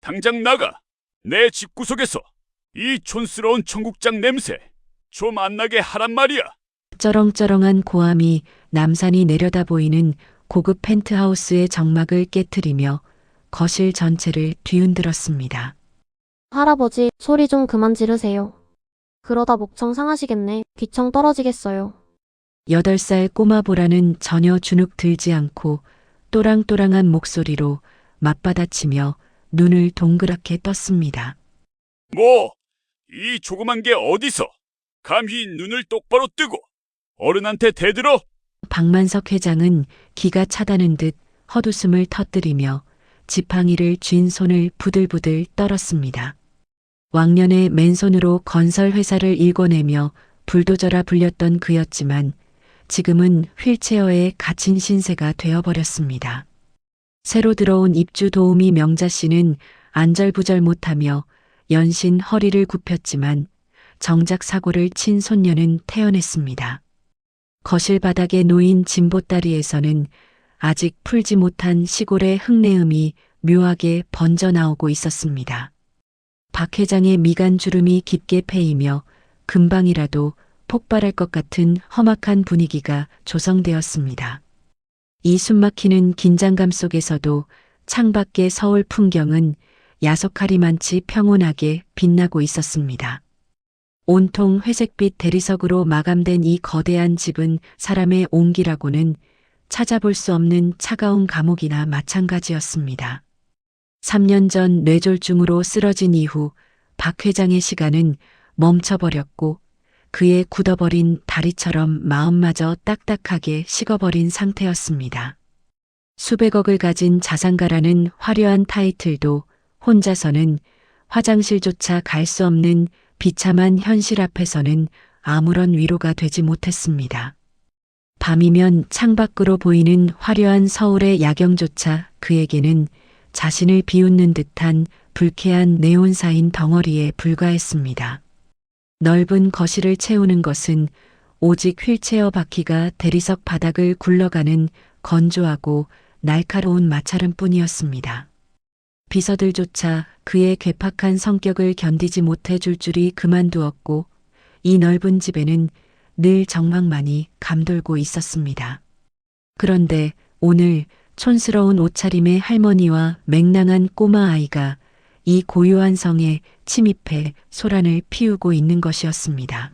당장 나가. 내 집구석에서 이 촌스러운 청국장 냄새 좀 안 나게 하란 말이야. 쩌렁쩌렁한 고함이 남산이 내려다 보이는 고급 펜트하우스의 정막을 깨트리며 거실 전체를 뒤흔들었습니다. 할아버지, 소리 좀 그만 지르세요. 그러다 목청 상하시겠네. 귀청 떨어지겠어요. 8살 꼬마 보라는 전혀 주눅 들지 않고 또랑또랑한 목소리로 맞받아치며 눈을 동그랗게 떴습니다. 뭐, 이 조그만 게 어디서 감히 눈을 똑바로 뜨고 어른한테 대들어? 박만석 회장은 기가 차다는 듯 헛웃음을 터뜨리며 지팡이를 쥔 손을 부들부들 떨었습니다. 왕년에 맨손으로 건설 회사를 일궈내며 불도저라 불렸던 그였지만 지금은 휠체어에 갇힌 신세가 되어버렸습니다. 새로 들어온 입주 도우미 명자 씨는 안절부절 못하며 연신 허리를 굽혔지만 정작 사고를 친 손녀는 태어났습니다. 거실 바닥에 놓인 진보다리에서는 아직 풀지 못한 시골의 흙내음이 묘하게 번져 나오고 있었습니다. 박 회장의 미간 주름이 깊게 패이며 금방이라도 폭발할 것 같은 험악한 분위기가 조성되었습니다. 이 숨막히는 긴장감 속에서도 창밖의 서울 풍경은 야속하리만치 평온하게 빛나고 있었습니다. 온통 회색빛 대리석으로 마감된 이 거대한 집은 사람의 온기라고는 찾아볼 수 없는 차가운 감옥이나 마찬가지였습니다. 3년 전 뇌졸중으로 쓰러진 이후 박 회장의 시간은 멈춰버렸고 그의 굳어버린 다리처럼 마음마저 딱딱하게 식어버린 상태였습니다. 수백억을 가진 자산가라는 화려한 타이틀도 혼자서는 화장실조차 갈 수 없는 비참한 현실 앞에서는 아무런 위로가 되지 못했습니다. 밤이면 창밖으로 보이는 화려한 서울의 야경조차 그에게는 자신을 비웃는 듯한 불쾌한 네온사인 덩어리에 불과했습니다. 넓은 거실을 채우는 것은 오직 휠체어 바퀴가 대리석 바닥을 굴러가는 건조하고 날카로운 마찰음뿐이었습니다. 비서들조차 그의 괴팍한 성격을 견디지 못해 줄 줄이 그만두었고 이 넓은 집에는 늘 정막만이 감돌고 있었습니다. 그런데 오늘 촌스러운 옷차림의 할머니와 맹랑한 꼬마 아이가 이 고요한 성에 침입해 소란을 피우고 있는 것이었습니다.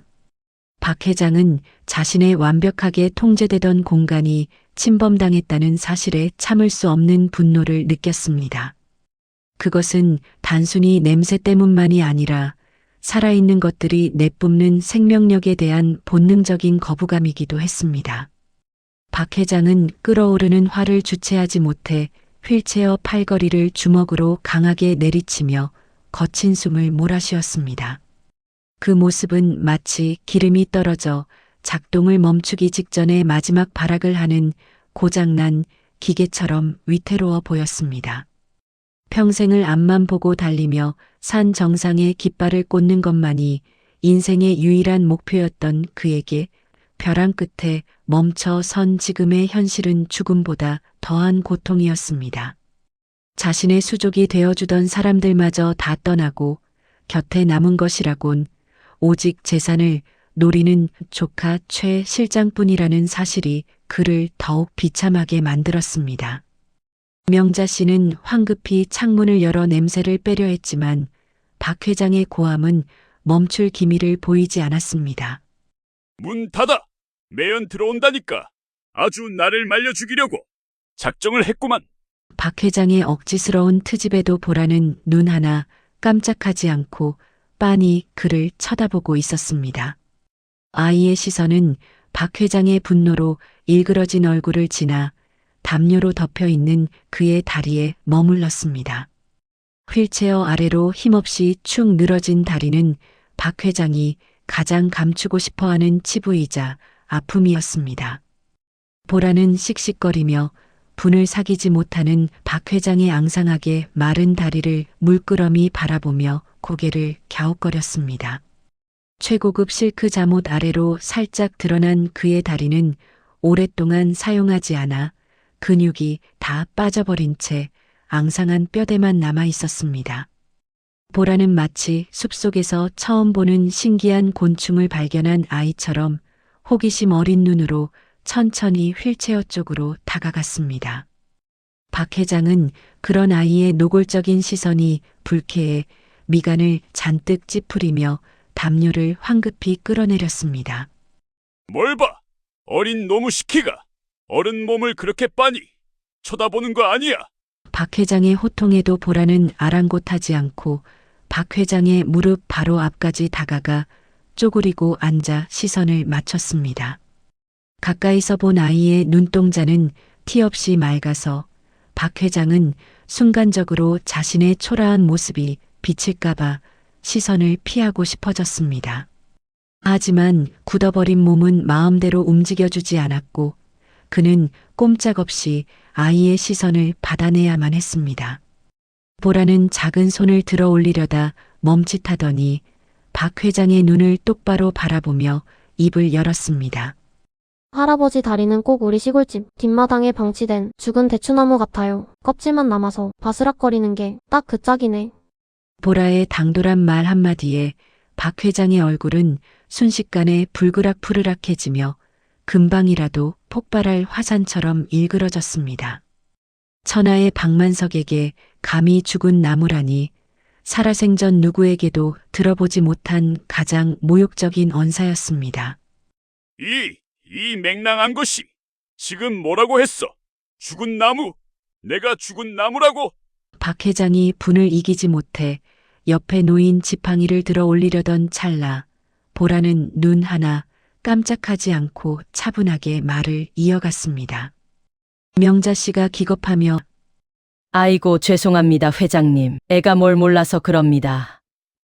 박 회장은 자신의 완벽하게 통제되던 공간이 침범당했다는 사실에 참을 수 없는 분노를 느꼈습니다. 그것은 단순히 냄새 때문만이 아니라 살아있는 것들이 내뿜는 생명력에 대한 본능적인 거부감이기도 했습니다. 박 회장은 끓어오르는 화를 주체하지 못해 휠체어 팔걸이를 주먹으로 강하게 내리치며 거친 숨을 몰아쉬었습니다. 그 모습은 마치 기름이 떨어져 작동을 멈추기 직전에 마지막 발악을 하는 고장난 기계처럼 위태로워 보였습니다. 평생을 앞만 보고 달리며 산 정상에 깃발을 꽂는 것만이 인생의 유일한 목표였던 그에게 벼랑 끝에 멈춰 선 지금의 현실은 죽음보다 더한 고통이었습니다. 자신의 수족이 되어주던 사람들마저 다 떠나고 곁에 남은 것이라곤 오직 재산을 노리는 조카 최 실장뿐이라는 사실이 그를 더욱 비참하게 만들었습니다. 명자 씨는 황급히 창문을 열어 냄새를 빼려 했지만 박 회장의 고함은 멈출 기미를 보이지 않았습니다. 문 닫아! 매연 들어온다니까. 아주 나를 말려 죽이려고 작정을 했구만. 박 회장의 억지스러운 트집에도 보라는 눈 하나 깜짝하지 않고 빤히 그를 쳐다보고 있었습니다. 아이의 시선은 박 회장의 분노로 일그러진 얼굴을 지나 담요로 덮여 있는 그의 다리에 머물렀습니다. 휠체어 아래로 힘없이 축 늘어진 다리는 박 회장이 가장 감추고 싶어하는 치부이자 아픔이었습니다. 보라는 씩씩거리며 분을 사귀지 못하는 박 회장의 앙상하게 마른 다리를 물끄러미 바라보며 고개를 갸웃거렸습니다. 최고급 실크 잠옷 아래로 살짝 드러난 그의 다리는 오랫동안 사용하지 않아 근육이 다 빠져버린 채 앙상한 뼈대만 남아 있었습니다. 보라는 마치 숲속에서 처음 보는 신기한 곤충을 발견한 아이처럼 호기심 어린 눈으로 천천히 휠체어 쪽으로 다가갔습니다. 박 회장은 그런 아이의 노골적인 시선이 불쾌해 미간을 잔뜩 찌푸리며 담요를 황급히 끌어내렸습니다. 뭘 봐! 어린 놈의 시키가 어른 몸을 그렇게 빤히 쳐다보는 거 아니야! 박 회장의 호통에도 보라는 아랑곳하지 않고 박 회장의 무릎 바로 앞까지 다가가 쪼그리고 앉아 시선을 맞췄습니다. 가까이서 본 아이의 눈동자는 티 없이 맑아서 박 회장은 순간적으로 자신의 초라한 모습이 비칠까봐 시선을 피하고 싶어졌습니다. 하지만 굳어버린 몸은 마음대로 움직여주지 않았고 그는 꼼짝없이 아이의 시선을 받아내야만 했습니다. 보라는 작은 손을 들어 올리려다 멈칫하더니 박 회장의 눈을 똑바로 바라보며 입을 열었습니다. 할아버지 다리는 꼭 우리 시골집 뒷마당에 방치된 죽은 대추나무 같아요. 껍질만 남아서 바스락거리는 게 딱 그 짝이네. 보라의 당돌한 말 한마디에 박 회장의 얼굴은 순식간에 불그락푸르락해지며 금방이라도 폭발할 화산처럼 일그러졌습니다. 천하의 박만석에게 감히 죽은 나무라니 살아생전 누구에게도 들어보지 못한 가장 모욕적인 언사였습니다. 이 맹랑한 것이 지금 뭐라고 했어? 죽은 나무? 내가 죽은 나무라고? 박 회장이 분을 이기지 못해 옆에 놓인 지팡이를 들어 올리려던 찰나 보라는 눈 하나 깜짝하지 않고 차분하게 말을 이어갔습니다. 명자 씨가 기겁하며 아이고 죄송합니다 회장님. 애가 뭘 몰라서 그럽니다.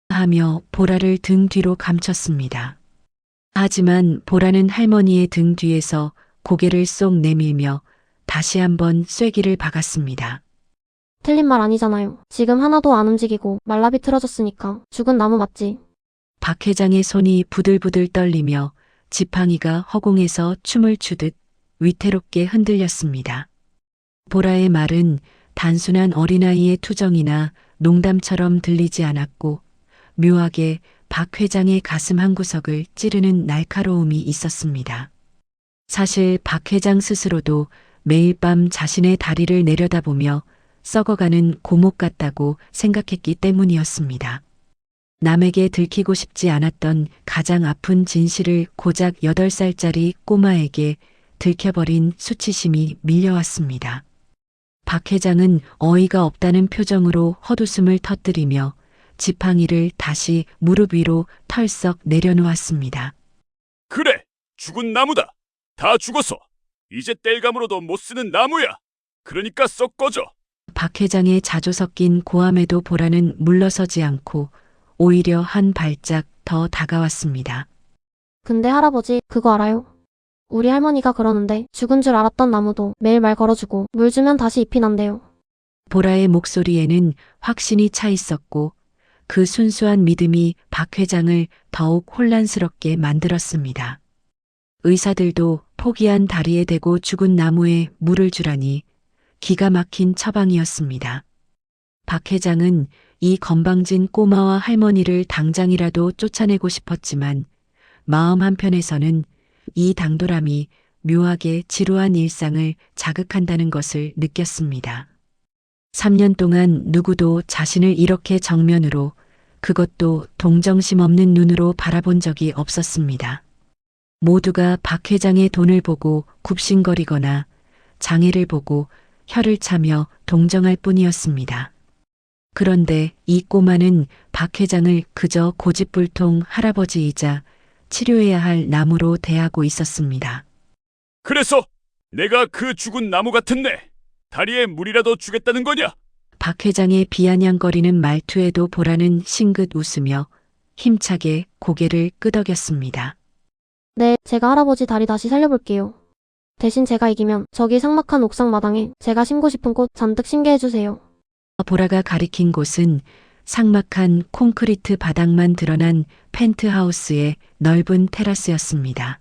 하며 보라를 등 뒤로 감췄습니다. 하지만 보라는 할머니의 등 뒤에서 고개를 쏙 내밀며 다시 한번 쐐기를 박았습니다. 틀린 말 아니잖아요. 지금 하나도 안 움직이고 말라비 틀어졌으니까 죽은 나무 맞지? 박 회장의 손이 부들부들 떨리며 지팡이가 허공에서 춤을 추듯 위태롭게 흔들렸습니다. 보라의 말은 단순한 어린아이의 투정이나 농담처럼 들리지 않았고 묘하게 박 회장의 가슴 한구석을 찌르는 날카로움이 있었습니다. 사실 박 회장 스스로도 매일 밤 자신의 다리를 내려다보며 썩어가는 고목 같다고 생각했기 때문이었습니다. 남에게 들키고 싶지 않았던 가장 아픈 진실을 고작 8살짜리 꼬마에게 들켜버린 수치심이 밀려왔습니다. 박 회장은 어이가 없다는 표정으로 헛웃음을 터뜨리며 지팡이를 다시 무릎 위로 털썩 내려놓았습니다. 그래! 죽은 나무다! 다 죽어서 이제 땔감으로도 못 쓰는 나무야! 그러니까 썩 꺼져! 박 회장의 자조 섞인 고함에도 보라는 물러서지 않고 오히려 한 발짝 더 다가왔습니다. 근데 할아버지 그거 알아요? 우리 할머니가 그러는데 죽은 줄 알았던 나무도 매일 말 걸어주고 물 주면 다시 잎이 난대요. 보라의 목소리에는 확신이 차 있었고 그 순수한 믿음이 박 회장을 더욱 혼란스럽게 만들었습니다. 의사들도 포기한 다리에 대고 죽은 나무에 물을 주라니 기가 막힌 처방이었습니다. 박 회장은 이 건방진 꼬마와 할머니를 당장이라도 쫓아내고 싶었지만 마음 한편에서는 이 당돌함이 묘하게 지루한 일상을 자극한다는 것을 느꼈습니다. 3년 동안 누구도 자신을 이렇게 정면으로 그것도 동정심 없는 눈으로 바라본 적이 없었습니다. 모두가 박 회장의 돈을 보고 굽신거리거나 장애를 보고 혀를 차며 동정할 뿐이었습니다. 그런데 이 꼬마는 박 회장을 그저 고집불통 할아버지이자 치료해야 할 나무로 대하고 있었습니다. 그래서 내가 그 죽은 나무 같은 내 다리에 물이라도 주겠다는 거냐? 박 회장의 비아냥거리는 말투에도 보라는 싱긋 웃으며 힘차게 고개를 끄덕였습니다. 네, 제가 할아버지 다리 다시 살려볼게요. 대신 제가 이기면 저기 삭막한 옥상 마당에 제가 심고 싶은 꽃 잔뜩 심게 해주세요. 보라가 가리킨 곳은 삭막한 콘크리트 바닥만 드러난 펜트하우스의 넓은 테라스였습니다.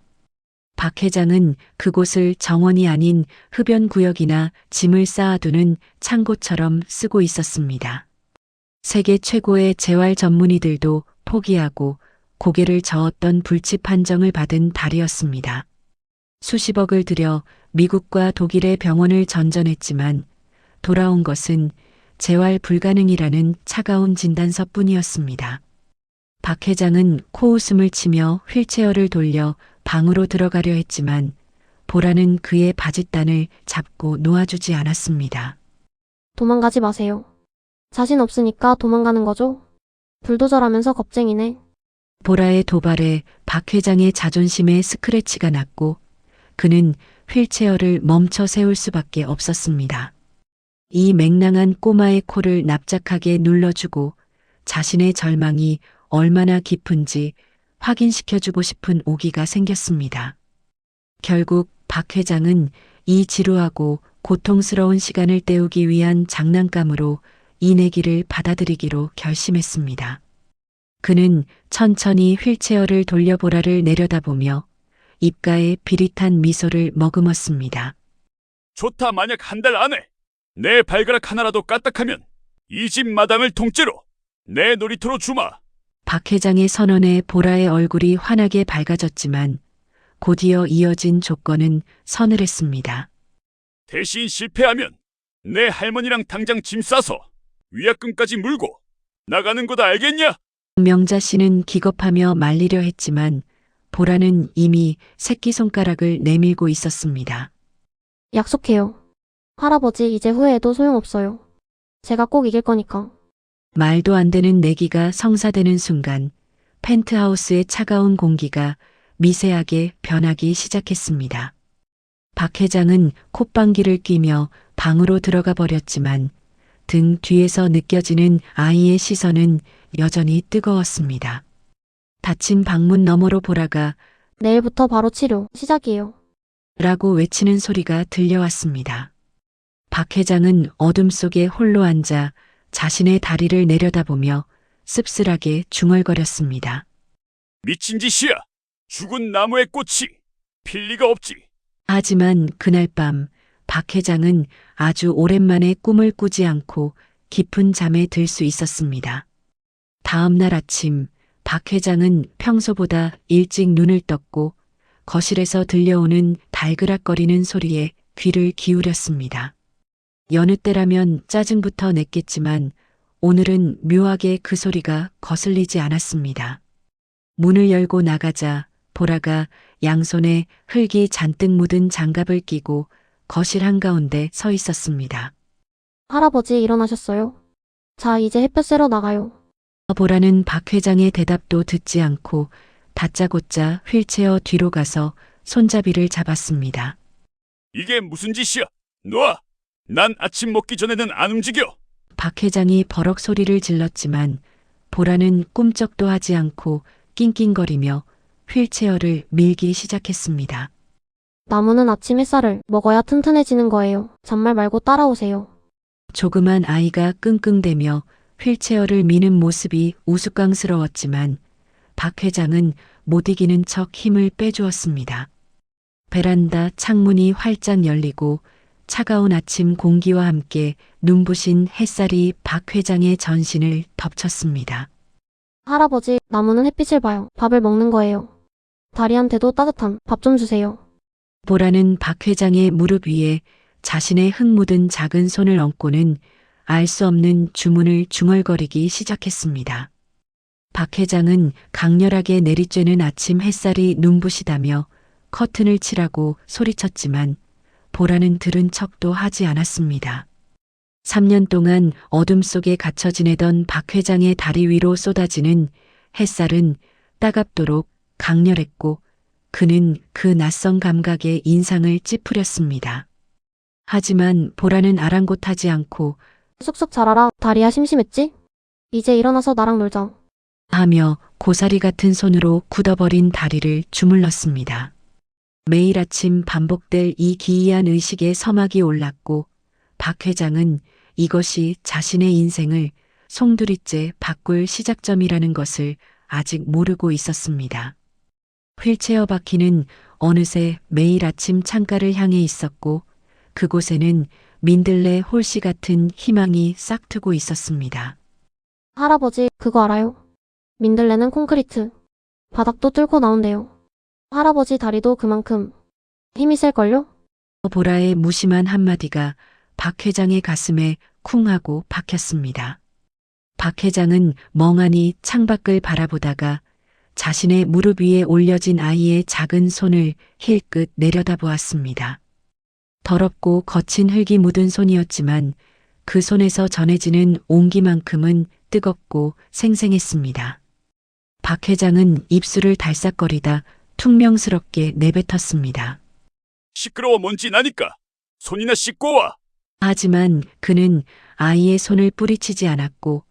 박 회장은 그곳을 정원이 아닌 흡연 구역이나 짐을 쌓아두는 창고처럼 쓰고 있었습니다. 세계 최고의 재활 전문의들도 포기하고 고개를 저었던 불치 판정을 받은 달이었습니다. 수십억을 들여 미국과 독일의 병원을 전전했지만 돌아온 것은 재활 불가능이라는 차가운 진단서뿐이었습니다. 박 회장은 코웃음을 치며 휠체어를 돌려 방으로 들어가려 했지만 보라는 그의 바짓단을 잡고 놓아주지 않았습니다. 도망가지 마세요. 자신 없으니까 도망가는 거죠? 불도저라면서 겁쟁이네. 보라의 도발에 박 회장의 자존심에 스크래치가 났고 그는 휠체어를 멈춰 세울 수밖에 없었습니다. 이 맹랑한 꼬마의 코를 납작하게 눌러주고 자신의 절망이 얼마나 깊은지 확인시켜주고 싶은 오기가 생겼습니다. 결국 박 회장은 이 지루하고 고통스러운 시간을 때우기 위한 장난감으로 이 내기를 받아들이기로 결심했습니다. 그는 천천히 휠체어를 돌려 보라를 내려다보며 입가에 비릿한 미소를 머금었습니다. 좋다. 만약 한 달 안에 내 발가락 하나라도 까딱하면 이 집 마당을 통째로 내 놀이터로 주마. 박 회장의 선언에 보라의 얼굴이 환하게 밝아졌지만 곧이어 이어진 조건은 서늘했습니다. 대신 실패하면 내 할머니랑 당장 짐 싸서 위약금까지 물고 나가는 거다. 알겠냐? 명자 씨는 기겁하며 말리려 했지만 보라는 이미 새끼손가락을 내밀고 있었습니다. 약속해요. 할아버지 이제 후회해도 소용없어요. 제가 꼭 이길 거니까. 말도 안 되는 내기가 성사되는 순간 펜트하우스의 차가운 공기가 미세하게 변하기 시작했습니다. 박 회장은 콧방귀를 뀌며 방으로 들어가 버렸지만 등 뒤에서 느껴지는 아이의 시선은 여전히 뜨거웠습니다. 닫힌 방문 너머로 보라가 내일부터 바로 치료 시작이에요. 라고 외치는 소리가 들려왔습니다. 박 회장은 어둠 속에 홀로 앉아 자신의 다리를 내려다보며 씁쓸하게 중얼거렸습니다. 미친 짓이야. 죽은 나무의 꽃이 필 리가 없지. 하지만 그날 밤 박 회장은 아주 오랜만에 꿈을 꾸지 않고 깊은 잠에 들 수 있었습니다. 다음 날 아침 박 회장은 평소보다 일찍 눈을 떴고 거실에서 들려오는 달그락거리는 소리에 귀를 기울였습니다. 여느 때라면 짜증부터 냈겠지만 오늘은 묘하게 그 소리가 거슬리지 않았습니다. 문을 열고 나가자 보라가 양손에 흙이 잔뜩 묻은 장갑을 끼고 거실 한가운데 서 있었습니다. 할아버지 일어나셨어요? 자, 이제 햇볕 쐬러 나가요. 보라는 박 회장의 대답도 듣지 않고 다짜고짜 휠체어 뒤로 가서 손잡이를 잡았습니다. 이게 무슨 짓이야? 놔. 난 아침 먹기 전에는 안 움직여. 박 회장이 버럭 소리를 질렀지만 보라는 꿈쩍도 하지 않고 낑낑거리며 휠체어를 밀기 시작했습니다. 나무는 아침 햇살을 먹어야 튼튼해지는 거예요. 잔말 말고 따라오세요. 조그만 아이가 끙끙대며 휠체어를 미는 모습이 우스꽝스러웠지만 박 회장은 못 이기는 척 힘을 빼주었습니다. 베란다 창문이 활짝 열리고 차가운 아침 공기와 함께 눈부신 햇살이 박 회장의 전신을 덮쳤습니다. 할아버지, 나무는 햇빛을 봐요. 밥을 먹는 거예요. 다리한테도 따뜻한 밥 좀 주세요. 보라는 박 회장의 무릎 위에 자신의 흙 묻은 작은 손을 얹고는 알 수 없는 주문을 중얼거리기 시작했습니다. 박 회장은 강렬하게 내리쬐는 아침 햇살이 눈부시다며 커튼을 치라고 소리쳤지만 보라는 들은 척도 하지 않았습니다. 3년 동안 어둠 속에 갇혀 지내던 박 회장의 다리 위로 쏟아지는 햇살은 따갑도록 강렬했고 그는 그 낯선 감각에 인상을 찌푸렸습니다. 하지만 보라는 아랑곳하지 않고 쑥쑥 자라라. 다리야 심심했지? 이제 일어나서 나랑 놀자. 하며 고사리 같은 손으로 굳어버린 다리를 주물렀습니다. 매일 아침 반복될 이 기이한 의식에 서막이 올랐고 박 회장은 이것이 자신의 인생을 송두리째 바꿀 시작점이라는 것을 아직 모르고 있었습니다. 휠체어 바퀴는 어느새 매일 아침 창가를 향해 있었고 그곳에는 민들레 홀씨 같은 희망이 싹트고 있었습니다. 할아버지, 그거 알아요? 민들레는 콘크리트. 바닥도 뚫고 나온대요. 할아버지 다리도 그만큼 힘이 셀걸요? 보라의 무심한 한마디가 박 회장의 가슴에 쿵 하고 박혔습니다. 박 회장은 멍하니 창밖을 바라보다가 자신의 무릎 위에 올려진 아이의 작은 손을 힐끗 내려다보았습니다. 더럽고 거친 흙이 묻은 손이었지만 그 손에서 전해지는 온기만큼은 뜨겁고 생생했습니다. 박 회장은 입술을 달싹거리다 퉁명스럽게 내뱉었습니다. 시끄러워 먼지 나니까 손이나 씻고 와. 하지만 그는 아이의 손을 뿌리치지 않았고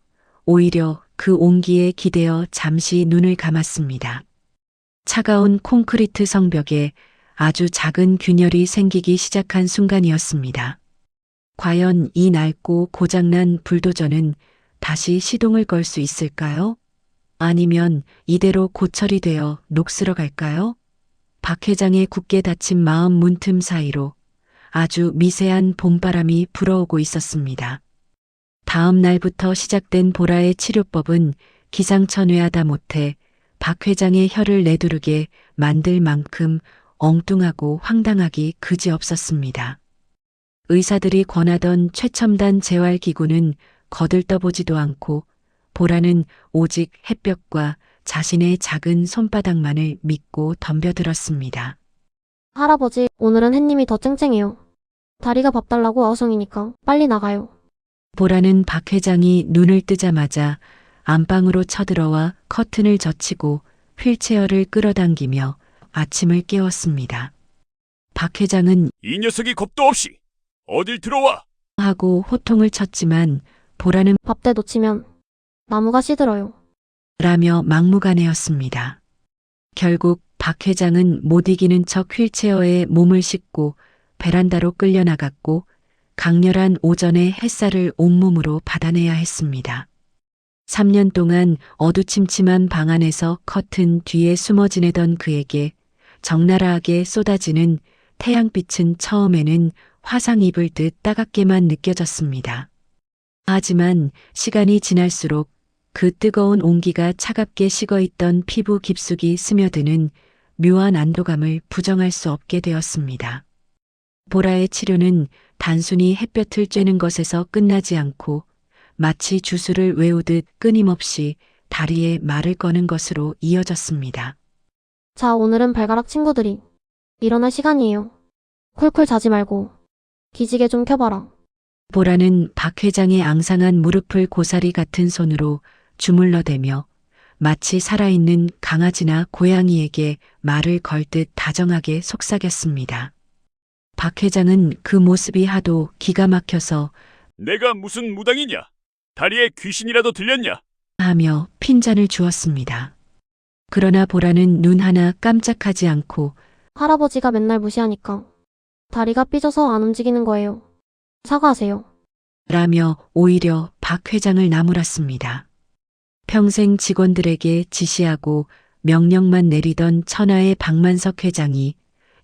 오히려 그 온기에 기대어 잠시 눈을 감았습니다. 차가운 콘크리트 성벽에 아주 작은 균열이 생기기 시작한 순간이었습니다. 과연 이 낡고 고장난 불도저는 다시 시동을 걸 수 있을까요? 아니면 이대로 고철이 되어 녹슬어 갈까요? 박 회장의 굳게 닫힌 마음 문틈 사이로 아주 미세한 봄바람이 불어오고 있었습니다. 다음 날부터 시작된 보라의 치료법은 기상천외하다 못해 박 회장의 혀를 내두르게 만들 만큼 엉뚱하고 황당하기 그지없었습니다. 의사들이 권하던 최첨단 재활기구는 거들떠보지도 않고 보라는 오직 햇볕과 자신의 작은 손바닥만을 믿고 덤벼들었습니다. 할아버지, 오늘은 햇님이 더 쨍쨍해요. 다리가 밥 달라고 아우성이니까 빨리 나가요. 보라는 박 회장이 눈을 뜨자마자 안방으로 쳐들어와 커튼을 젖히고 휠체어를 끌어당기며 아침을 깨웠습니다. 박 회장은 이 녀석이 겁도 없이 어딜 들어와. 하고 호통을 쳤지만 보라는 밥때 놓치면 나무가 시들어요. 라며 막무가내였습니다. 결국 박 회장은 못 이기는 척 휠체어에 몸을 싣고 베란다로 끌려나갔고 강렬한 오전의 햇살을 온몸으로 받아내야 했습니다. 3년 동안 어두침침한 방 안에서 커튼 뒤에 숨어 지내던 그에게 적나라하게 쏟아지는 태양빛은 처음에는 화상 입을 듯 따갑게만 느껴졌습니다. 하지만 시간이 지날수록 그 뜨거운 온기가 차갑게 식어있던 피부 깊숙이 스며드는 묘한 안도감을 부정할 수 없게 되었습니다. 보라의 치료는 단순히 햇볕을 쬐는 것에서 끝나지 않고 마치 주술을 외우듯 끊임없이 다리에 말을 거는 것으로 이어졌습니다. 자, 오늘은 발가락 친구들이 일어날 시간이에요. 쿨쿨 자지 말고 기지개 좀 켜봐라. 보라는 박 회장의 앙상한 무릎을 고사리 같은 손으로 주물러대며 마치 살아있는 강아지나 고양이에게 말을 걸듯 다정하게 속삭였습니다. 박 회장은 그 모습이 하도 기가 막혀서 내가 무슨 무당이냐? 다리에 귀신이라도 들렸냐? 하며 핀잔을 주었습니다. 그러나 보라는 눈 하나 깜짝하지 않고 할아버지가 맨날 무시하니까 다리가 삐져서 안 움직이는 거예요. 사과하세요. 라며 오히려 박 회장을 나무랐습니다. 평생 직원들에게 지시하고 명령만 내리던 천하의 박만석 회장이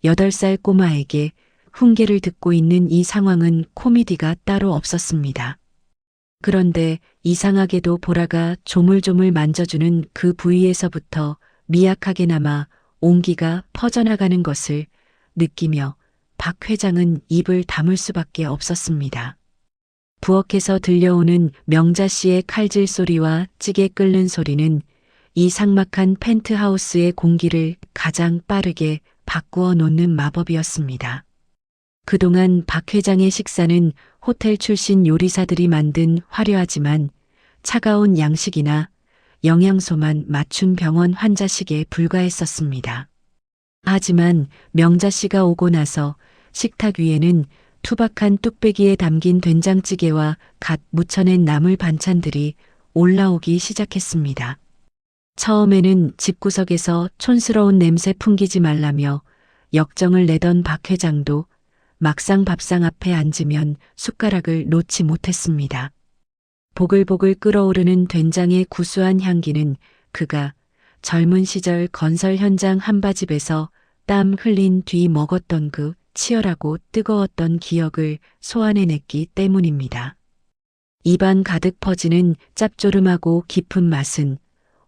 8살 꼬마에게 훈계를 듣고 있는 이 상황은 코미디가 따로 없었습니다. 그런데 이상하게도 보라가 조물조물 만져주는 그 부위에서부터 미약하게나마 온기가 퍼져나가는 것을 느끼며 박 회장은 입을 다물 수밖에 없었습니다. 부엌에서 들려오는 명자 씨의 칼질 소리와 찌개 끓는 소리는 이 삭막한 펜트하우스의 공기를 가장 빠르게 바꾸어 놓는 마법이었습니다. 그동안 박 회장의 식사는 호텔 출신 요리사들이 만든 화려하지만 차가운 양식이나 영양소만 맞춘 병원 환자식에 불과했었습니다. 하지만 명자 씨가 오고 나서 식탁 위에는 투박한 뚝배기에 담긴 된장찌개와 갓 무쳐낸 나물 반찬들이 올라오기 시작했습니다. 처음에는 집구석에서 촌스러운 냄새 풍기지 말라며 역정을 내던 박 회장도 막상 밥상 앞에 앉으면 숟가락을 놓지 못했습니다. 보글보글 끓어오르는 된장의 구수한 향기는 그가 젊은 시절 건설 현장 한바집에서 땀 흘린 뒤 먹었던 그 치열하고 뜨거웠던 기억을 소환해냈기 때문입니다. 입안 가득 퍼지는 짭조름하고 깊은 맛은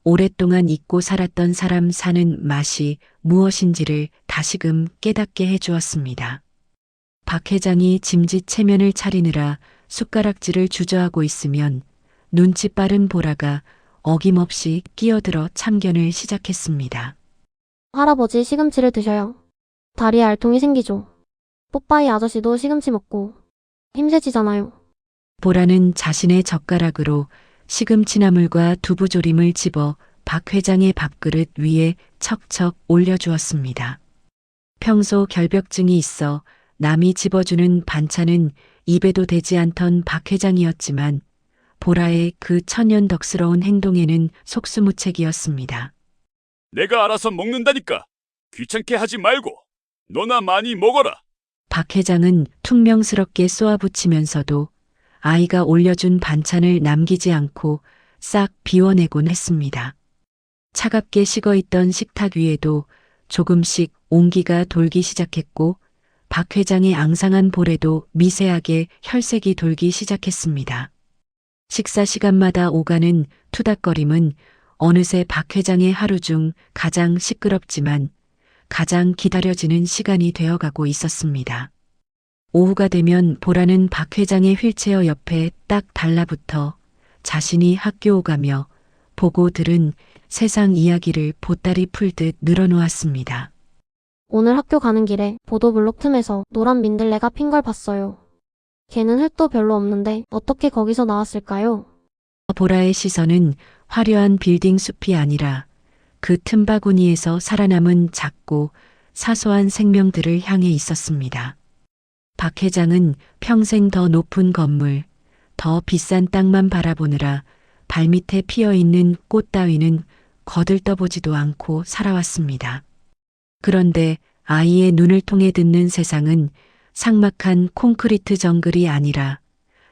오랫동안 잊고 살았던 사람 사는 맛이 무엇인지를 다시금 깨닫게 해주었습니다. 박 회장이 짐짓 체면을 차리느라 숟가락질을 주저하고 있으면 눈치 빠른 보라가 어김없이 끼어들어 참견을 시작했습니다. 할아버지 시금치를 드셔요. 다리에 알통이 생기죠. 뽀빠이 아저씨도 시금치 먹고 힘세지잖아요. 보라는 자신의 젓가락으로 시금치나물과 두부조림을 집어 박 회장의 밥그릇 위에 척척 올려주었습니다. 평소 결벽증이 있어 남이 집어주는 반찬은 입에도 대지 않던 박 회장이었지만 보라의 그 천연덕스러운 행동에는 속수무책이었습니다. 내가 알아서 먹는다니까. 귀찮게 하지 말고 너나 많이 먹어라. 박 회장은 퉁명스럽게 쏘아붙이면서도 아이가 올려준 반찬을 남기지 않고 싹 비워내곤 했습니다. 차갑게 식어있던 식탁 위에도 조금씩 온기가 돌기 시작했고 박 회장의 앙상한 볼에도 미세하게 혈색이 돌기 시작했습니다. 식사 시간마다 오가는 투닥거림은 어느새 박 회장의 하루 중 가장 시끄럽지만 가장 기다려지는 시간이 되어가고 있었습니다. 오후가 되면 보라는 박 회장의 휠체어 옆에 딱 달라붙어 자신이 학교 오가며 보고 들은 세상 이야기를 보따리 풀듯 늘어놓았습니다. 오늘 학교 가는 길에 보도블록 틈에서 노란 민들레가 핀 걸 봤어요. 걔는 흙도 별로 없는데 어떻게 거기서 나왔을까요? 보라의 시선은 화려한 빌딩 숲이 아니라 그 틈바구니에서 살아남은 작고 사소한 생명들을 향해 있었습니다. 박 회장은 평생 더 높은 건물, 더 비싼 땅만 바라보느라 발밑에 피어있는 꽃 따위는 거들떠보지도 않고 살아왔습니다. 그런데 아이의 눈을 통해 듣는 세상은 삭막한 콘크리트 정글이 아니라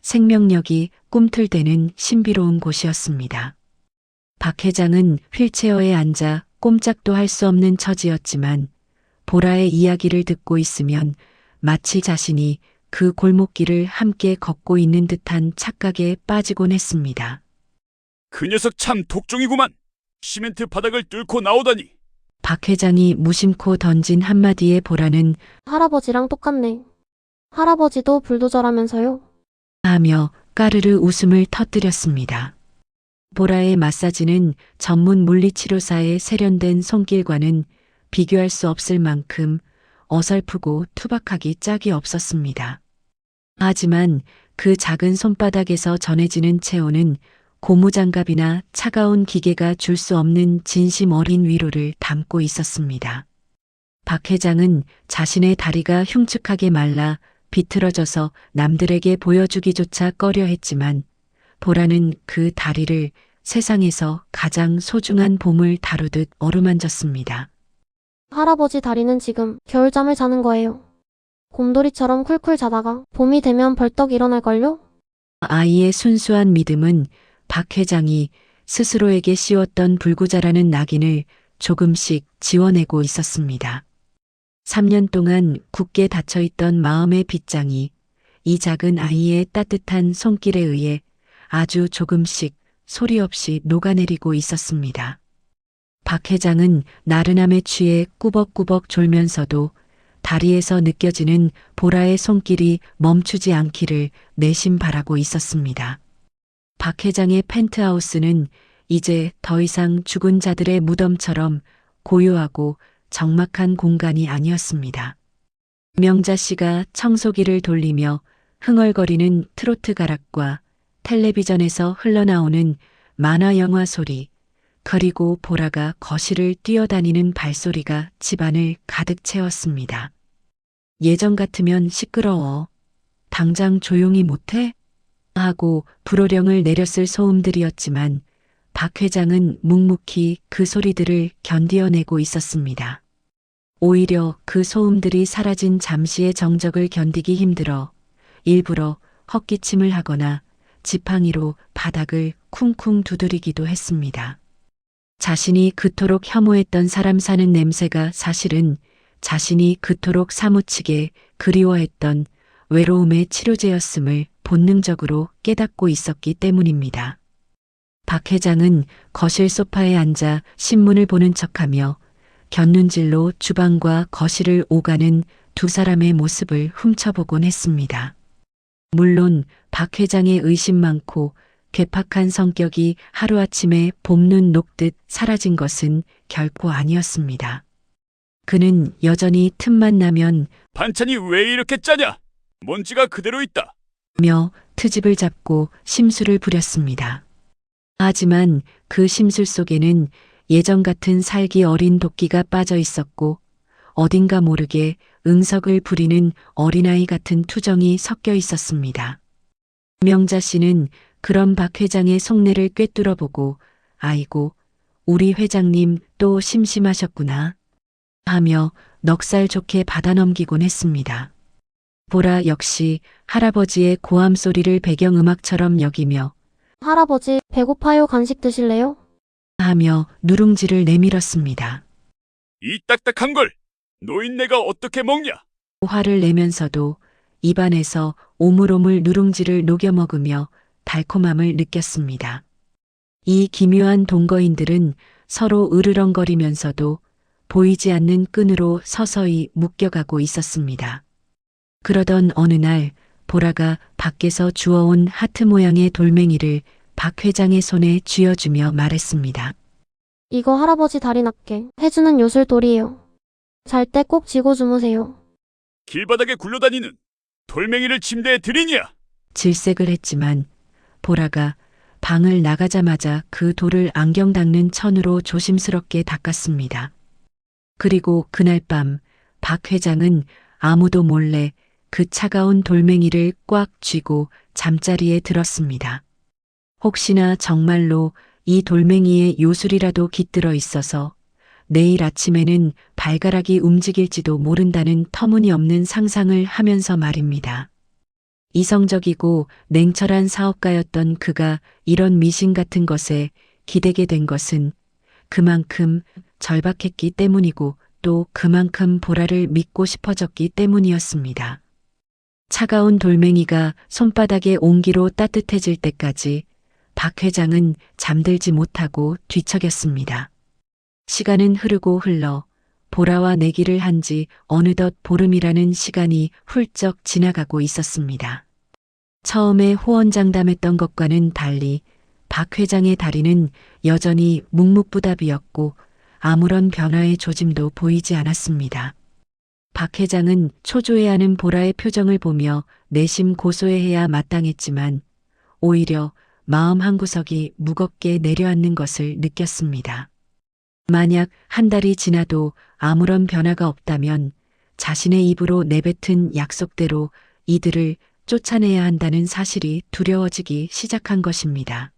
생명력이 꿈틀대는 신비로운 곳이었습니다. 박 회장은 휠체어에 앉아 꼼짝도 할 수 없는 처지였지만 보라의 이야기를 듣고 있으면 마치 자신이 그 골목길을 함께 걷고 있는 듯한 착각에 빠지곤 했습니다. 그 녀석 참 독종이구만. 시멘트 바닥을 뚫고 나오다니. 박 회장이 무심코 던진 한마디에 보라는 할아버지랑 똑같네. 할아버지도 불도저라면서요. 하며 까르르 웃음을 터뜨렸습니다. 보라의 마사지는 전문 물리치료사의 세련된 손길과는 비교할 수 없을 만큼 어설프고 투박하기 짝이 없었습니다. 하지만 그 작은 손바닥에서 전해지는 체온은 고무장갑이나 차가운 기계가 줄 수 없는 진심 어린 위로를 담고 있었습니다. 박 회장은 자신의 다리가 흉측하게 말라 비틀어져서 남들에게 보여주기조차 꺼려했지만 보라는 그 다리를 세상에서 가장 소중한 보물 다루듯 어루만졌습니다. 할아버지 다리는 지금 겨울잠을 자는 거예요. 곰돌이처럼 쿨쿨 자다가 봄이 되면 벌떡 일어날걸요? 아이의 순수한 믿음은 박 회장이 스스로에게 씌웠던 불구자라는 낙인을 조금씩 지워내고 있었습니다. 3년 동안 굳게 닫혀있던 마음의 빗장이 이 작은 아이의 따뜻한 손길에 의해 아주 조금씩 소리 없이 녹아내리고 있었습니다. 박 회장은 나른함에 취해 꾸벅꾸벅 졸면서도 다리에서 느껴지는 보라의 손길이 멈추지 않기를 내심 바라고 있었습니다. 박 회장의 펜트하우스는 이제 더 이상 죽은 자들의 무덤처럼 고요하고 적막한 공간이 아니었습니다. 명자 씨가 청소기를 돌리며 흥얼거리는 트로트 가락과 텔레비전에서 흘러나오는 만화 영화 소리, 그리고 보라가 거실을 뛰어다니는 발소리가 집안을 가득 채웠습니다. 예전 같으면 시끄러워. 당장 조용히 못해? 하고 불호령을 내렸을 소음들이었지만 박 회장은 묵묵히 그 소리들을 견디어내고 있었습니다. 오히려 그 소음들이 사라진 잠시의 정적을 견디기 힘들어 일부러 헛기침을 하거나 지팡이로 바닥을 쿵쿵 두드리기도 했습니다. 자신이 그토록 혐오했던 사람 사는 냄새가 사실은 자신이 그토록 사무치게 그리워했던 외로움의 치료제였음을 본능적으로 깨닫고 있었기 때문입니다. 박 회장은 거실 소파에 앉아 신문을 보는 척하며 곁눈질로 주방과 거실을 오가는 두 사람의 모습을 훔쳐보곤 했습니다. 물론 박 회장의 의심 많고 괴팍한 성격이 하루아침에 봄눈 녹듯 사라진 것은 결코 아니었습니다. 그는 여전히 틈만 나면 반찬이 왜 이렇게 짜냐? 먼지가 그대로 있다. 며 트집을 잡고 심술을 부렸습니다. 하지만 그 심술 속에는 예전 같은 살기 어린 도끼가 빠져 있었고 어딘가 모르게 응석을 부리는 어린아이 같은 투정이 섞여 있었습니다. 명자 씨는 그런 박 회장의 속내를 꿰뚫어보고 아이고 우리 회장님 또 심심하셨구나 하며 넉살 좋게 받아넘기곤 했습니다. 보라 역시 할아버지의 고함 소리를 배경음악처럼 여기며 할아버지, 배고파요? 간식 드실래요? 하며 누룽지를 내밀었습니다. 이 딱딱한 걸 노인네가 어떻게 먹냐? 화를 내면서도 입안에서 오물오물 누룽지를 녹여 먹으며 달콤함을 느꼈습니다. 이 기묘한 동거인들은 서로 으르렁거리면서도 보이지 않는 끈으로 서서히 묶여가고 있었습니다. 그러던 어느 날 보라가 밖에서 주워온 하트 모양의 돌멩이를 박 회장의 손에 쥐어주며 말했습니다. 이거 할아버지 다리 낫게 해주는 요술돌이에요. 잘 때 꼭 쥐고 주무세요. 길바닥에 굴러다니는 돌멩이를 침대에 들이냐? 질색을 했지만 보라가 방을 나가자마자 그 돌을 안경 닦는 천으로 조심스럽게 닦았습니다. 그리고 그날 밤 박 회장은 아무도 몰래 그 차가운 돌멩이를 꽉 쥐고 잠자리에 들었습니다. 혹시나 정말로 이 돌멩이에 요술이라도 깃들어 있어서 내일 아침에는 발가락이 움직일지도 모른다는 터무니없는 상상을 하면서 말입니다. 이성적이고 냉철한 사업가였던 그가 이런 미신 같은 것에 기대게 된 것은 그만큼 절박했기 때문이고 또 그만큼 보라를 믿고 싶어졌기 때문이었습니다. 차가운 돌멩이가 손바닥의 온기로 따뜻해질 때까지 박 회장은 잠들지 못하고 뒤척였습니다. 시간은 흐르고 흘러 보라와 내기를 한 지 어느덧 보름이라는 시간이 훌쩍 지나가고 있었습니다. 처음에 호언장담했던 것과는 달리 박 회장의 다리는 여전히 묵묵부답이었고 아무런 변화의 조짐도 보이지 않았습니다. 박 회장은 초조해하는 보라의 표정을 보며 내심 고소해야 마땅했지만 오히려 마음 한구석이 무겁게 내려앉는 것을 느꼈습니다. 만약 한 달이 지나도 아무런 변화가 없다면 자신의 입으로 내뱉은 약속대로 이들을 쫓아내야 한다는 사실이 두려워지기 시작한 것입니다.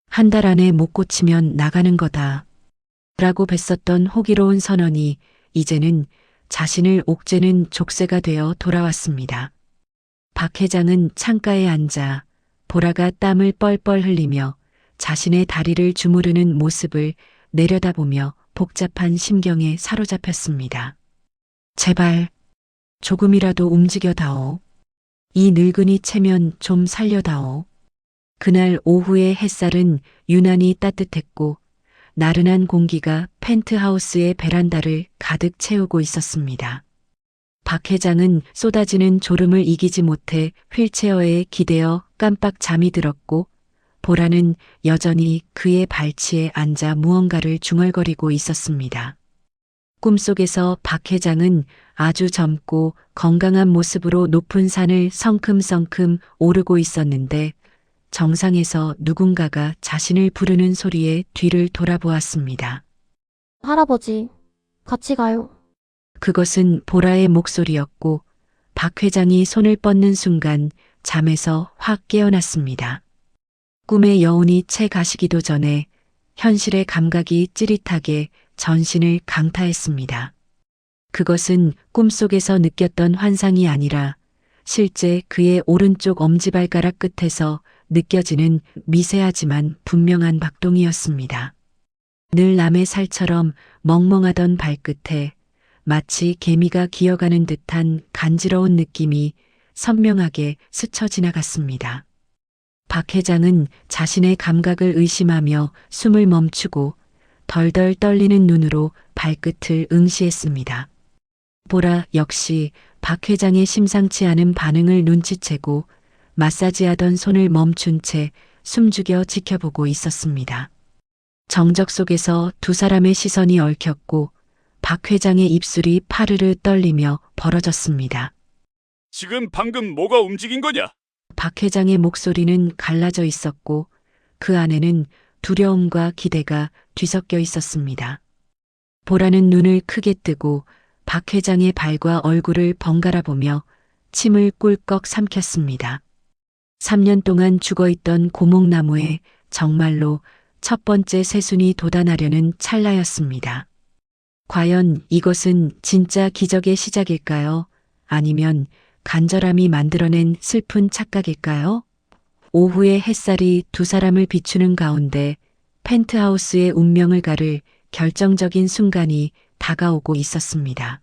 한 달 안에 못 고치면 나가는 거다. 라고 뱉었던 호기로운 선언이 이제는 자신을 옥죄는 족쇄가 되어 돌아왔습니다. 박 회장은 창가에 앉아 보라가 땀을 뻘뻘 흘리며 자신의 다리를 주무르는 모습을 내려다보며 복잡한 심경에 사로잡혔습니다. 제발 조금이라도 움직여다오. 이 늙은이 체면 좀 살려다오. 그날 오후의 햇살은 유난히 따뜻했고 나른한 공기가 펜트하우스의 베란다를 가득 채우고 있었습니다. 박 회장은 쏟아지는 졸음을 이기지 못해 휠체어에 기대어 깜빡 잠이 들었고 보라는 여전히 그의 발치에 앉아 무언가를 중얼거리고 있었습니다. 꿈속에서 박 회장은 아주 젊고 건강한 모습으로 높은 산을 성큼성큼 오르고 있었는데 정상에서 누군가가 자신을 부르는 소리에 뒤를 돌아보았습니다. 할아버지, 같이 가요. 그것은 보라의 목소리였고 박 회장이 손을 뻗는 순간 잠에서 확 깨어났습니다. 꿈의 여운이 채 가시기도 전에 현실의 감각이 찌릿하게 전신을 강타했습니다. 그것은 꿈속에서 느꼈던 환상이 아니라 실제 그의 오른쪽 엄지발가락 끝에서 느껴지는 미세하지만 분명한 박동이었습니다. 늘 남의 살처럼 멍멍하던 발끝에 마치 개미가 기어가는 듯한 간지러운 느낌이 선명하게 스쳐 지나갔습니다. 박 회장은 자신의 감각을 의심하며 숨을 멈추고 덜덜 떨리는 눈으로 발끝을 응시했습니다. 보라 역시 박 회장의 심상치 않은 반응을 눈치채고 마사지하던 손을 멈춘 채 숨죽여 지켜보고 있었습니다. 정적 속에서 두 사람의 시선이 얽혔고 박 회장의 입술이 파르르 떨리며 벌어졌습니다. 지금 방금 뭐가 움직인 거냐? 박 회장의 목소리는 갈라져 있었고 그 안에는 두려움과 기대가 뒤섞여 있었습니다. 보라는 눈을 크게 뜨고 박 회장의 발과 얼굴을 번갈아 보며 침을 꿀꺽 삼켰습니다. 3년 동안 죽어있던 고목나무에 정말로 첫 번째 새순이 돋아나려는 찰나였습니다. 과연 이것은 진짜 기적의 시작일까요? 아니면 간절함이 만들어낸 슬픈 착각일까요? 오후의 햇살이 두 사람을 비추는 가운데 펜트하우스의 운명을 가를 결정적인 순간이 다가오고 있었습니다.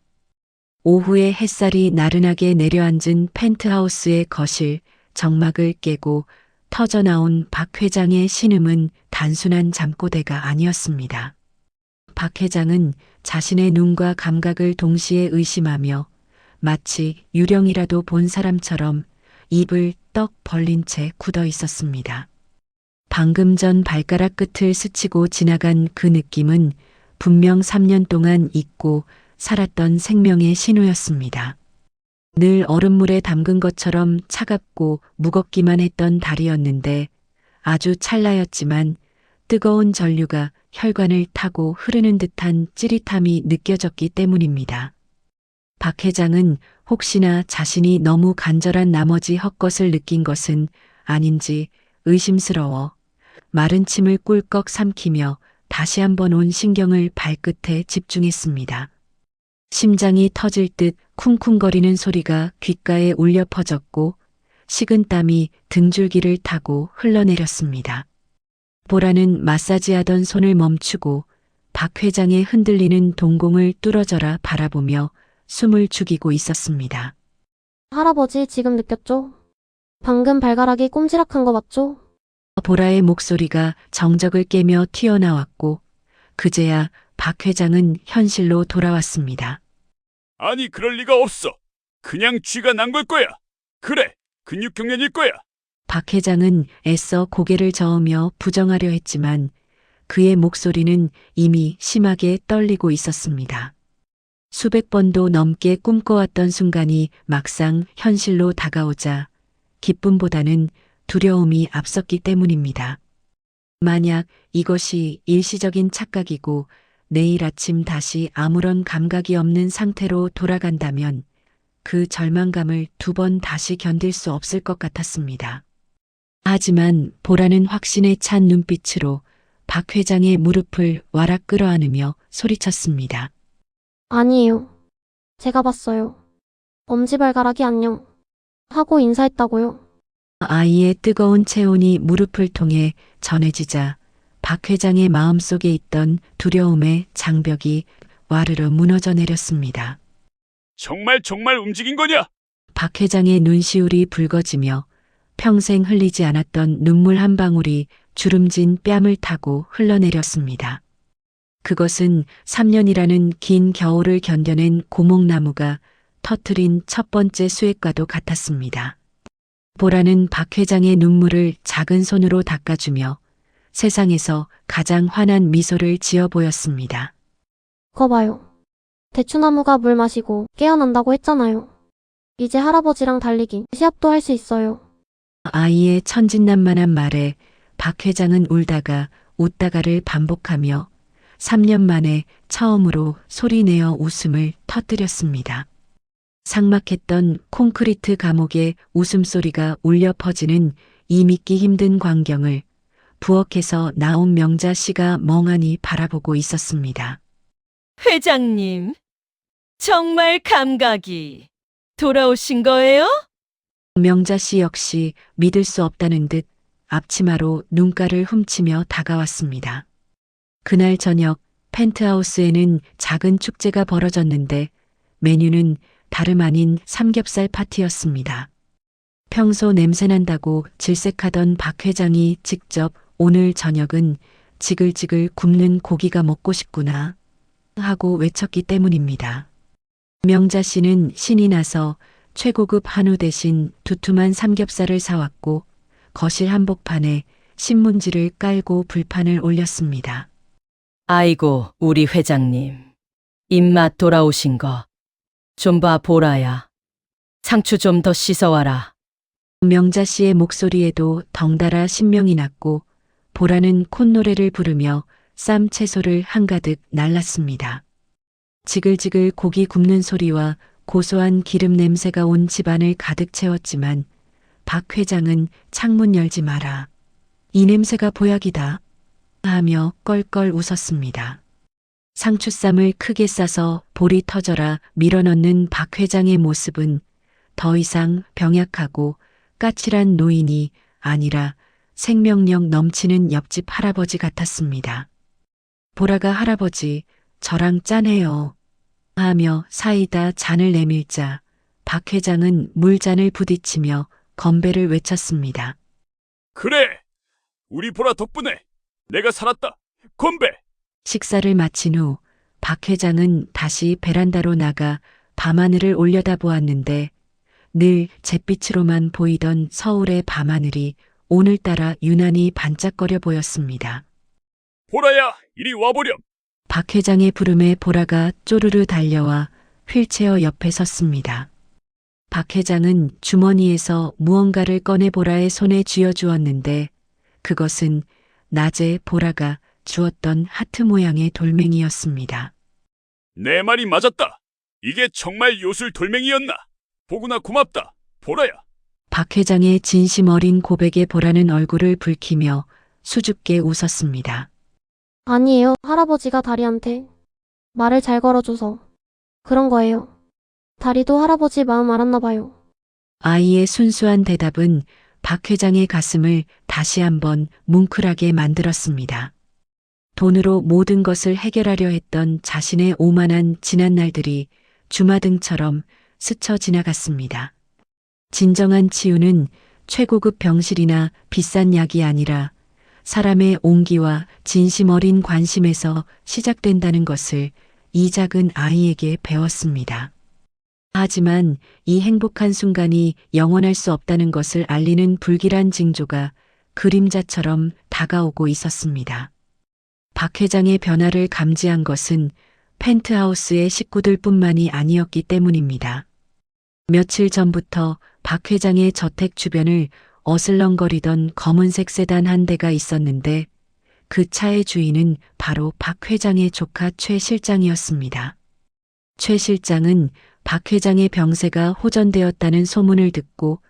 오후의 햇살이 나른하게 내려앉은 펜트하우스의 거실 정막을 깨고 터져나온 박 회장의 신음은 단순한 잠꼬대가 아니었습니다. 박 회장은 자신의 눈과 감각을 동시에 의심하며 마치 유령이라도 본 사람처럼 입을 떡 벌린 채 굳어 있었습니다. 방금 전 발가락 끝을 스치고 지나간 그 느낌은 분명 3년 동안 잊고 살았던 생명의 신호였습니다. 늘 얼음물에 담근 것처럼 차갑고 무겁기만 했던 달이었는데 아주 찰나였지만 뜨거운 전류가 혈관을 타고 흐르는 듯한 찌릿함이 느껴졌기 때문입니다. 박 회장은 혹시나 자신이 너무 간절한 나머지 헛것을 느낀 것은 아닌지 의심스러워 마른 침을 꿀꺽 삼키며 다시 한번 온 신경을 발끝에 집중했습니다. 심장이 터질 듯 쿵쿵거리는 소리가 귓가에 울려 퍼졌고 식은땀이 등줄기를 타고 흘러내렸습니다. 보라는 마사지하던 손을 멈추고 박 회장의 흔들리는 동공을 뚫어져라 바라보며 숨을 죽이고 있었습니다. 할아버지 지금 느꼈죠? 방금 발가락이 꼼지락한 거 맞죠? 보라의 목소리가 정적을 깨며 튀어나왔고 그제야 박 회장은 현실로 돌아왔습니다. 아니, 그럴 리가 없어. 그냥 쥐가 난 걸 거야. 그래, 근육경련일 거야. 박 회장은 애써 고개를 저으며 부정하려 했지만 그의 목소리는 이미 심하게 떨리고 있었습니다. 수백 번도 넘게 꿈꿔왔던 순간이 막상 현실로 다가오자 기쁨보다는 두려움이 앞섰기 때문입니다. 만약 이것이 일시적인 착각이고 내일 아침 다시 아무런 감각이 없는 상태로 돌아간다면 그 절망감을 두 번 다시 견딜 수 없을 것 같았습니다. 하지만 보라는 확신에 찬 눈빛으로 박 회장의 무릎을 와락 끌어안으며 소리쳤습니다. 아니에요. 제가 봤어요. 엄지발가락이 안녕 하고 인사했다고요. 아이의 뜨거운 체온이 무릎을 통해 전해지자 박 회장의 마음속에 있던 두려움의 장벽이 와르르 무너져 내렸습니다. 정말 움직인 거냐? 박 회장의 눈시울이 붉어지며 평생 흘리지 않았던 눈물 한 방울이 주름진 뺨을 타고 흘러내렸습니다. 그것은 3년이라는 긴 겨울을 견뎌낸 고목나무가 터트린 첫 번째 수액과도 같았습니다. 보라는 박 회장의 눈물을 작은 손으로 닦아주며 세상에서 가장 환한 미소를 지어 보였습니다. 거 봐요. 대추나무가 물 마시고 깨어난다고 했잖아요. 이제 할아버지랑 달리기 시합도 할 수 있어요. 아이의 천진난만한 말에 박 회장은 울다가 웃다가를 반복하며 3년 만에 처음으로 소리내어 웃음을 터뜨렸습니다. 삭막했던 콘크리트 감옥의 웃음소리가 울려 퍼지는 이 믿기 힘든 광경을 부엌에서 나온 명자 씨가 멍하니 바라보고 있었습니다. 회장님, 정말 감각이 돌아오신 거예요? 명자 씨 역시 믿을 수 없다는 듯 앞치마로 눈가를 훔치며 다가왔습니다. 그날 저녁 펜트하우스에는 작은 축제가 벌어졌는데 메뉴는 다름 아닌 삼겹살 파티였습니다. 평소 냄새난다고 질색하던 박 회장이 직접 오늘 저녁은 지글지글 굽는 고기가 먹고 싶구나 하고 외쳤기 때문입니다. 명자 씨는 신이 나서 최고급 한우 대신 두툼한 삼겹살을 사왔고 거실 한복판에 신문지를 깔고 불판을 올렸습니다. 아이고, 우리 회장님. 입맛 돌아오신 거. 좀 봐, 보라야. 상추 좀 더 씻어와라. 명자 씨의 목소리에도 덩달아 신명이 났고 보라는 콧노래를 부르며 쌈 채소를 한가득 날랐습니다. 지글지글 고기 굽는 소리와 고소한 기름 냄새가 온 집안을 가득 채웠지만 박 회장은 창문 열지 마라. 이 냄새가 보약이다. 하며 껄껄 웃었습니다. 상추쌈을 크게 싸서 볼이 터져라 밀어넣는 박 회장의 모습은 더 이상 병약하고 까칠한 노인이 아니라 생명력 넘치는 옆집 할아버지 같았습니다. 보라가 할아버지, 저랑 짠해요. 하며 사이다 잔을 내밀자 박 회장은 물잔을 부딪히며 건배를 외쳤습니다. 그래, 우리 보라 덕분에 내가 살았다. 건배! 식사를 마친 후 박 회장은 다시 베란다로 나가 밤하늘을 올려다보았는데 늘 잿빛으로만 보이던 서울의 밤하늘이 오늘따라 유난히 반짝거려 보였습니다. 보라야, 이리 와보렴. 박 회장의 부름에 보라가 쪼르르 달려와 휠체어 옆에 섰습니다. 박 회장은 주머니에서 무언가를 꺼내 보라의 손에 쥐어주었는데 그것은 낮에 보라가 주었던 하트 모양의 돌멩이였습니다. 내 말이 맞았다. 이게 정말 요술 돌멩이였나? 보구나 고맙다, 보라야. 박 회장의 진심 어린 고백에 보라는 얼굴을 붉히며 수줍게 웃었습니다. 아니에요. 할아버지가 다리한테 말을 잘 걸어줘서 그런 거예요. 다리도 할아버지 마음 알았나 봐요. 아이의 순수한 대답은 박 회장의 가슴을 다시 한번 뭉클하게 만들었습니다. 돈으로 모든 것을 해결하려 했던 자신의 오만한 지난 날들이 주마등처럼 스쳐 지나갔습니다. 진정한 치유는 최고급 병실이나 비싼 약이 아니라 사람의 온기와 진심 어린 관심에서 시작된다는 것을 이 작은 아이에게 배웠습니다. 하지만 이 행복한 순간이 영원할 수 없다는 것을 알리는 불길한 징조가 그림자처럼 다가오고 있었습니다. 박 회장의 변화를 감지한 것은 펜트하우스의 식구들뿐만이 아니었기 때문입니다. 며칠 전부터 박 회장의 저택 주변을 어슬렁거리던 검은색 세단 한 대가 있었는데 그 차의 주인은 바로 박 회장의 조카 최 실장이었습니다. 최 실장은 박 회장의 병세가 호전되었다는 소문을 듣고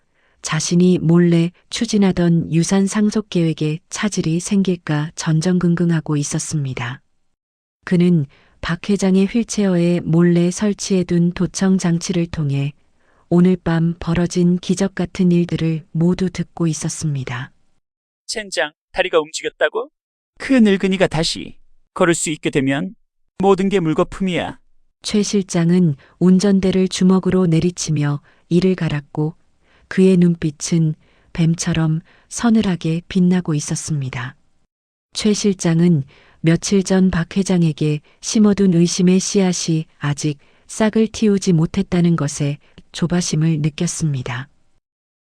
자신이 몰래 추진하던 유산 상속 계획에 차질이 생길까 전전긍긍하고 있었습니다. 그는 박 회장의 휠체어에 몰래 설치해둔 도청 장치를 통해 오늘 밤 벌어진 기적 같은 일들을 모두 듣고 있었습니다. 젠장, 다리가 움직였다고? 그 늙은이가 다시 걸을 수 있게 되면 모든 게 물거품이야. 최 실장은 운전대를 주먹으로 내리치며 이를 갈았고 그의 눈빛은 뱀처럼 서늘하게 빛나고 있었습니다. 최 실장은 며칠 전 박 회장에게 심어둔 의심의 씨앗이 아직 싹을 틔우지 못했다는 것에 조바심을 느꼈습니다.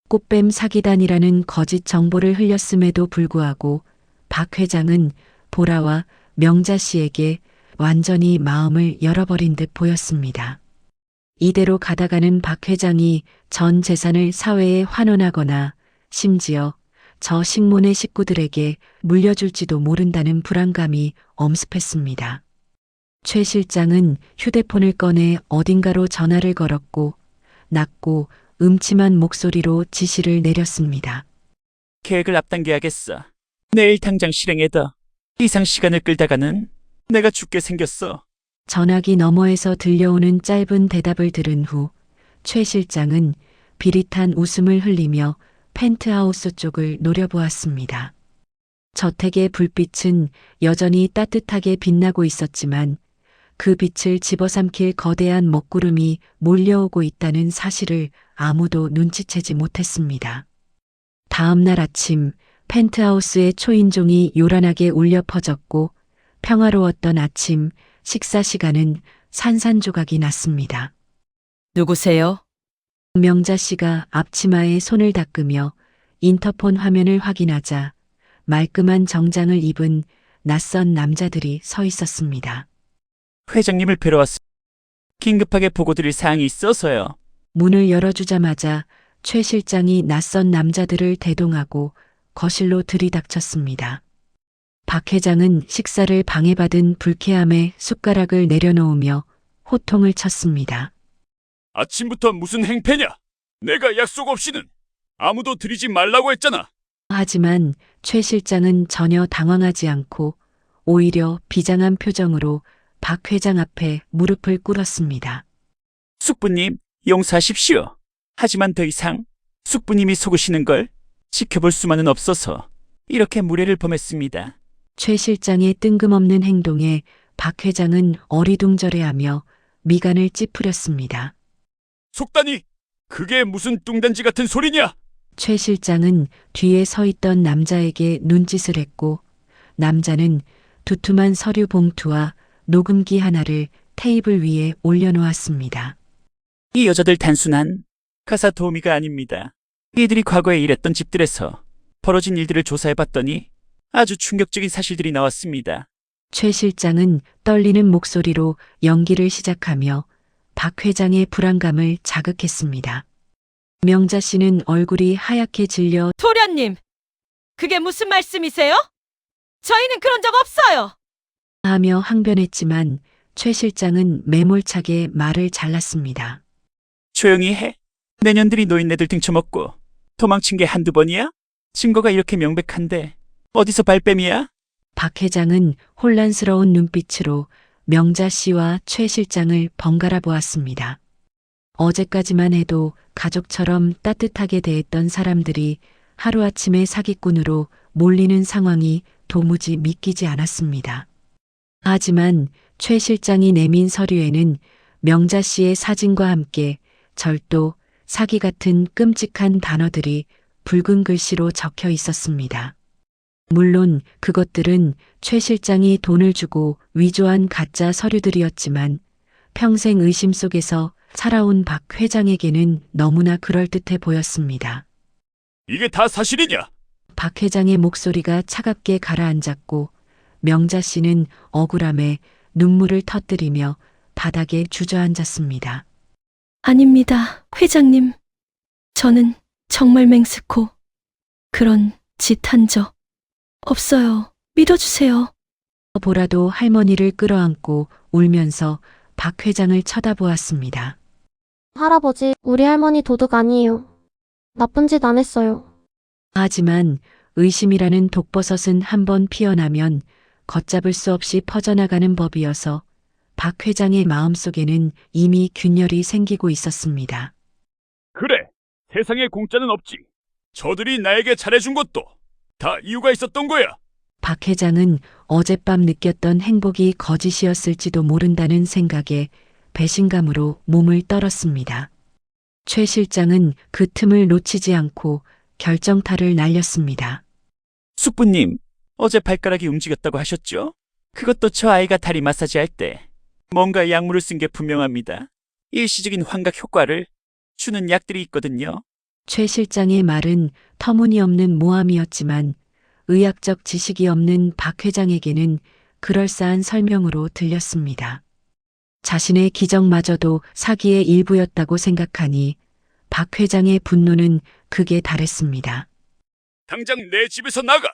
꽃뱀 사기단이라는 거짓 정보를 흘렸음에도 불구하고 박 회장은 보라와 명자 씨에게 완전히 마음을 열어버린 듯 보였습니다. 이대로 가다가는 박 회장이 전 재산을 사회에 환원하거나 심지어 저 식문의 식구들에게 물려줄지도 모른다는 불안감이 엄습했습니다. 최 실장은 휴대폰을 꺼내 어딘가로 전화를 걸었고 낮고 음침한 목소리로 지시를 내렸습니다. 계획을 앞당겨야겠어. 내일 당장 실행해둬. 이상 시간을 끌다가는 내가 죽게 생겼어. 전화기 너머에서 들려오는 짧은 대답을 들은 후 최 실장은 비릿한 웃음을 흘리며 펜트하우스 쪽을 노려보았습니다. 저택의 불빛은 여전히 따뜻하게 빛나고 있었지만 그 빛을 집어삼킬 거대한 먹구름이 몰려오고 있다는 사실을 아무도 눈치채지 못했습니다. 다음 날 아침 펜트하우스의 초인종이 요란하게 울려 퍼졌고 평화로웠던 아침 식사 시간은 산산조각이 났습니다. 누구세요? 명자 씨가 앞치마에 손을 닦으며 인터폰 화면을 확인하자 말끔한 정장을 입은 낯선 남자들이 서 있었습니다. 회장님을 뵈러 왔습니다. 긴급하게 보고 드릴 사항이 있어서요. 문을 열어주자마자 최 실장이 낯선 남자들을 대동하고 거실로 들이닥쳤습니다. 박 회장은 식사를 방해받은 불쾌함에 숟가락을 내려놓으며 호통을 쳤습니다. 아침부터 무슨 행패냐? 내가 약속 없이는 아무도 들이지 말라고 했잖아. 하지만 최 실장은 전혀 당황하지 않고 오히려 비장한 표정으로 박 회장 앞에 무릎을 꿇었습니다. 숙부님, 용서하십시오. 하지만 더 이상 숙부님이 속으시는 걸 지켜볼 수만은 없어서 이렇게 무례를 범했습니다. 최 실장의 뜬금없는 행동에 박 회장은 어리둥절해하며 미간을 찌푸렸습니다. 속다니, 그게 무슨 뚱단지 같은 소리냐? 최 실장은 뒤에 서 있던 남자에게 눈짓을 했고 남자는 두툼한 서류 봉투와 녹음기 하나를 테이블 위에 올려놓았습니다. 이 여자들 단순한 가사 도우미가 아닙니다. 이들이 과거에 일했던 집들에서 벌어진 일들을 조사해봤더니 아주 충격적인 사실들이 나왔습니다. 최 실장은 떨리는 목소리로 연기를 시작하며 박 회장의 불안감을 자극했습니다. 명자 씨는 얼굴이 하얗게 질려 도련님, 그게 무슨 말씀이세요? 저희는 그런 적 없어요. 하며 항변했지만 최 실장은 매몰차게 말을 잘랐습니다. 조용히 해. 내년들이 노인네들 등쳐먹고 도망친 게 한두 번이야? 증거가 이렇게 명백한데 어디서 발뺌이야? 박 회장은 혼란스러운 눈빛으로 명자 씨와 최 실장을 번갈아 보았습니다. 어제까지만 해도 가족처럼 따뜻하게 대했던 사람들이 하루아침에 사기꾼으로 몰리는 상황이 도무지 믿기지 않았습니다. 하지만 최 실장이 내민 서류에는 명자 씨의 사진과 함께 절도, 사기 같은 끔찍한 단어들이 붉은 글씨로 적혀 있었습니다. 물론 그것들은 최 실장이 돈을 주고 위조한 가짜 서류들이었지만 평생 의심 속에서 살아온 박 회장에게는 너무나 그럴듯해 보였습니다. 이게 다 사실이냐? 박 회장의 목소리가 차갑게 가라앉았고 명자 씨는 억울함에 눈물을 터뜨리며 바닥에 주저앉았습니다. 아닙니다, 회장님. 저는 정말 맹스코 그런 짓 한 적 없어요. 믿어주세요. 보라도 할머니를 끌어안고 울면서 박 회장을 쳐다보았습니다. 할아버지, 우리 할머니 도둑 아니에요. 나쁜 짓 안 했어요. 하지만 의심이라는 독버섯은 한번 피어나면 걷잡을 수 없이 퍼져나가는 법이어서 박 회장의 마음속에는 이미 균열이 생기고 있었습니다. 그래, 세상에 공짜는 없지. 저들이 나에게 잘해준 것도 다 이유가 있었던 거야. 박 회장은 어젯밤 느꼈던 행복이 거짓이었을지도 모른다는 생각에 배신감으로 몸을 떨었습니다. 최 실장은 그 틈을 놓치지 않고 결정타를 날렸습니다. 숙부님, 어제 발가락이 움직였다고 하셨죠? 그것도 저 아이가 다리 마사지 할 때 뭔가 약물을 쓴 게 분명합니다. 일시적인 환각 효과를 주는 약들이 있거든요. 최 실장의 말은 터무니없는 모함이었지만 의학적 지식이 없는 박 회장에게는 그럴싸한 설명으로 들렸습니다. 자신의 기적마저도 사기의 일부였다고 생각하니 박 회장의 분노는 극에 달했습니다. 당장 내 집에서 나가.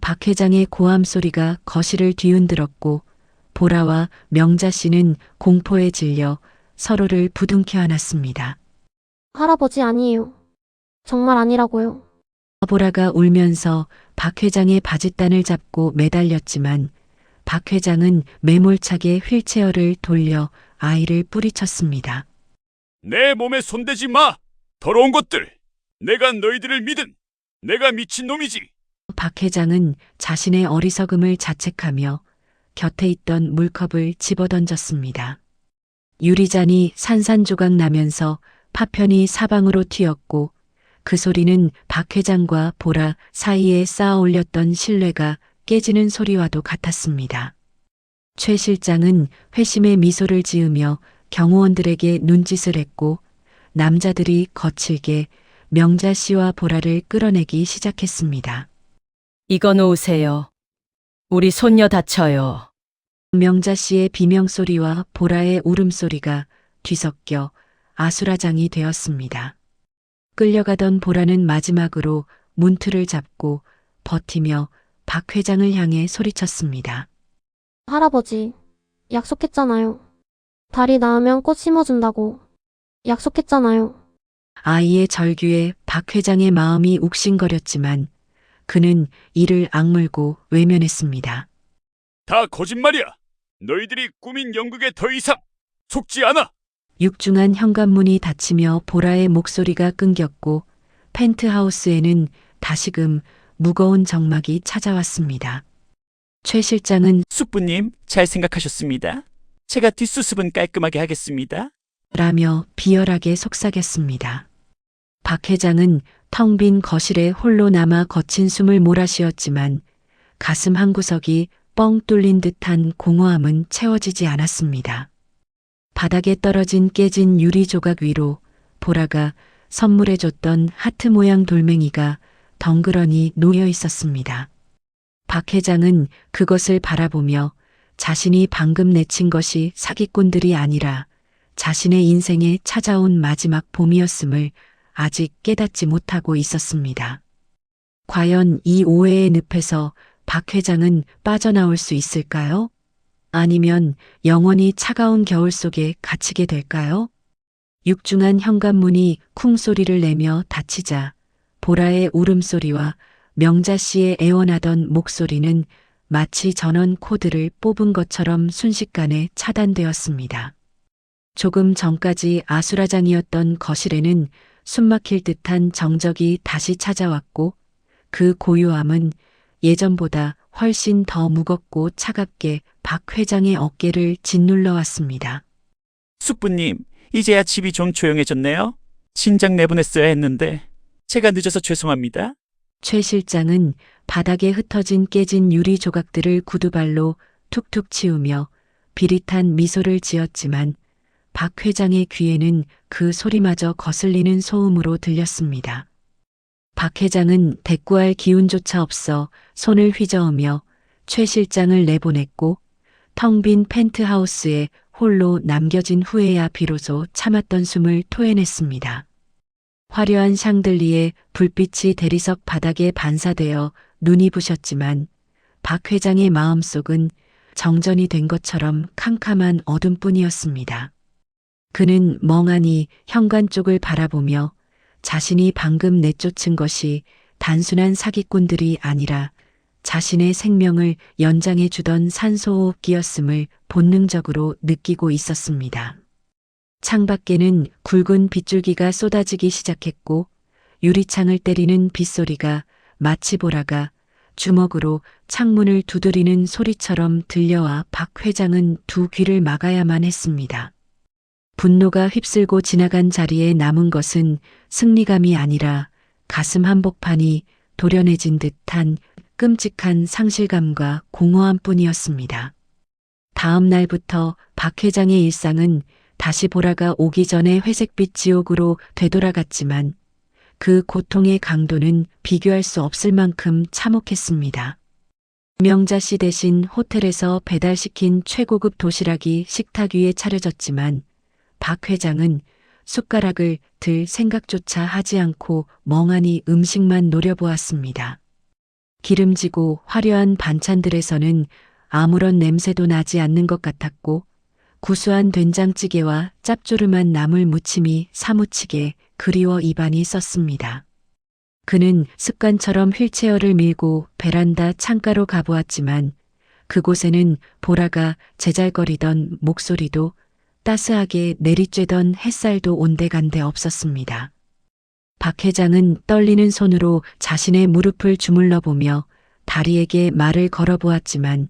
박 회장의 고함 소리가 거실을 뒤흔들었고 보라와 명자 씨는 공포에 질려 서로를 부둥켜 안았습니다. 할아버지 아니에요. 정말 아니라고요. 보라가 울면서 박 회장의 바짓단을 잡고 매달렸지만 박 회장은 매몰차게 휠체어를 돌려 아이를 뿌리쳤습니다. 내 몸에 손대지 마. 더러운 것들. 내가 너희들을 믿은 내가 미친 놈이지. 박 회장은 자신의 어리석음을 자책하며 곁에 있던 물컵을 집어던졌습니다. 유리잔이 산산조각 나면서 파편이 사방으로 튀었고 그 소리는 박 회장과 보라 사이에 쌓아 올렸던 신뢰가 깨지는 소리와도 같았습니다. 최 실장은 회심의 미소를 지으며 경호원들에게 눈짓을 했고 남자들이 거칠게 명자 씨와 보라를 끌어내기 시작했습니다. 이거 놓으세요. 우리 손녀 다쳐요. 명자 씨의 비명소리와 보라의 울음소리가 뒤섞여 아수라장이 되었습니다. 끌려가던 보라는 마지막으로 문틀을 잡고 버티며 박 회장을 향해 소리쳤습니다. 할아버지, 약속했잖아요. 다리 나으면 꽃 심어준다고. 약속했잖아요. 아이의 절규에 박 회장의 마음이 욱신거렸지만 그는 이를 악물고 외면했습니다. 다 거짓말이야. 너희들이 꾸민 연극에 더 이상 속지 않아. 육중한 현관문이 닫히며 보라의 목소리가 끊겼고 펜트하우스에는 다시금 무거운 정막이 찾아왔습니다. 최 실장은 숙부님, 잘 생각하셨습니다. 제가 뒷수습은 깔끔하게 하겠습니다. 라며 비열하게 속삭였습니다. 박 회장은 텅 빈 거실에 홀로 남아 거친 숨을 몰아쉬었지만 가슴 한구석이 뻥 뚫린 듯한 공허함은 채워지지 않았습니다. 바닥에 떨어진 깨진 유리 조각 위로 보라가 선물해줬던 하트 모양 돌멩이가 덩그러니 놓여 있었습니다. 박 회장은 그것을 바라보며 자신이 방금 내친 것이 사기꾼들이 아니라 자신의 인생에 찾아온 마지막 봄이었음을 아직 깨닫지 못하고 있었습니다. 과연 이 오해의 늪에서 박 회장은 빠져나올 수 있을까요? 아니면 영원히 차가운 겨울 속에 갇히게 될까요? 육중한 현관문이 쿵 소리를 내며 닫히자 보라의 울음소리와 명자 씨의 애원하던 목소리는 마치 전원 코드를 뽑은 것처럼 순식간에 차단되었습니다. 조금 전까지 아수라장이었던 거실에는 숨막힐 듯한 정적이 다시 찾아왔고 그 고요함은 예전보다 훨씬 더 무겁고 차갑게 박 회장의 어깨를 짓눌러 왔습니다. 숙부님, 이제야 집이 좀 조용해졌네요. 진작 내보냈어야 했는데 제가 늦어서 죄송합니다. 최 실장은 바닥에 흩어진 깨진 유리 조각들을 구두발로 툭툭 치우며 비릿한 미소를 지었지만 박 회장의 귀에는 그 소리마저 거슬리는 소음으로 들렸습니다. 박 회장은 대꾸할 기운조차 없어 손을 휘저으며 최 실장을 내보냈고 텅 빈 펜트하우스에 홀로 남겨진 후에야 비로소 참았던 숨을 토해냈습니다. 화려한 샹들리에 불빛이 대리석 바닥에 반사되어 눈이 부셨지만 박 회장의 마음속은 정전이 된 것처럼 캄캄한 어둠뿐이었습니다. 그는 멍하니 현관 쪽을 바라보며 자신이 방금 내쫓은 것이 단순한 사기꾼들이 아니라 자신의 생명을 연장해 주던 산소호흡기였음을 본능적으로 느끼고 있었습니다. 창밖에는 굵은 빗줄기가 쏟아지기 시작했고 유리창을 때리는 빗소리가 마치 보라가 주먹으로 창문을 두드리는 소리처럼 들려와 박 회장은 두 귀를 막아야만 했습니다. 분노가 휩쓸고 지나간 자리에 남은 것은 승리감이 아니라 가슴 한복판이 도련해진 듯한 끔찍한 상실감과 공허함 뿐이었습니다. 다음 날부터 박 회장의 일상은 다시 보라가 오기 전에 회색빛 지옥으로 되돌아갔지만 그 고통의 강도는 비교할 수 없을 만큼 참혹했습니다. 명자 씨 대신 호텔에서 배달시킨 최고급 도시락이 식탁 위에 차려졌지만 박 회장은 숟가락을 들 생각조차 하지 않고 멍하니 음식만 노려보았습니다. 기름지고 화려한 반찬들에서는 아무런 냄새도 나지 않는 것 같았고 구수한 된장찌개와 짭조름한 나물 무침이 사무치게 그리워 입안이 썼습니다. 그는 습관처럼 휠체어를 밀고 베란다 창가로 가보았지만 그곳에는 보라가 제잘거리던 목소리도 따스하게 내리쬐던 햇살도 온데간데 없었습니다. 박 회장은 떨리는 손으로 자신의 무릎을 주물러 보며 다리에게 말을 걸어보았지만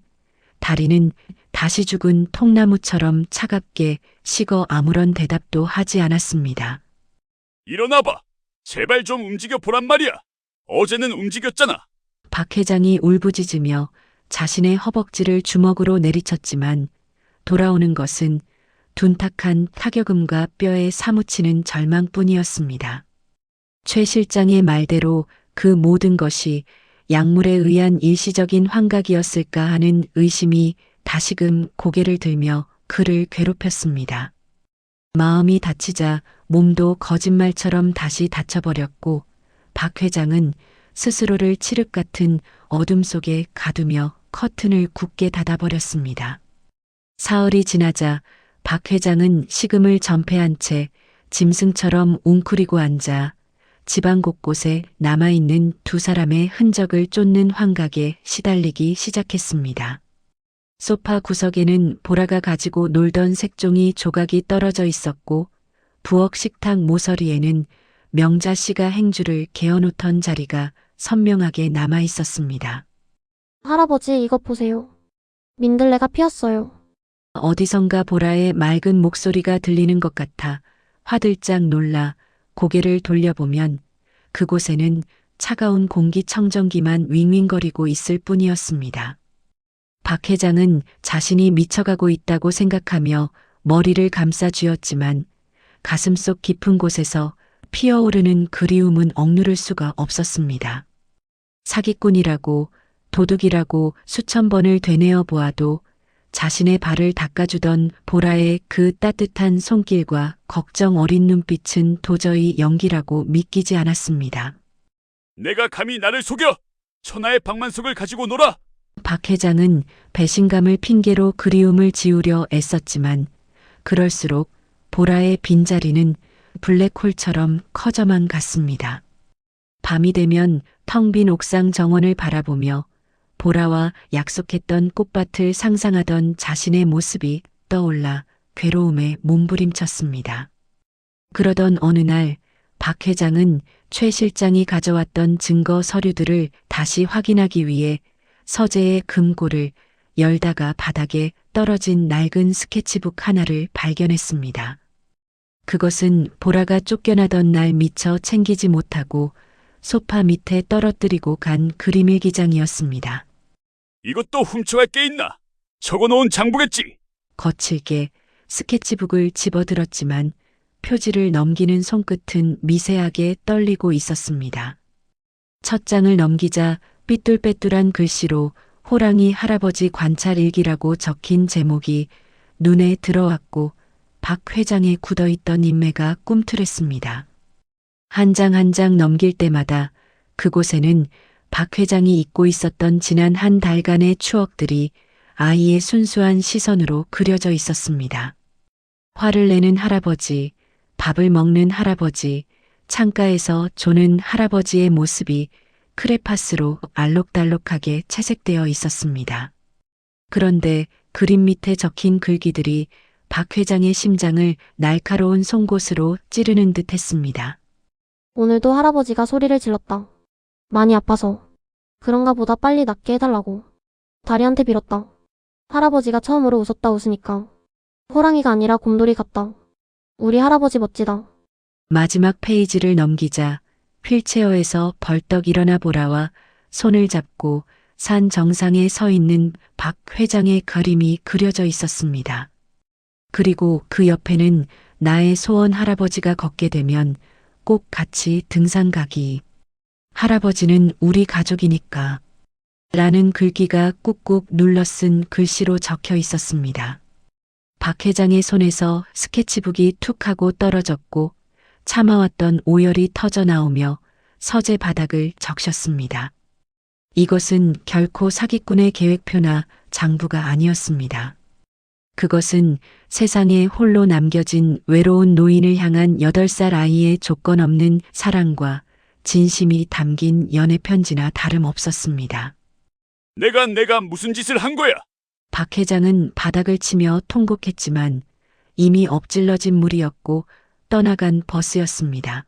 다리는 다시 죽은 통나무처럼 차갑게 식어 아무런 대답도 하지 않았습니다. 일어나봐. 제발 좀 움직여 보란 말이야. 어제는 움직였잖아. 박 회장이 울부짖으며 자신의 허벅지를 주먹으로 내리쳤지만 돌아오는 것은 둔탁한 타격음과 뼈에 사무치는 절망뿐이었습니다. 최 실장의 말대로 그 모든 것이 약물에 의한 일시적인 환각이었을까 하는 의심이 다시금 고개를 들며 그를 괴롭혔습니다. 마음이 다치자 몸도 거짓말처럼 다시 닫혀버렸고 박 회장은 스스로를 칠흑 같은 어둠 속에 가두며 커튼을 굳게 닫아버렸습니다. 사흘이 지나자 박 회장은 식음을 전폐한 채 짐승처럼 웅크리고 앉아 집안 곳곳에 남아있는 두 사람의 흔적을 쫓는 환각에 시달리기 시작했습니다. 소파 구석에는 보라가 가지고 놀던 색종이 조각이 떨어져 있었고 부엌 식탁 모서리에는 명자 씨가 행주를 개어놓던 자리가 선명하게 남아 있었습니다. 할아버지, 이것 보세요. 민들레가 피었어요. 어디선가 보라의 맑은 목소리가 들리는 것 같아 화들짝 놀라 고개를 돌려보면 그곳에는 차가운 공기청정기만 윙윙거리고 있을 뿐이었습니다. 박 회장은 자신이 미쳐가고 있다고 생각하며 머리를 감싸 쥐었지만 가슴속 깊은 곳에서 피어오르는 그리움은 억누를 수가 없었습니다. 사기꾼이라고 도둑이라고 수천 번을 되뇌어 보아도 자신의 발을 닦아주던 보라의 그 따뜻한 손길과 걱정 어린 눈빛은 도저히 연기라고 믿기지 않았습니다. 내가 감히 나를 속여? 천하의 방만석을 가지고 놀아. 박 회장은 배신감을 핑계로 그리움을 지우려 애썼지만 그럴수록 보라의 빈자리는 블랙홀처럼 커져만 갔습니다. 밤이 되면 텅 빈 옥상 정원을 바라보며 보라와 약속했던 꽃밭을 상상하던 자신의 모습이 떠올라 괴로움에 몸부림쳤습니다. 그러던 어느 날 박 회장은 최 실장이 가져왔던 증거 서류들을 다시 확인하기 위해 서재의 금고를 열다가 바닥에 떨어진 낡은 스케치북 하나를 발견했습니다. 그것은 보라가 쫓겨나던 날 미처 챙기지 못하고 소파 밑에 떨어뜨리고 간 그림일기장이었습니다. 이것도 훔쳐갈 게 있나? 적어놓은 장부겠지. 거칠게 스케치북을 집어들었지만 표지를 넘기는 손끝은 미세하게 떨리고 있었습니다. 첫 장을 넘기자 삐뚤빼뚤한 글씨로 호랑이 할아버지 관찰일기라고 적힌 제목이 눈에 들어왔고 박 회장의 굳어있던 인매가 꿈틀했습니다. 한 장 한 장 넘길 때마다 그곳에는 박 회장이 잊고 있었던 지난 한 달간의 추억들이 아이의 순수한 시선으로 그려져 있었습니다. 화를 내는 할아버지, 밥을 먹는 할아버지, 창가에서 조는 할아버지의 모습이 크레파스로 알록달록하게 채색되어 있었습니다. 그런데 그림 밑에 적힌 글귀들이 박 회장의 심장을 날카로운 송곳으로 찌르는 듯 했습니다. 오늘도 할아버지가 소리를 질렀다. 많이 아파서. 그런가 보다 빨리 낫게 해달라고. 다리한테 빌었다. 할아버지가 처음으로 웃으니까. 호랑이가 아니라 곰돌이 같다. 우리 할아버지 멋지다. 마지막 페이지를 넘기자 휠체어에서 벌떡 일어나 보라와 손을 잡고 산 정상에 서 있는 박 회장의 그림이 그려져 있었습니다. 그리고 그 옆에는 나의 소원 할아버지가 걷게 되면 꼭 같이 등산 가기. 할아버지는 우리 가족이니까. 라는 글귀가 꾹꾹 눌러 쓴 글씨로 적혀 있었습니다. 박 회장의 손에서 스케치북이 툭 하고 떨어졌고 참아왔던 오열이 터져 나오며 서재 바닥을 적셨습니다. 이것은 결코 사기꾼의 계획표나 장부가 아니었습니다. 그것은 세상에 홀로 남겨진 외로운 노인을 향한 8살 아이의 조건 없는 사랑과 진심이 담긴 연애 편지나 다름없었습니다. 내가 무슨 짓을 한 거야? 박 회장은 바닥을 치며 통곡했지만 이미 엎질러진 물이었고 떠나간 버스였습니다.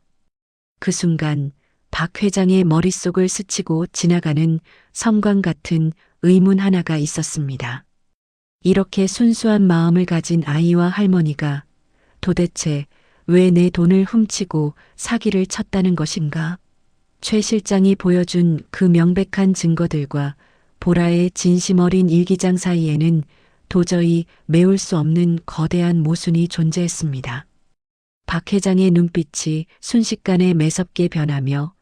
그 순간 박 회장의 머릿속을 스치고 지나가는 섬광 같은 의문 하나가 있었습니다. 이렇게 순수한 마음을 가진 아이와 할머니가 도대체 왜 내 돈을 훔치고 사기를 쳤다는 것인가? 최 실장이 보여준 그 명백한 증거들과 보라의 진심 어린 일기장 사이에는 도저히 메울 수 없는 거대한 모순이 존재했습니다. 박 회장의 눈빛이 순식간에 매섭게 변하며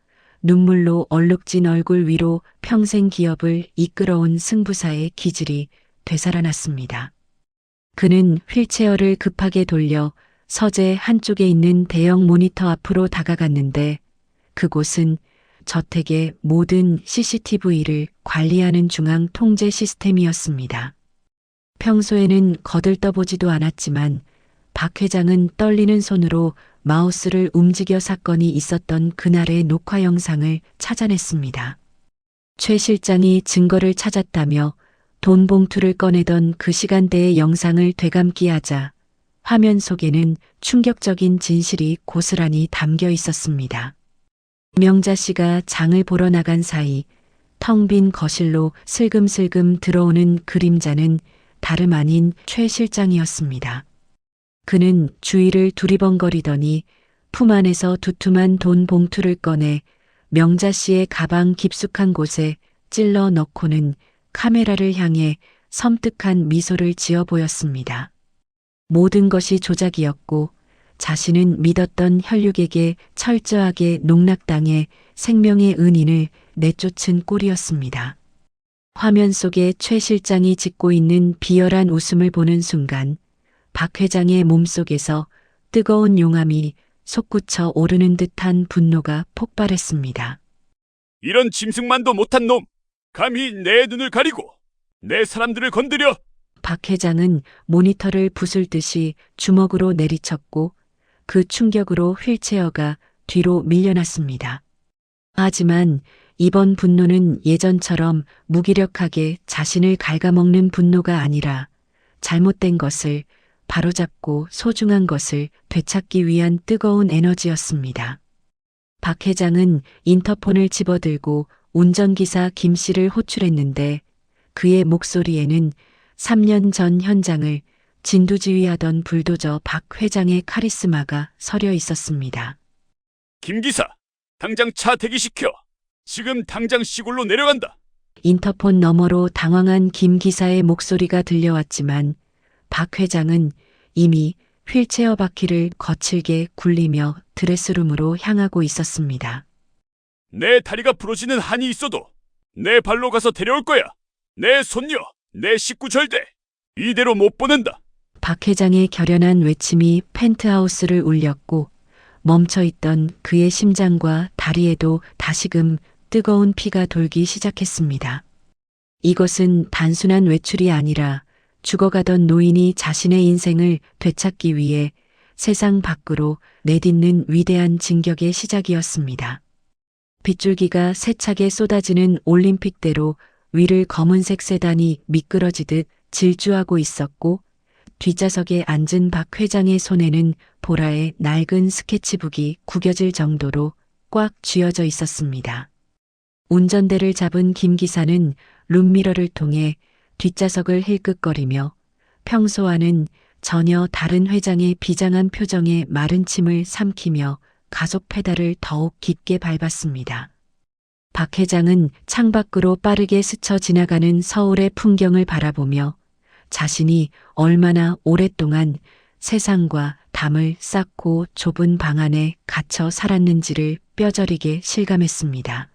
눈물로 얼룩진 얼굴 위로 평생 기업을 이끌어온 승부사의 기질이 되살아났습니다. 그는 휠체어를 급하게 돌려 서재 한쪽에 있는 대형 모니터 앞으로 다가갔는데 그곳은 저택의 모든 CCTV를 관리하는 중앙 통제 시스템이었습니다. 평소에는 거들떠보지도 않았지만 박 회장은 떨리는 손으로 마우스를 움직여 사건이 있었던 그날의 녹화 영상을 찾아냈습니다. 최 실장이 증거를 찾았다며 돈 봉투를 꺼내던 그 시간대의 영상을 되감기 하자 화면 속에는 충격적인 진실이 고스란히 담겨 있었습니다. 명자 씨가 장을 보러 나간 사이 텅 빈 거실로 슬금슬금 들어오는 그림자는 다름 아닌 최 실장이었습니다. 그는 주위를 두리번거리더니 품 안에서 두툼한 돈 봉투를 꺼내 명자 씨의 가방 깊숙한 곳에 찔러 넣고는 카메라를 향해 섬뜩한 미소를 지어 보였습니다. 모든 것이 조작이었고 자신은 믿었던 혈육에게 철저하게 농락당해 생명의 은인을 내쫓은 꼴이었습니다. 화면 속에 최 실장이 짓고 있는 비열한 웃음을 보는 순간 박 회장의 몸속에서 뜨거운 용암이 솟구쳐 오르는 듯한 분노가 폭발했습니다. 이런 짐승만도 못한 놈! 감히 내 눈을 가리고 내 사람들을 건드려! 박 회장은 모니터를 부술듯이 주먹으로 내리쳤고 그 충격으로 휠체어가 뒤로 밀려났습니다. 하지만 이번 분노는 예전처럼 무기력하게 자신을 갉아먹는 분노가 아니라 잘못된 것을 바로잡고 소중한 것을 되찾기 위한 뜨거운 에너지였습니다. 박 회장은 인터폰을 집어들고 운전기사 김 씨를 호출했는데 그의 목소리에는 3년 전 현장을 진두지휘하던 불도저 박 회장의 카리스마가 서려 있었습니다. 김 기사, 당장 차 대기시켜! 지금 당장 시골로 내려간다! 인터폰 너머로 당황한 김 기사의 목소리가 들려왔지만 박 회장은 이미 휠체어 바퀴를 거칠게 굴리며 드레스룸으로 향하고 있었습니다. 내 다리가 부러지는 한이 있어도 내 발로 가서 데려올 거야! 내 손녀, 내 식구 절대 이대로 못 보낸다! 박 회장의 결연한 외침이 펜트하우스를 울렸고 멈춰있던 그의 심장과 다리에도 다시금 뜨거운 피가 돌기 시작했습니다. 이것은 단순한 외출이 아니라 죽어가던 노인이 자신의 인생을 되찾기 위해 세상 밖으로 내딛는 위대한 진격의 시작이었습니다. 빗줄기가 세차게 쏟아지는 올림픽대로 위를 검은색 세단이 미끄러지듯 질주하고 있었고 뒷좌석에 앉은 박 회장의 손에는 보라의 낡은 스케치북이 구겨질 정도로 꽉 쥐어져 있었습니다. 운전대를 잡은 김 기사는 룸미러를 통해 뒷좌석을 힐끗거리며 평소와는 전혀 다른 회장의 비장한 표정에 마른 침을 삼키며 가속 페달을 더욱 깊게 밟았습니다. 박 회장은 창밖으로 빠르게 스쳐 지나가는 서울의 풍경을 바라보며 자신이 얼마나 오랫동안 세상과 담을 쌓고 좁은 방 안에 갇혀 살았는지를 뼈저리게 실감했습니다.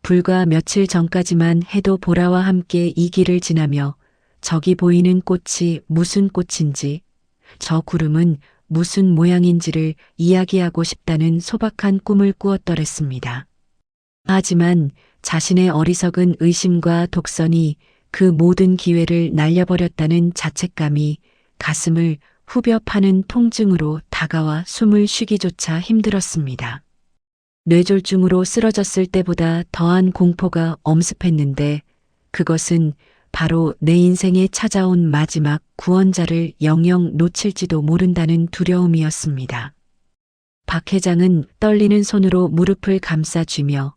불과 며칠 전까지만 해도 보라와 함께 이 길을 지나며 저기 보이는 꽃이 무슨 꽃인지 저 구름은 무슨 모양인지를 이야기하고 싶다는 소박한 꿈을 꾸었더랬습니다. 하지만 자신의 어리석은 의심과 독선이 그 모든 기회를 날려버렸다는 자책감이 가슴을 후벼 파는 통증으로 다가와 숨을 쉬기조차 힘들었습니다. 뇌졸중으로 쓰러졌을 때보다 더한 공포가 엄습했는데 그것은 바로 내 인생에 찾아온 마지막 구원자를 영영 놓칠지도 모른다는 두려움이었습니다. 박 회장은 떨리는 손으로 무릎을 감싸쥐며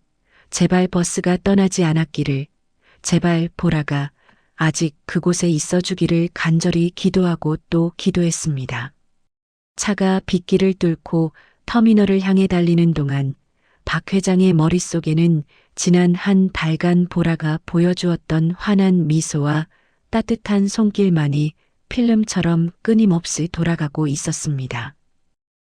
제발 버스가 떠나지 않았기를, 제발 보라가 아직 그곳에 있어 주기를 간절히 기도하고 또 기도했습니다. 차가 빗길을 뚫고 터미널을 향해 달리는 동안 박 회장의 머릿속에는 지난 한 달간 보라가 보여주었던 환한 미소와 따뜻한 손길만이 필름처럼 끊임없이 돌아가고 있었습니다.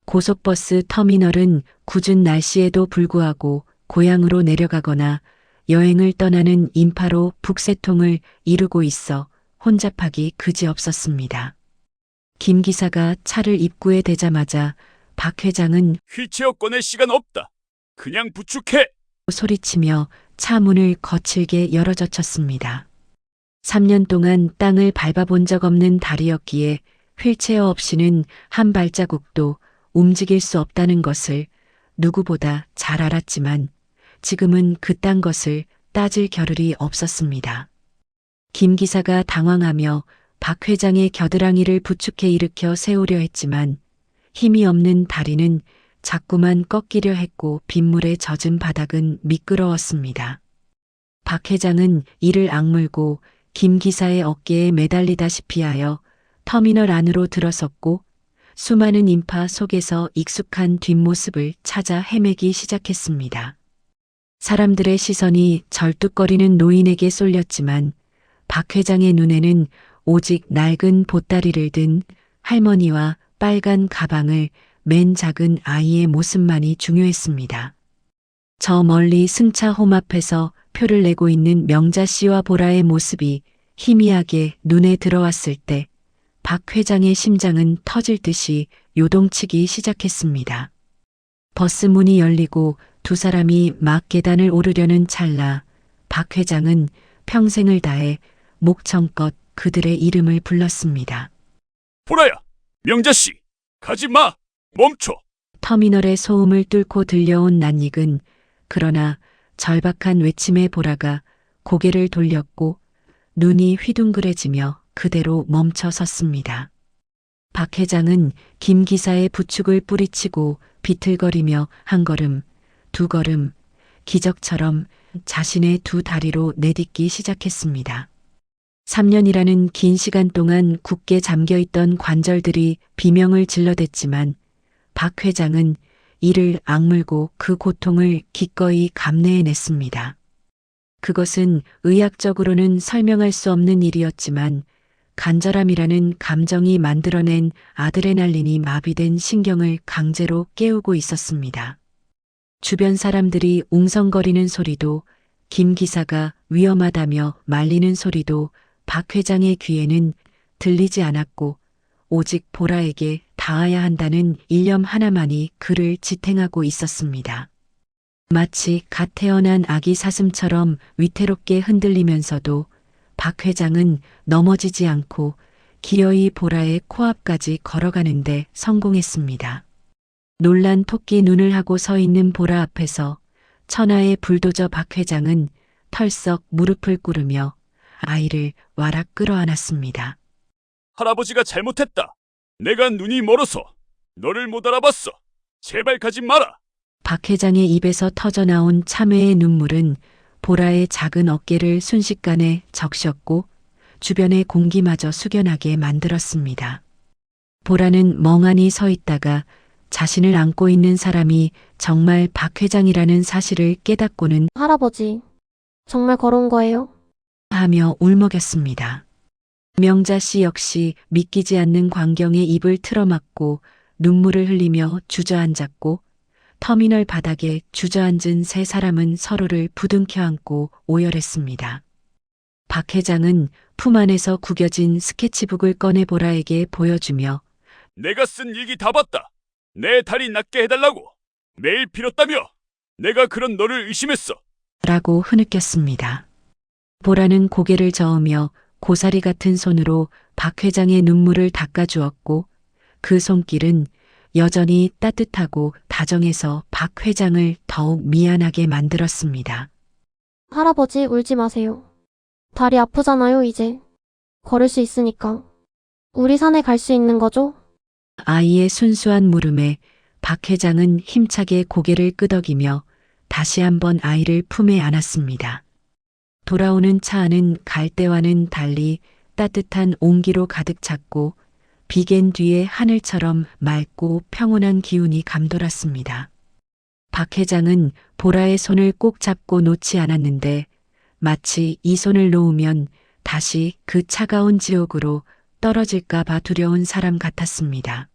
고속버스 터미널은 궂은 날씨에도 불구하고 고향으로 내려가거나 여행을 떠나는 인파로 북새통을 이루고 있어 혼잡하기 그지없었습니다. 김 기사가 차를 입구에 대자마자 박 회장은 휠체어 꺼낼 시간 없다. 그냥 부축해. 소리치며 차 문을 거칠게 열어젖혔습니다. 3년 동안 땅을 밟아본 적 없는 다리였기에 휠체어 없이는 한 발자국도 움직일 수 없다는 것을 누구보다 잘 알았지만 지금은 그딴 것을 따질 겨를이 없었습니다. 김 기사가 당황하며 박 회장의 겨드랑이를 부축해 일으켜 세우려 했지만 힘이 없는 다리는 자꾸만 꺾이려 했고 빗물에 젖은 바닥은 미끄러웠습니다. 박 회장은 이를 악물고 김 기사의 어깨에 매달리다시피 하여 터미널 안으로 들어섰고 수많은 인파 속에서 익숙한 뒷모습을 찾아 헤매기 시작했습니다. 사람들의 시선이 절뚝거리는 노인에게 쏠렸지만 박 회장의 눈에는 오직 낡은 보따리를 든 할머니와 빨간 가방을 맨 작은 아이의 모습만이 중요했습니다. 저 멀리 승차 홈 앞에서 표를 내고 있는 명자 씨와 보라의 모습이 희미하게 눈에 들어왔을 때 박 회장의 심장은 터질 듯이 요동치기 시작했습니다. 버스 문이 열리고 두 사람이 막 계단을 오르려는 찰나 박 회장은 평생을 다해 목청껏 그들의 이름을 불렀습니다. 보라야, 명자씨, 가지 마. 멈춰. 터미널의 소음을 뚫고 들려온 낯익은 그러나 절박한 외침에 보라가 고개를 돌렸고 눈이 휘둥그레지며 그대로 멈춰 섰습니다. 박 회장은 김 기사의 부축을 뿌리치고 비틀거리며 한 걸음, 두 걸음, 기적처럼 자신의 두 다리로 내딛기 시작했습니다. 3년이라는 긴 시간 동안 굳게 잠겨있던 관절들이 비명을 질러댔지만 박 회장은 이를 악물고 그 고통을 기꺼이 감내해냈습니다. 그것은 의학적으로는 설명할 수 없는 일이었지만 간절함이라는 감정이 만들어낸 아드레날린이 마비된 신경을 강제로 깨우고 있었습니다. 주변 사람들이 웅성거리는 소리도 김 기사가 위험하다며 말리는 소리도 박 회장의 귀에는 들리지 않았고 오직 보라에게 닿아야 한다는 일념 하나만이 그를 지탱하고 있었습니다. 마치 갓 태어난 아기 사슴처럼 위태롭게 흔들리면서도 박 회장은 넘어지지 않고 기어이 보라의 코앞까지 걸어가는데 성공했습니다. 놀란 토끼 눈을 하고 서 있는 보라 앞에서 천하의 불도저 박 회장은 털썩 무릎을 꿇으며 아이를 와락 끌어안았습니다. 할아버지가 잘못했다. 내가 눈이 멀어서 너를 못 알아봤어. 제발 가지 마라. 박 회장의 입에서 터져나온 참회의 눈물은 보라의 작은 어깨를 순식간에 적셨고 주변의 공기마저 숙연하게 만들었습니다. 보라는 멍하니 서 있다가 자신을 안고 있는 사람이 정말 박 회장이라는 사실을 깨닫고는 할아버지, 정말 걸어온 거예요? 하며 울먹였습니다. 명자 씨 역시 믿기지 않는 광경에 입을 틀어막고 눈물을 흘리며 주저앉았고 터미널 바닥에 주저앉은 세 사람은 서로를 부둥켜 안고 오열했습니다. 박 회장은 품 안에서 구겨진 스케치북을 꺼내 보라에게 보여주며 내가 쓴 일기 다 봤다. 내 다리 낫게 해달라고. 매일 빌었다며. 내가 그런 너를 의심했어. 라고 흐느꼈습니다. 보라는 고개를 저으며 고사리 같은 손으로 박 회장의 눈물을 닦아주었고 그 손길은 여전히 따뜻하고 다정해서 박 회장을 더욱 미안하게 만들었습니다. 할아버지, 울지 마세요. 다리 아프잖아요, 이제. 걸을 수 있으니까. 우리 산에 갈 수 있는 거죠? 아이의 순수한 물음에 박 회장은 힘차게 고개를 끄덕이며 다시 한번 아이를 품에 안았습니다. 돌아오는 차 안은 갈 때와는 달리 따뜻한 온기로 가득 찼고 비갠 뒤에 하늘처럼 맑고 평온한 기운이 감돌았습니다. 박 회장은 보라의 손을 꼭 잡고 놓지 않았는데 마치 이 손을 놓으면 다시 그 차가운 지옥으로 떨어질까 봐 두려운 사람 같았습니다.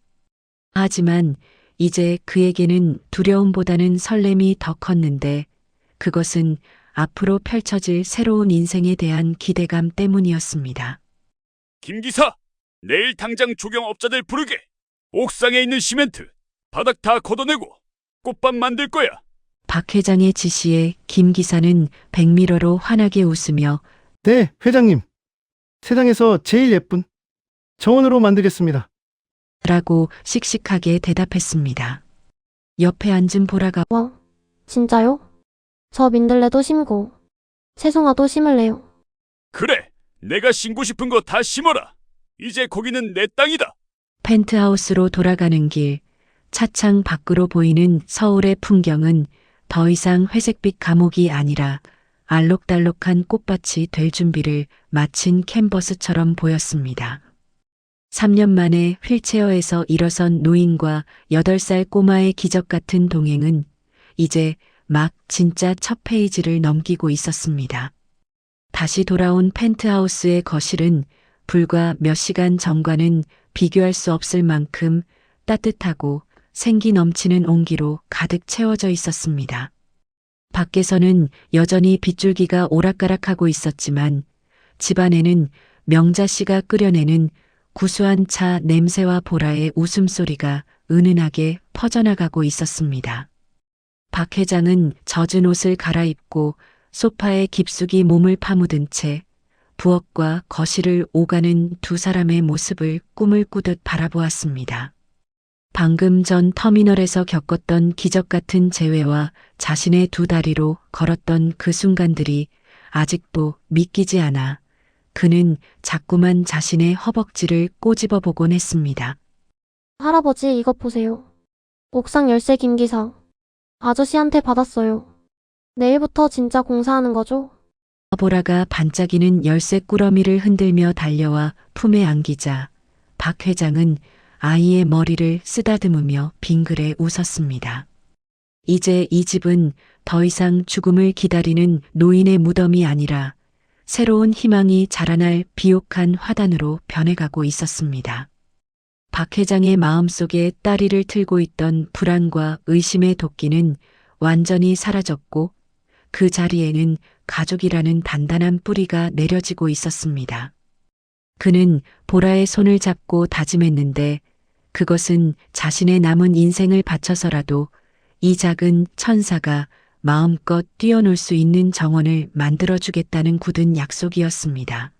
하지만 이제 그에게는 두려움보다는 설렘이 더 컸는데 그것은 앞으로 펼쳐질 새로운 인생에 대한 기대감 때문이었습니다. 김 기사, 내일 당장 조경업자들 부르게. 옥상에 있는 시멘트, 바닥 다 걷어내고 꽃밭 만들 거야. 박 회장의 지시에 김 기사는 백미러로 환하게 웃으며 네, 회장님. 세상에서 제일 예쁜 정원으로 만들겠습니다. 라고 씩씩하게 대답했습니다. 옆에 앉은 보라가 와, 진짜요? 저 민들레도 심고 새송화도 심을래요. 그래, 내가 심고 싶은 거 다 심어라. 이제 거기는 내 땅이다. 펜트하우스로 돌아가는 길, 차창 밖으로 보이는 서울의 풍경은 더 이상 회색빛 감옥이 아니라 알록달록한 꽃밭이 될 준비를 마친 캔버스처럼 보였습니다. 3년 만에 휠체어에서 일어선 노인과 8살 꼬마의 기적 같은 동행은 이제 막 진짜 첫 페이지를 넘기고 있었습니다. 다시 돌아온 펜트하우스의 거실은 불과 몇 시간 전과는 비교할 수 없을 만큼 따뜻하고 생기 넘치는 온기로 가득 채워져 있었습니다. 밖에서는 여전히 빗줄기가 오락가락하고 있었지만 집안에는 명자 씨가 끓여내는 구수한 차 냄새와 보라의 웃음소리가 은은하게 퍼져나가고 있었습니다. 박 회장은 젖은 옷을 갈아입고 소파에 깊숙이 몸을 파묻은 채 부엌과 거실을 오가는 두 사람의 모습을 꿈을 꾸듯 바라보았습니다. 방금 전 터미널에서 겪었던 기적 같은 재회와 자신의 두 다리로 걸었던 그 순간들이 아직도 믿기지 않아 그는 자꾸만 자신의 허벅지를 꼬집어 보곤 했습니다. 할아버지 이것 보세요. 옥상 열쇠 김 기사. 아저씨한테 받았어요. 내일부터 진짜 공사하는 거죠? 보라가 반짝이는 열쇠 꾸러미를 흔들며 달려와 품에 안기자 박 회장은 아이의 머리를 쓰다듬으며 빙그레 웃었습니다. 이제 이 집은 더 이상 죽음을 기다리는 노인의 무덤이 아니라 새로운 희망이 자라날 비옥한 화단으로 변해가고 있었습니다. 박 회장의 마음속에 따리를 틀고 있던 불안과 의심의 도끼는 완전히 사라졌고 그 자리에는 가족이라는 단단한 뿌리가 내려지고 있었습니다. 그는 보라의 손을 잡고 다짐했는데 그것은 자신의 남은 인생을 바쳐서라도 이 작은 천사가 마음껏 뛰어놀 수 있는 정원을 만들어주겠다는 굳은 약속이었습니다.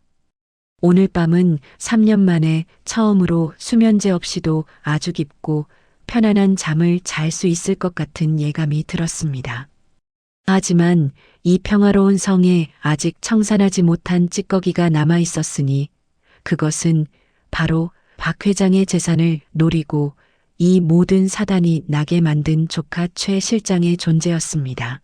오늘 밤은 3년 만에 처음으로 수면제 없이도 아주 깊고 편안한 잠을 잘 수 있을 것 같은 예감이 들었습니다. 하지만 이 평화로운 성에 아직 청산하지 못한 찌꺼기가 남아 있었으니 그것은 바로 박 회장의 재산을 노리고 이 모든 사단이 나게 만든 조카 최 실장의 존재였습니다.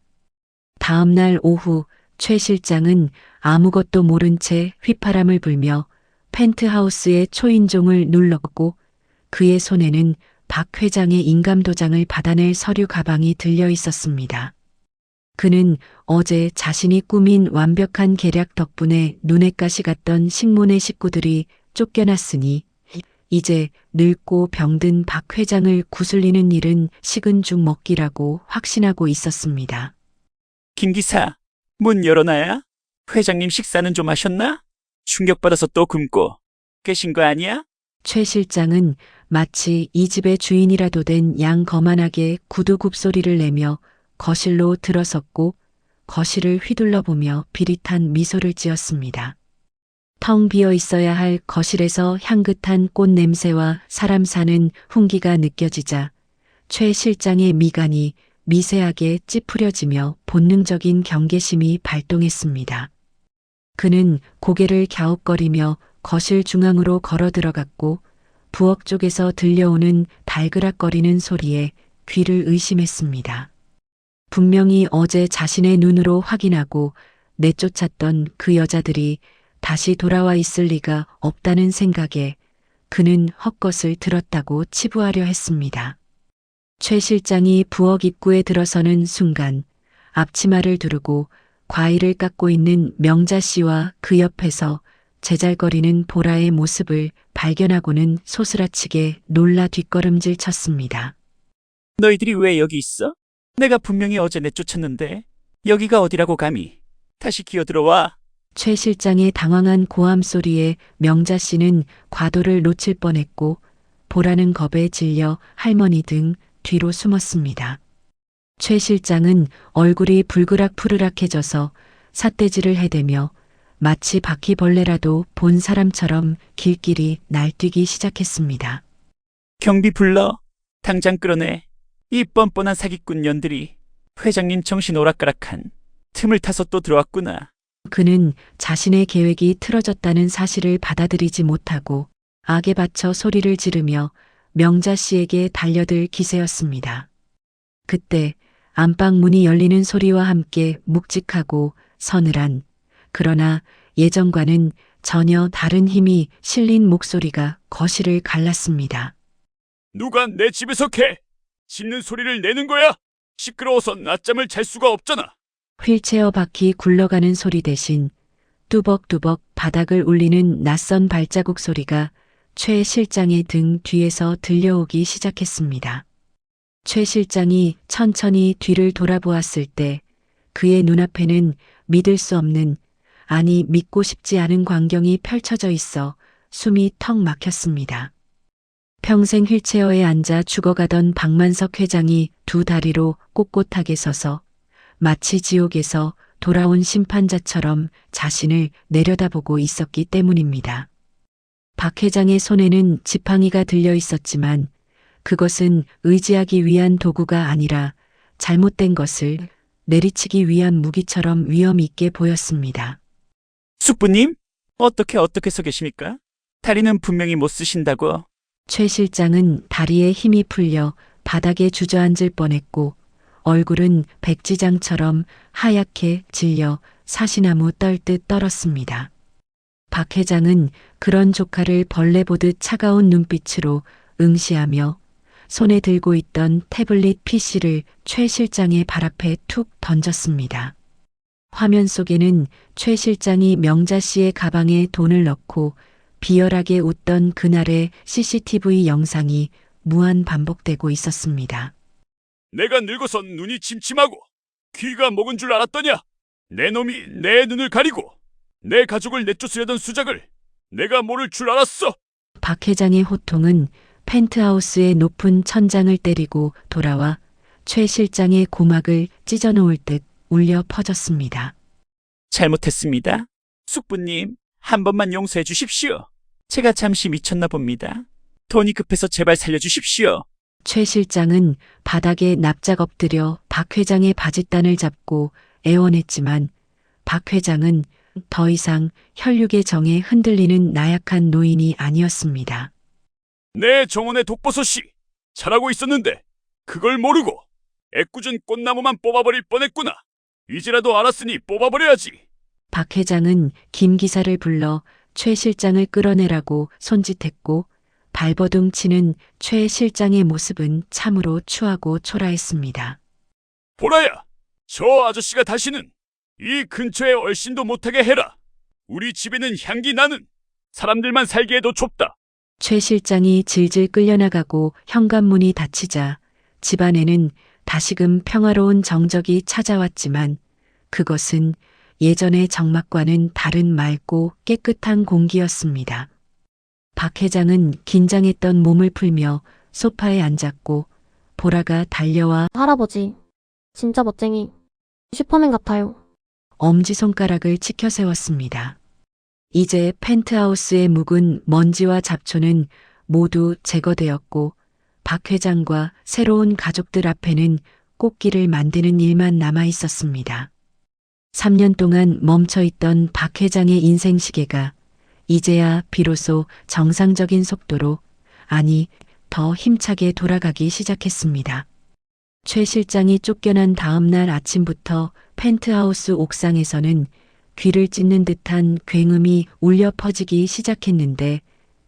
다음 날 오후 최 실장은 아무것도 모른 채 휘파람을 불며 펜트하우스의 초인종을 눌렀고 그의 손에는 박 회장의 인감도장을 받아낼 서류 가방이 들려 있었습니다. 그는 어제 자신이 꾸민 완벽한 계략 덕분에 눈엣 가시 갔던 식문의 식구들이 쫓겨났으니 이제 늙고 병든 박 회장을 구슬리는 일은 식은 죽 먹기라고 확신하고 있었습니다. 김 기사, 문 열어놔야? 회장님 식사는 좀 하셨나? 충격받아서 또 굶고 계신 거 아니야? 최 실장은 마치 이 집의 주인이라도 된 양 거만하게 구두 굽소리를 내며 거실로 들어섰고 거실을 휘둘러 보며 비릿한 미소를 지었습니다. 텅 비어 있어야 할 거실에서 향긋한 꽃 냄새와 사람 사는 훈기가 느껴지자 최 실장의 미간이 미세하게 찌푸려지며 본능적인 경계심이 발동했습니다. 그는 고개를 갸웃거리며 거실 중앙으로 걸어 들어갔고 부엌 쪽에서 들려오는 달그락거리는 소리에 귀를 의심했습니다. 분명히 어제 자신의 눈으로 확인하고 내쫓았던 그 여자들이 다시 돌아와 있을 리가 없다는 생각에 그는 헛것을 들었다고 치부하려 했습니다. 최 실장이 부엌 입구에 들어서는 순간 앞치마를 두르고 과일을 깎고 있는 명자 씨와 그 옆에서 제잘거리는 보라의 모습을 발견하고는 소스라치게 놀라 뒷걸음질 쳤습니다. 너희들이 왜 여기 있어? 내가 분명히 어제 내쫓았는데 여기가 어디라고 감히 다시 기어들어와. 최 실장의 당황한 고함 소리에 명자 씨는 과도를 놓칠 뻔했고 보라는 겁에 질려 할머니 등 뒤로 숨었습니다. 최 실장은 얼굴이 불그락푸르락해져서 삿대질을 해대며 마치 바퀴벌레라도 본 사람처럼 길길이 날뛰기 시작했습니다. 경비 불러. 당장 끌어내. 이 뻔뻔한 사기꾼 년들이 회장님 정신 오락가락한 틈을 타서 또 들어왔구나. 그는 자신의 계획이 틀어졌다는 사실을 받아들이지 못하고 악에 받쳐 소리를 지르며 명자 씨에게 달려들 기세였습니다. 그때 안방 문이 열리는 소리와 함께 묵직하고 서늘한, 그러나 예전과는 전혀 다른 힘이 실린 목소리가 거실을 갈랐습니다. 누가 내 집에서 짖는 소리를 내는 거야? 시끄러워서 낮잠을 잘 수가 없잖아. 휠체어 바퀴 굴러가는 소리 대신 뚜벅뚜벅 바닥을 울리는 낯선 발자국 소리가 최 실장의 등 뒤에서 들려오기 시작했습니다. 최 실장이 천천히 뒤를 돌아보았을 때 그의 눈앞에는 믿을 수 없는, 아니 믿고 싶지 않은 광경이 펼쳐져 있어 숨이 턱 막혔습니다. 평생 휠체어에 앉아 죽어가던 박만석 회장이 두 다리로 꼿꼿하게 서서 마치 지옥에서 돌아온 심판자처럼 자신을 내려다보고 있었기 때문입니다. 박 회장의 손에는 지팡이가 들려 있었지만 그것은 의지하기 위한 도구가 아니라 잘못된 것을 내리치기 위한 무기처럼 위험 있게 보였습니다. 숙부님? 어떻게 서 계십니까? 다리는 분명히 못 쓰신다고. 최 실장은 다리에 힘이 풀려 바닥에 주저앉을 뻔했고 얼굴은 백지장처럼 하얗게 질려 사시나무 떨듯 떨었습니다. 박 회장은 그런 조카를 벌레 보듯 차가운 눈빛으로 응시하며 손에 들고 있던 태블릿 PC를 최 실장의 발 앞에 툭 던졌습니다. 화면 속에는 최 실장이 명자 씨의 가방에 돈을 넣고 비열하게 웃던 그날의 CCTV 영상이 무한 반복되고 있었습니다. 내가 늙어서 눈이 침침하고 귀가 먹은 줄 알았더냐? 내 놈이 내 눈을 가리고 내 가족을 내쫓으려던 수작을 내가 모를 줄 알았어. 박 회장의 호통은 펜트하우스의 높은 천장을 때리고 돌아와 최 실장의 고막을 찢어놓을 듯 울려 퍼졌습니다. 잘못했습니다. 숙부님, 한 번만 용서해 주십시오. 제가 잠시 미쳤나 봅니다. 돈이 급해서 제발 살려주십시오. 최 실장은 바닥에 납작 엎드려 박 회장의 바짓단을 잡고 애원했지만 박 회장은 더 이상 혈육의 정에 흔들리는 나약한 노인이 아니었습니다. 내 정원의 독버섯이 자라고 있었는데 그걸 모르고 애꿎은 꽃나무만 뽑아버릴 뻔했구나. 이제라도 알았으니 뽑아버려야지. 박 회장은 김 기사를 불러 최 실장을 끌어내라고 손짓했고 발버둥 치는 최 실장의 모습은 참으로 추하고 초라했습니다. 보라야, 저 아저씨가 다시는 이 근처에 얼씬도 못하게 해라. 우리 집에는 향기 나는 사람들만 살기에도 좁다. 최 실장이 질질 끌려나가고 현관문이 닫히자 집안에는 다시금 평화로운 정적이 찾아왔지만 그것은 예전의 정막과는 다른 맑고 깨끗한 공기였습니다. 박 회장은 긴장했던 몸을 풀며 소파에 앉았고 보라가 달려와 할아버지, 진짜 멋쟁이. 슈퍼맨 같아요. 엄지손가락을 치켜 세웠습니다. 이제 펜트하우스의 묵은 먼지와 잡초는 모두 제거되었고 박 회장과 새로운 가족들 앞에는 꽃길을 만드는 일만 남아 있었습니다. 3년 동안 멈춰있던 박 회장의 인생 시계가 이제야 비로소 정상적인 속도로, 아니 더 힘차게 돌아가기 시작했습니다. 최 실장이 쫓겨난 다음 날 아침부터 펜트하우스 옥상에서는 귀를 찢는 듯한 굉음이 울려 퍼지기 시작했는데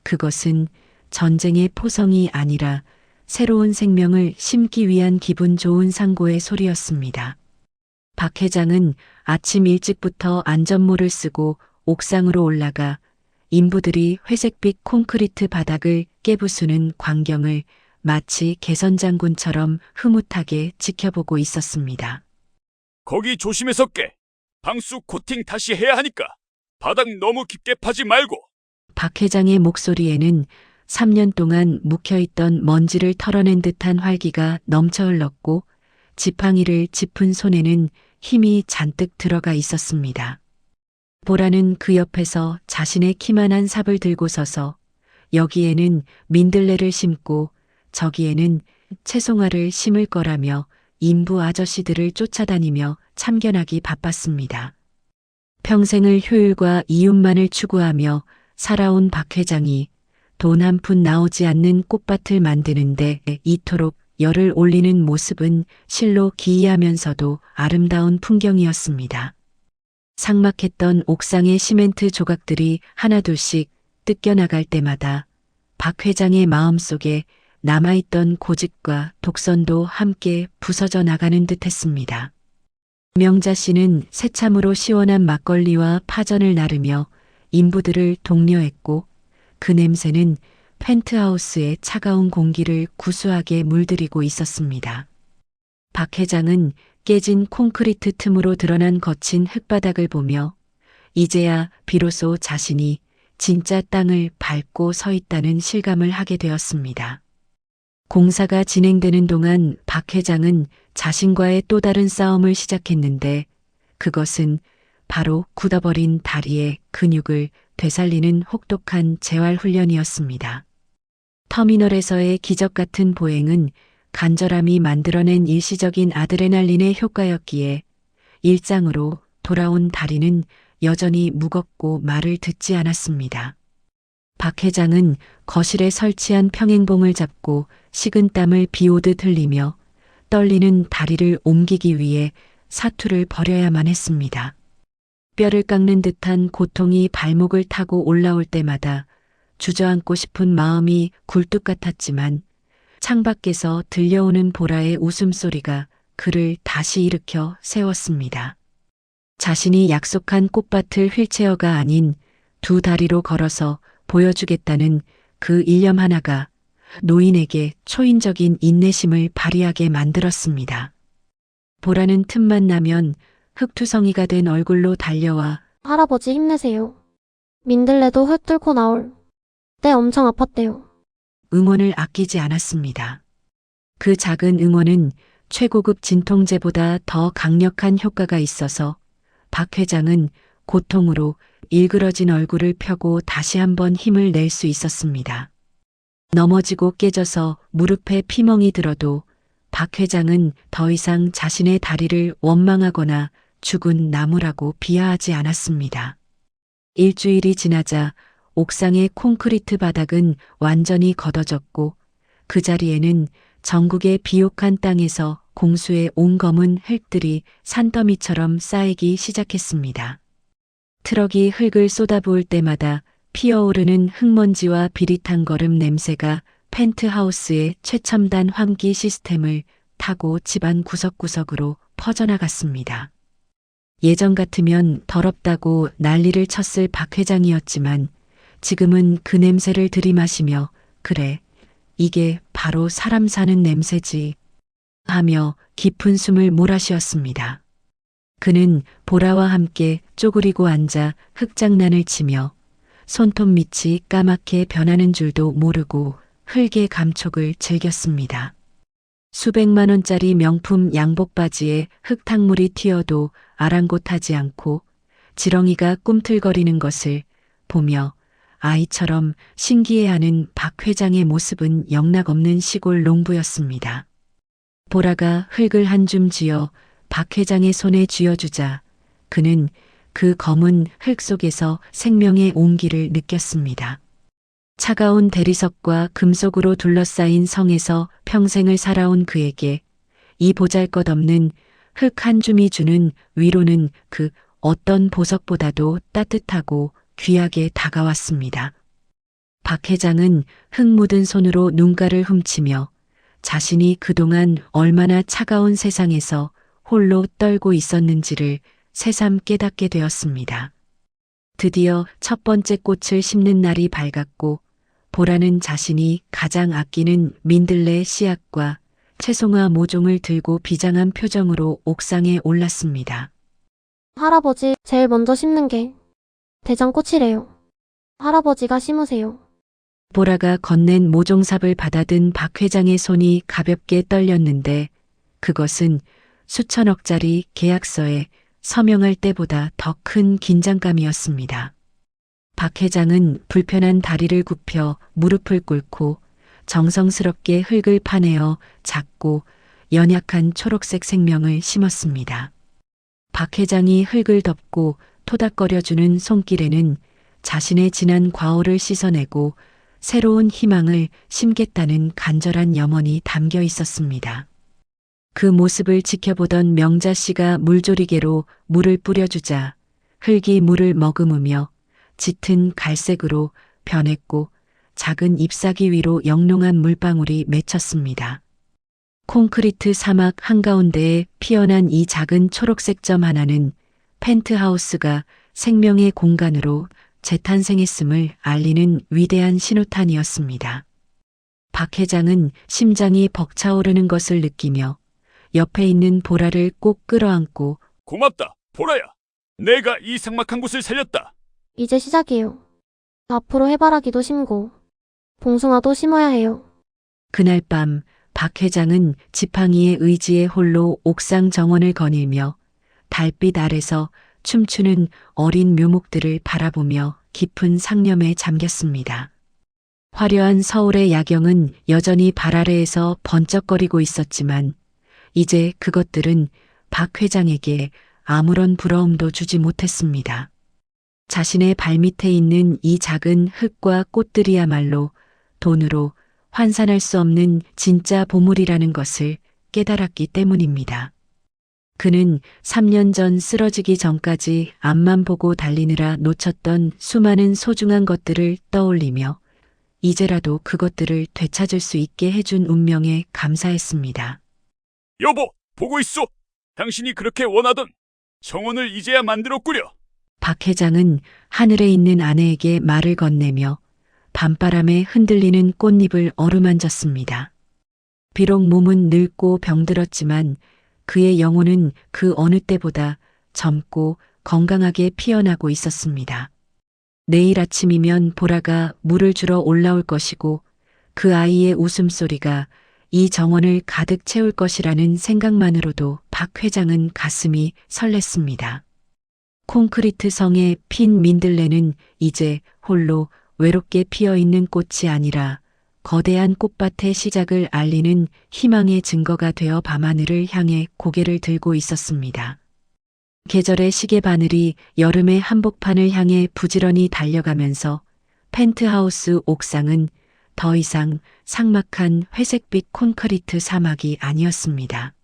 그것은 전쟁의 포성이 아니라 새로운 생명을 심기 위한 기분 좋은 상고의 소리였습니다. 박 회장은 아침 일찍부터 안전모를 쓰고 옥상으로 올라가 인부들이 회색빛 콘크리트 바닥을 깨부수는 광경을 마치 개선장군처럼 흐뭇하게 지켜보고 있었습니다. 거기 조심해서 깨. 방수 코팅 다시 해야 하니까 바닥 너무 깊게 파지 말고. 박 회장의 목소리에는 3년 동안 묵혀있던 먼지를 털어낸 듯한 활기가 넘쳐 흘렀고 지팡이를 짚은 손에는 힘이 잔뜩 들어가 있었습니다. 보라는 그 옆에서 자신의 키만한 삽을 들고 서서 여기에는 민들레를 심고 저기에는 채송화를 심을 거라며 인부 아저씨들을 쫓아다니며 참견하기 바빴습니다. 평생을 효율과 이윤만을 추구하며 살아온 박 회장이 돈 한 푼 나오지 않는 꽃밭을 만드는데 이토록 열을 올리는 모습은 실로 기이하면서도 아름다운 풍경이었습니다. 삭막했던 옥상의 시멘트 조각들이 하나둘씩 뜯겨나갈 때마다 박 회장의 마음속에 남아있던 고집과 독선도 함께 부서져 나가는 듯했습니다. 명자 씨는 새참으로 시원한 막걸리와 파전을 나르며 인부들을 독려했고 그 냄새는 펜트하우스의 차가운 공기를 구수하게 물들이고 있었습니다. 박 회장은 깨진 콘크리트 틈으로 드러난 거친 흙바닥을 보며 이제야 비로소 자신이 진짜 땅을 밟고 서 있다는 실감을 하게 되었습니다. 공사가 진행되는 동안 박 회장은 자신과의 또 다른 싸움을 시작했는데 그것은 바로 굳어버린 다리의 근육을 되살리는 혹독한 재활훈련이었습니다. 터미널에서의 기적 같은 보행은 간절함이 만들어낸 일시적인 아드레날린의 효과였기에 일상으로 돌아온 다리는 여전히 무겁고 말을 듣지 않았습니다. 박 회장은 거실에 설치한 평행봉을 잡고 식은땀을 비오듯 흘리며 떨리는 다리를 옮기기 위해 사투를 벌여야만 했습니다. 뼈를 깎는 듯한 고통이 발목을 타고 올라올 때마다 주저앉고 싶은 마음이 굴뚝 같았지만 창밖에서 들려오는 보라의 웃음소리가 그를 다시 일으켜 세웠습니다. 자신이 약속한 꽃밭을 휠체어가 아닌 두 다리로 걸어서 보여주겠다는 그 일념 하나가 노인에게 초인적인 인내심을 발휘하게 만들었습니다. 보라는 틈만 나면 흙투성이가 된 얼굴로 달려와 할아버지 힘내세요. 민들레도 흙 뚫고 나올 때 엄청 아팠대요. 응원을 아끼지 않았습니다. 그 작은 응원은 최고급 진통제보다 더 강력한 효과가 있어서 박 회장은 고통으로 일그러진 얼굴을 펴고 다시 한번 힘을 낼 수 있었습니다. 넘어지고 깨져서 무릎에 피멍이 들어도 박 회장은 더 이상 자신의 다리를 원망하거나 죽은 나무라고 비하하지 않았습니다. 일주일이 지나자 옥상의 콘크리트 바닥은 완전히 걷어졌고 그 자리에는 전국의 비옥한 땅에서 공수의 온 검은 흙들이 산더미처럼 쌓이기 시작했습니다. 트럭이 흙을 쏟아부을 때마다 피어오르는 흙먼지와 비릿한 거름 냄새가 펜트하우스의 최첨단 환기 시스템을 타고 집안 구석구석으로 퍼져나갔습니다. 예전 같으면 더럽다고 난리를 쳤을 박 회장이었지만 지금은 그 냄새를 들이마시며 그래, 이게 바로 사람 사는 냄새지 하며 깊은 숨을 몰아쉬었습니다. 그는 보라와 함께 쪼그리고 앉아 흙장난을 치며 손톱 밑이 까맣게 변하는 줄도 모르고 흙의 감촉을 즐겼습니다. 수백만 원짜리 명품 양복 바지에 흙탕물이 튀어도 아랑곳하지 않고 지렁이가 꿈틀거리는 것을 보며 아이처럼 신기해하는 박 회장의 모습은 영락없는 시골 농부였습니다. 보라가 흙을 한 줌 쥐어 박 회장의 손에 쥐어주자 그는 그 검은 흙 속에서 생명의 온기를 느꼈습니다. 차가운 대리석과 금속으로 둘러싸인 성에서 평생을 살아온 그에게 이 보잘것없는 흙 한 줌이 주는 위로는 그 어떤 보석보다도 따뜻하고 귀하게 다가왔습니다. 박 회장은 흙 묻은 손으로 눈가를 훔치며 자신이 그동안 얼마나 차가운 세상에서 홀로 떨고 있었는지를 새삼 깨닫게 되었습니다. 드디어 첫 번째 꽃을 심는 날이 밝았고 보라는 자신이 가장 아끼는 민들레 씨앗과 채송화 모종을 들고 비장한 표정으로 옥상에 올랐습니다. 할아버지, 제일 먼저 심는 게 대장꽃이래요. 할아버지가 심으세요. 보라가 건넨 모종삽을 받아든 박 회장의 손이 가볍게 떨렸는데 그것은 수천억짜리 계약서에 서명할 때보다 더 큰 긴장감이었습니다. 박 회장은 불편한 다리를 굽혀 무릎을 꿇고 정성스럽게 흙을 파내어 작고 연약한 초록색 생명을 심었습니다. 박 회장이 흙을 덮고 토닥거려주는 손길에는 자신의 지난 과오를 씻어내고 새로운 희망을 심겠다는 간절한 염원이 담겨 있었습니다. 그 모습을 지켜보던 명자 씨가 물조리개로 물을 뿌려주자 흙이 물을 머금으며 짙은 갈색으로 변했고 작은 잎사귀 위로 영롱한 물방울이 맺혔습니다. 콘크리트 사막 한가운데에 피어난 이 작은 초록색 점 하나는 펜트하우스가 생명의 공간으로 재탄생했음을 알리는 위대한 신호탄이었습니다. 박 회장은 심장이 벅차오르는 것을 느끼며 옆에 있는 보라를 꼭 끌어안고 고맙다, 보라야. 내가 이 삭막한 곳을 살렸다. 이제 시작이에요. 앞으로 해바라기도 심고 봉숭아도 심어야 해요. 그날 밤 박 회장은 지팡이의 의지에 홀로 옥상 정원을 거닐며 달빛 아래서 춤추는 어린 묘목들을 바라보며 깊은 상념에 잠겼습니다. 화려한 서울의 야경은 여전히 발 아래에서 번쩍거리고 있었지만 이제 그것들은 박 회장에게 아무런 부러움도 주지 못했습니다. 자신의 발밑에 있는 이 작은 흙과 꽃들이야말로 돈으로 환산할 수 없는 진짜 보물이라는 것을 깨달았기 때문입니다. 그는 3년 전 쓰러지기 전까지 앞만 보고 달리느라 놓쳤던 수많은 소중한 것들을 떠올리며 이제라도 그것들을 되찾을 수 있게 해준 운명에 감사했습니다. 여보, 보고 있소. 당신이 그렇게 원하던 정원을 이제야 만들었구려. 박 회장은 하늘에 있는 아내에게 말을 건네며 밤바람에 흔들리는 꽃잎을 어루만졌습니다. 비록 몸은 늙고 병들었지만 그의 영혼은 그 어느 때보다 젊고 건강하게 피어나고 있었습니다. 내일 아침이면 보라가 물을 주러 올라올 것이고 그 아이의 웃음소리가 이 정원을 가득 채울 것이라는 생각만으로도 박 회장은 가슴이 설렜습니다. 콘크리트 성의 핀 민들레는 이제 홀로 외롭게 피어있는 꽃이 아니라 거대한 꽃밭의 시작을 알리는 희망의 증거가 되어 밤하늘을 향해 고개를 들고 있었습니다. 계절의 시계바늘이 여름의 한복판을 향해 부지런히 달려가면서 펜트하우스 옥상은 더 이상 삭막한 회색빛 콘크리트 사막이 아니었습니다.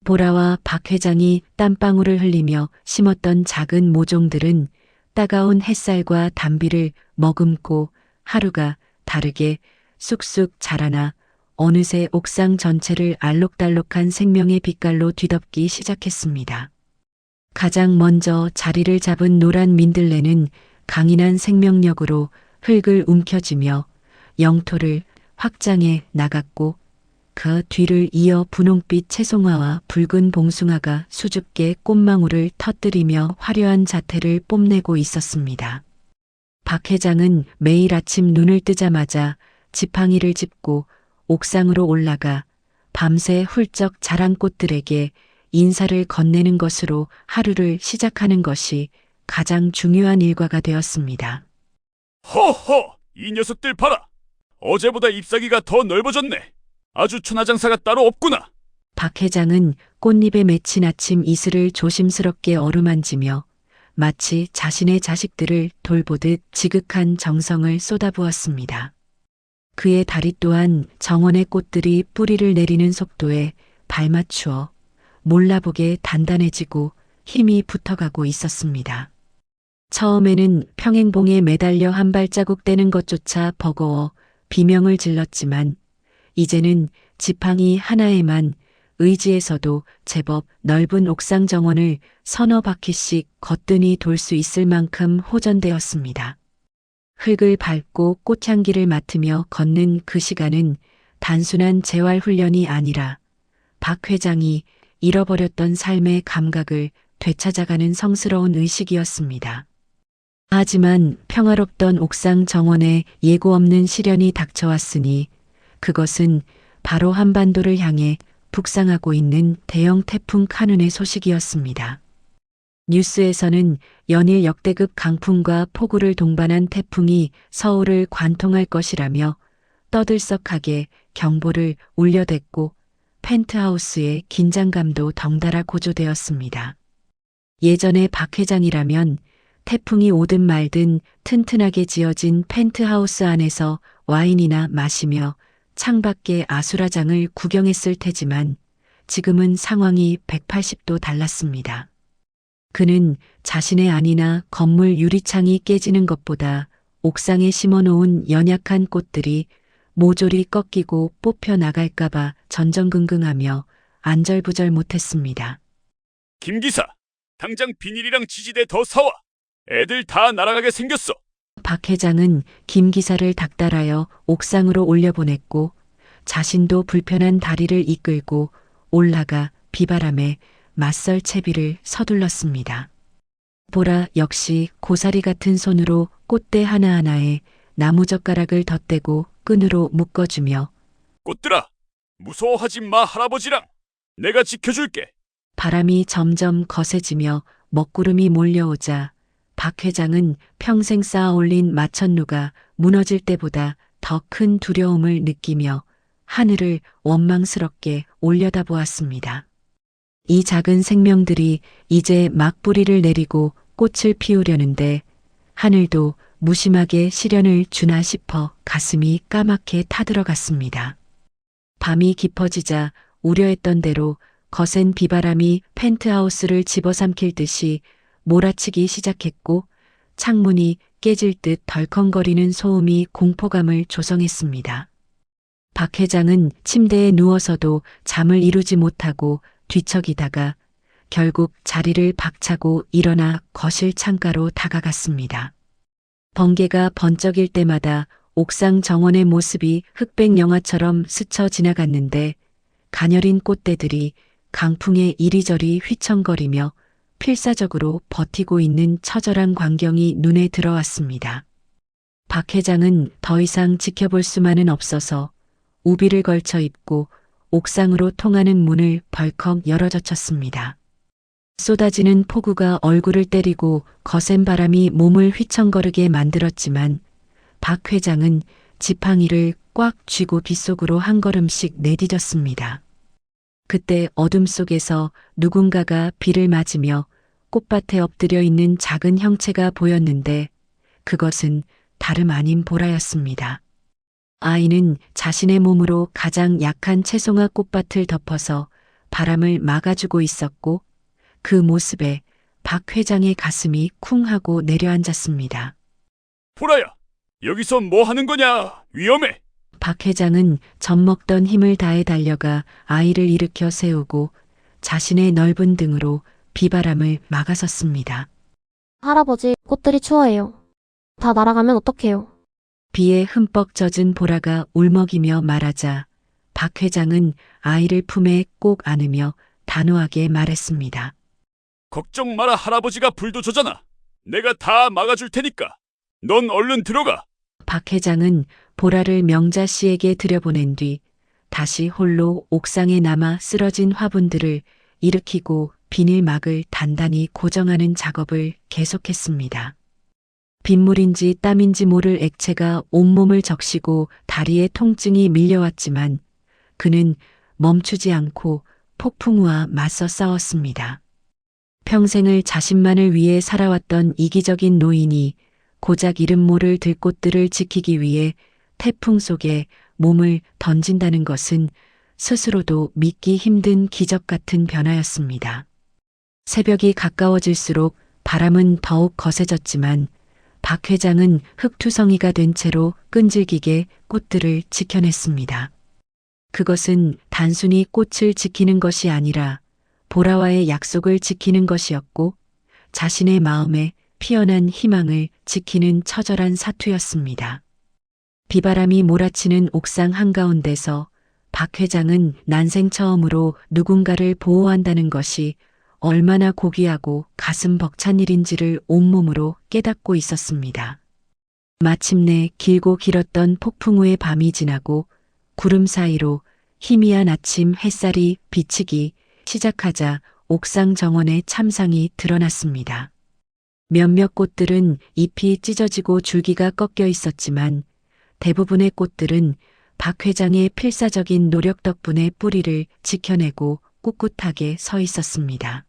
보라와 박 회장이 땀방울을 흘리며 심었던 작은 모종들은 따가운 햇살과 단비를 머금고 하루가 다르게 쑥쑥 자라나 어느새 옥상 전체를 알록달록한 생명의 빛깔로 뒤덮기 시작했습니다. 가장 먼저 자리를 잡은 노란 민들레는 강인한 생명력으로 흙을 움켜쥐며 영토를 확장해 나갔고 그 뒤를 이어 분홍빛 채송화와 붉은 봉숭아가 수줍게 꽃망울을 터뜨리며 화려한 자태를 뽐내고 있었습니다. 박 회장은 매일 아침 눈을 뜨자마자 지팡이를 짚고 옥상으로 올라가 밤새 훌쩍 자란 꽃들에게 인사를 건네는 것으로 하루를 시작하는 것이 가장 중요한 일과가 되었습니다. 허허, 이 녀석들 봐라. 어제보다 잎사귀가 더 넓어졌네. 아주 천하장사가 따로 없구나. 박 회장은 꽃잎에 맺힌 아침 이슬을 조심스럽게 어루만지며 마치 자신의 자식들을 돌보듯 지극한 정성을 쏟아부었습니다. 그의 다리 또한 정원의 꽃들이 뿌리를 내리는 속도에 발맞추어 몰라보게 단단해지고 힘이 붙어가고 있었습니다. 처음에는 평행봉에 매달려 한 발자국 떼는 것조차 버거워 비명을 질렀지만 이제는 지팡이 하나에만 의지해서도 제법 넓은 옥상 정원을 서너 바퀴씩 거뜬히 돌 수 있을 만큼 호전되었습니다. 흙을 밟고 꽃향기를 맡으며 걷는 그 시간은 단순한 재활 훈련이 아니라 박 회장이 잃어버렸던 삶의 감각을 되찾아가는 성스러운 의식이었습니다. 하지만 평화롭던 옥상 정원에 예고 없는 시련이 닥쳐왔으니 그것은 바로 한반도를 향해 북상하고 있는 대형 태풍 카눈의 소식이었습니다. 뉴스에서는 연일 역대급 강풍과 폭우를 동반한 태풍이 서울을 관통할 것이라며 떠들썩하게 경보를 울려댔고 펜트하우스의 긴장감도 덩달아 고조되었습니다. 예전에 박 회장이라면 태풍이 오든 말든 튼튼하게 지어진 펜트하우스 안에서 와인이나 마시며 창밖의 아수라장을 구경했을 테지만 지금은 상황이 180도 달랐습니다. 그는 자신의 안이나 건물 유리창이 깨지는 것보다 옥상에 심어놓은 연약한 꽃들이 모조리 꺾이고 뽑혀 나갈까봐 전전긍긍하며 안절부절 못했습니다. 김 기사, 당장 비닐이랑 지지대 더 사와. 애들 다 날아가게 생겼어. 박 회장은 김 기사를 닥달하여 옥상으로 올려보냈고 자신도 불편한 다리를 이끌고 올라가 비바람에 맞설 채비를 서둘렀습니다. 보라 역시 고사리 같은 손으로 꽃대 하나하나에 나무젓가락을 덧대고 끈으로 묶어주며 꽃들아, 무서워하지 마 할아버지랑. 내가 지켜줄게. 바람이 점점 거세지며 먹구름이 몰려오자 박 회장은 평생 쌓아올린 마천루가 무너질 때보다 더 큰 두려움을 느끼며 하늘을 원망스럽게 올려다보았습니다. 이 작은 생명들이 이제 막 뿌리를 내리고 꽃을 피우려는데 하늘도 무심하게 시련을 주나 싶어 가슴이 까맣게 타들어갔습니다. 밤이 깊어지자 우려했던 대로 거센 비바람이 펜트하우스를 집어삼킬 듯이 몰아치기 시작했고 창문이 깨질 듯 덜컹거리는 소음이 공포감을 조성했습니다. 박 회장은 침대에 누워서도 잠을 이루지 못하고 뒤척이다가 결국 자리를 박차고 일어나 거실 창가로 다가갔습니다. 번개가 번쩍일 때마다 옥상 정원의 모습이 흑백 영화처럼 스쳐 지나갔는데 가녀린 꽃대들이 강풍에 이리저리 휘청거리며 필사적으로 버티고 있는 처절한 광경이 눈에 들어왔습니다. 박 회장은 더 이상 지켜볼 수만은 없어서 우비를 걸쳐 입고 옥상으로 통하는 문을 벌컥 열어젖혔습니다. 쏟아지는 폭우가 얼굴을 때리고 거센 바람이 몸을 휘청거리게 만들었지만 박 회장은 지팡이를 꽉 쥐고 빗속으로 한 걸음씩 내디뎠습니다. 그때 어둠 속에서 누군가가 비를 맞으며 꽃밭에 엎드려 있는 작은 형체가 보였는데 그것은 다름 아닌 보라였습니다. 아이는 자신의 몸으로 가장 약한 채송화 꽃밭을 덮어서 바람을 막아주고 있었고 그 모습에 박 회장의 가슴이 쿵 하고 내려앉았습니다. 보라야, 여기서 뭐 하는 거냐? 위험해. 박 회장은 젖먹던 힘을 다해 달려가 아이를 일으켜 세우고 자신의 넓은 등으로 비바람을 막아섰습니다. 할아버지, 꽃들이 추워해요. 다 날아가면 어떡해요? 비에 흠뻑 젖은 보라가 울먹이며 말하자 박 회장은 아이를 품에 꼭 안으며 단호하게 말했습니다. 걱정 마라 할아버지가 불도저잖아. 내가 다 막아줄 테니까. 넌 얼른 들어가. 박 회장은 보라를 명자 씨에게 들여보낸 뒤 다시 홀로 옥상에 남아 쓰러진 화분들을 일으키고 비닐막을 단단히 고정하는 작업을 계속했습니다. 빗물인지 땀인지 모를 액체가 온몸을 적시고 다리에 통증이 밀려왔지만 그는 멈추지 않고 폭풍우와 맞서 싸웠습니다. 평생을 자신만을 위해 살아왔던 이기적인 노인이 고작 이름 모를 들꽃들을 지키기 위해 태풍 속에 몸을 던진다는 것은 스스로도 믿기 힘든 기적 같은 변화였습니다. 새벽이 가까워질수록 바람은 더욱 거세졌지만 박 회장은 흙투성이가 된 채로 끈질기게 꽃들을 지켜냈습니다. 그것은 단순히 꽃을 지키는 것이 아니라 보라와의 약속을 지키는 것이었고 자신의 마음에 피어난 희망을 지키는 처절한 사투였습니다. 비바람이 몰아치는 옥상 한가운데서 박 회장은 난생 처음으로 누군가를 보호한다는 것이 얼마나 고귀하고 가슴 벅찬 일인지를 온몸으로 깨닫고 있었습니다. 마침내 길고 길었던 폭풍 후의 밤이 지나고 구름 사이로 희미한 아침 햇살이 비치기 시작하자 옥상 정원의 참상이 드러났습니다. 몇몇 꽃들은 잎이 찢어지고 줄기가 꺾여 있었지만 대부분의 꽃들은 박 회장의 필사적인 노력 덕분에 뿌리를 지켜내고 꿋꿋하게 서 있었습니다.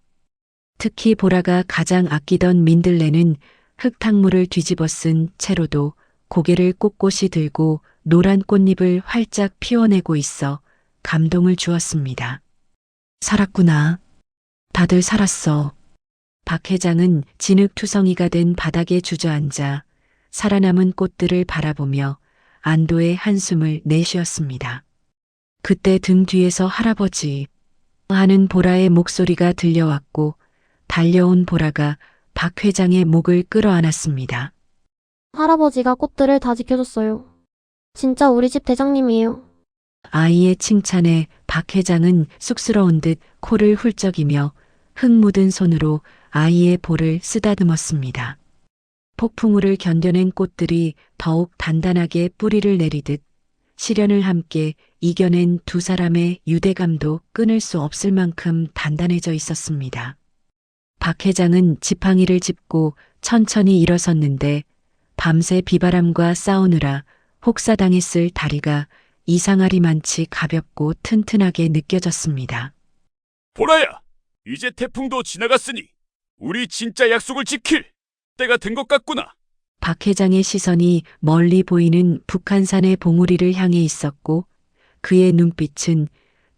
특히 보라가 가장 아끼던 민들레는 흙탕물을 뒤집어 쓴 채로도 고개를 꼿꼿이 들고 노란 꽃잎을 활짝 피워내고 있어 감동을 주었습니다. 살았구나. 다들 살았어. 박 회장은 진흙투성이가 된 바닥에 주저앉아 살아남은 꽃들을 바라보며 안도의 한숨을 내쉬었습니다. 그때 등 뒤에서 할아버지 하는 보라의 목소리가 들려왔고 달려온 보라가 박 회장의 목을 끌어안았습니다. 할아버지가 꽃들을 다 지켜줬어요. 진짜 우리 집 대장님이에요. 아이의 칭찬에 박 회장은 쑥스러운 듯 코를 훌쩍이며 흙 묻은 손으로 아이의 볼을 쓰다듬었습니다. 폭풍우를 견뎌낸 꽃들이 더욱 단단하게 뿌리를 내리듯 시련을 함께 이겨낸 두 사람의 유대감도 끊을 수 없을 만큼 단단해져 있었습니다. 박 회장은 지팡이를 짚고 천천히 일어섰는데 밤새 비바람과 싸우느라 혹사당했을 다리가 이상하리만치 가볍고 튼튼하게 느껴졌습니다. 보라야, 이제 태풍도 지나갔으니 우리 진짜 약속을 지킬 때가 된 것 같구나. 박 회장의 시선이 멀리 보이는 북한산의 봉우리를 향해 있었고 그의 눈빛은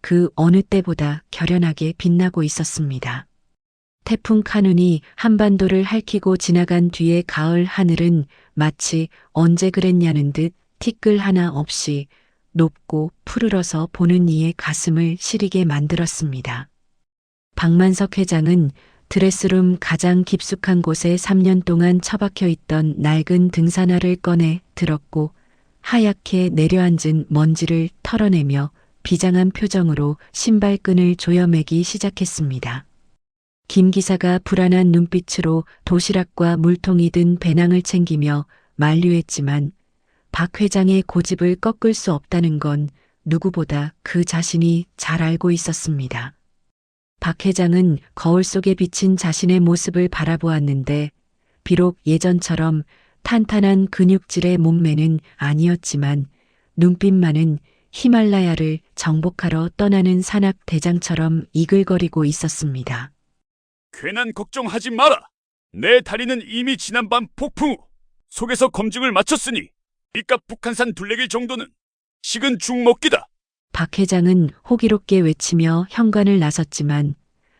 그 어느 때보다 결연하게 빛나고 있었습니다. 태풍 카눈이 한반도를 핥히고 지나간 뒤의 가을 하늘은 마치 언제 그랬냐는 듯 티끌 하나 없이 높고 푸르러서 보는 이의 가슴을 시리게 만들었습니다. 박만석 회장은 드레스룸 가장 깊숙한 곳에 3년 동안 처박혀 있던 낡은 등산화를 꺼내 들었고 하얗게 내려앉은 먼지를 털어내며 비장한 표정으로 신발끈을 조여매기 시작했습니다. 김 기사가 불안한 눈빛으로 도시락과 물통이 든 배낭을 챙기며 만류했지만 박 회장의 고집을 꺾을 수 없다는 건 누구보다 그 자신이 잘 알고 있었습니다. 박 회장은 거울 속에 비친 자신의 모습을 바라보았는데 비록 예전처럼 탄탄한 근육질의 몸매는 아니었지만 눈빛만은 히말라야를 정복하러 떠나는 산악 대장처럼 이글거리고 있었습니다. 괜한 걱정하지 마라. 내 다리는 이미 지난밤 폭풍 후 속에서 검증을 마쳤으니 이깟 북한산 둘레길 정도는 식은 죽 먹기다. 박 회장은 호기롭게 외치며 현관을 나섰지만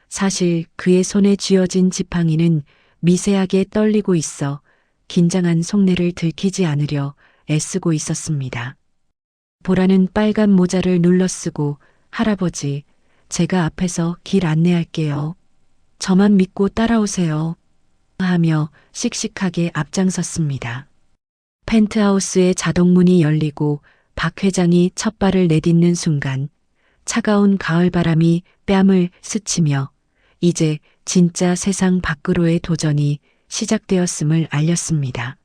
사실 그의 손에 쥐어진 지팡이는 미세하게 떨리고 있어 긴장한 속내를 들키지 않으려 애쓰고 있었습니다. 보라는 빨간 모자를 눌러쓰고 할아버지, 제가 앞에서 길 안내할게요. 저만 믿고 따라오세요. 하며 씩씩하게 앞장섰습니다. 펜트하우스의 자동문이 열리고 박 회장이 첫 발을 내딛는 순간 차가운 가을바람이 뺨을 스치며 이제 진짜 세상 밖으로의 도전이 시작되었음을 알렸습니다.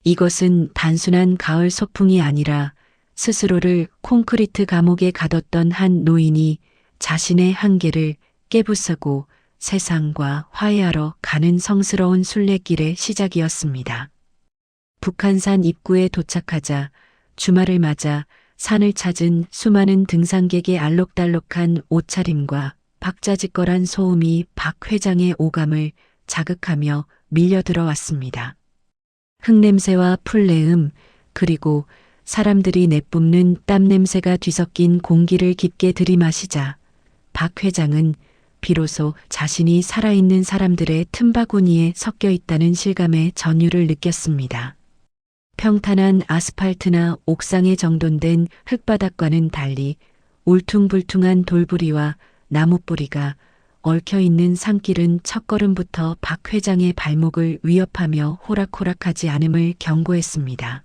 이것은 단순한 가을 소풍이 아니라 스스로를 콘크리트 감옥에 가뒀던 한 노인이 자신의 한계를 깨부수고 세상과 화해하러 가는 성스러운 순례길의 시작이었습니다. 북한산 입구에 도착하자 주말을 맞아 산을 찾은 수많은 등산객의 알록달록한 옷차림과 박자지껄한 소음이 박 회장의 오감을 자극하며 밀려 들어왔습니다. 흙냄새와 풀내음 그리고 사람들이 내뿜는 땀 냄새가 뒤섞인 공기를 깊게 들이마시자 박 회장은 비로소 자신이 살아있는 사람들의 틈바구니에 섞여 있다는 실감의 전율을 느꼈습니다. 평탄한 아스팔트나 옥상에 정돈된 흙바닥과는 달리 울퉁불퉁한 돌부리와 나무뿌리가 얽혀있는 산길은 첫걸음부터 박 회장의 발목을 위협하며 호락호락하지 않음을 경고했습니다.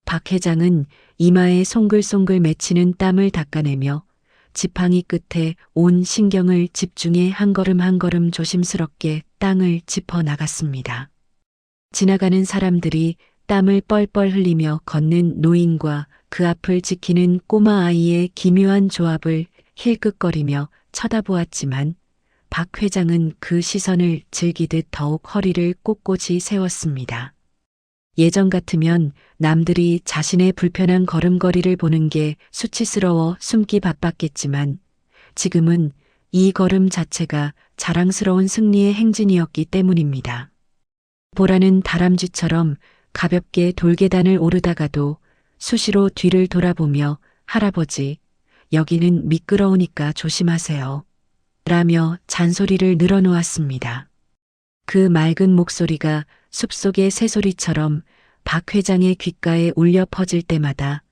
박 회장은 이마에 송글송글 맺히는 땀을 닦아내며 지팡이 끝에 온 신경을 집중해 한 걸음 한 걸음 조심스럽게 땅을 짚어 나갔습니다. 지나가는 사람들이 땀을 뻘뻘 흘리며 걷는 노인과 그 앞을 지키는 꼬마 아이의 기묘한 조합을 힐끗거리며 쳐다보았지만 박 회장은 그 시선을 즐기듯 더욱 허리를 꼿꼿이 세웠습니다. 예전 같으면 남들이 자신의 불편한 걸음걸이를 보는 게 수치스러워 숨기 바빴겠지만 지금은 이 걸음 자체가 자랑스러운 승리의 행진이었기 때문입니다. 보라는 다람쥐처럼 가볍게 돌계단을 오르다가도 수시로 뒤를 돌아보며 할아버지, 여기는 미끄러우니까 조심하세요. 라며 잔소리를 늘어놓았습니다. 그 맑은 목소리가 숲속의 새소리처럼 박 회장의 귓가에 울려 퍼질 때마다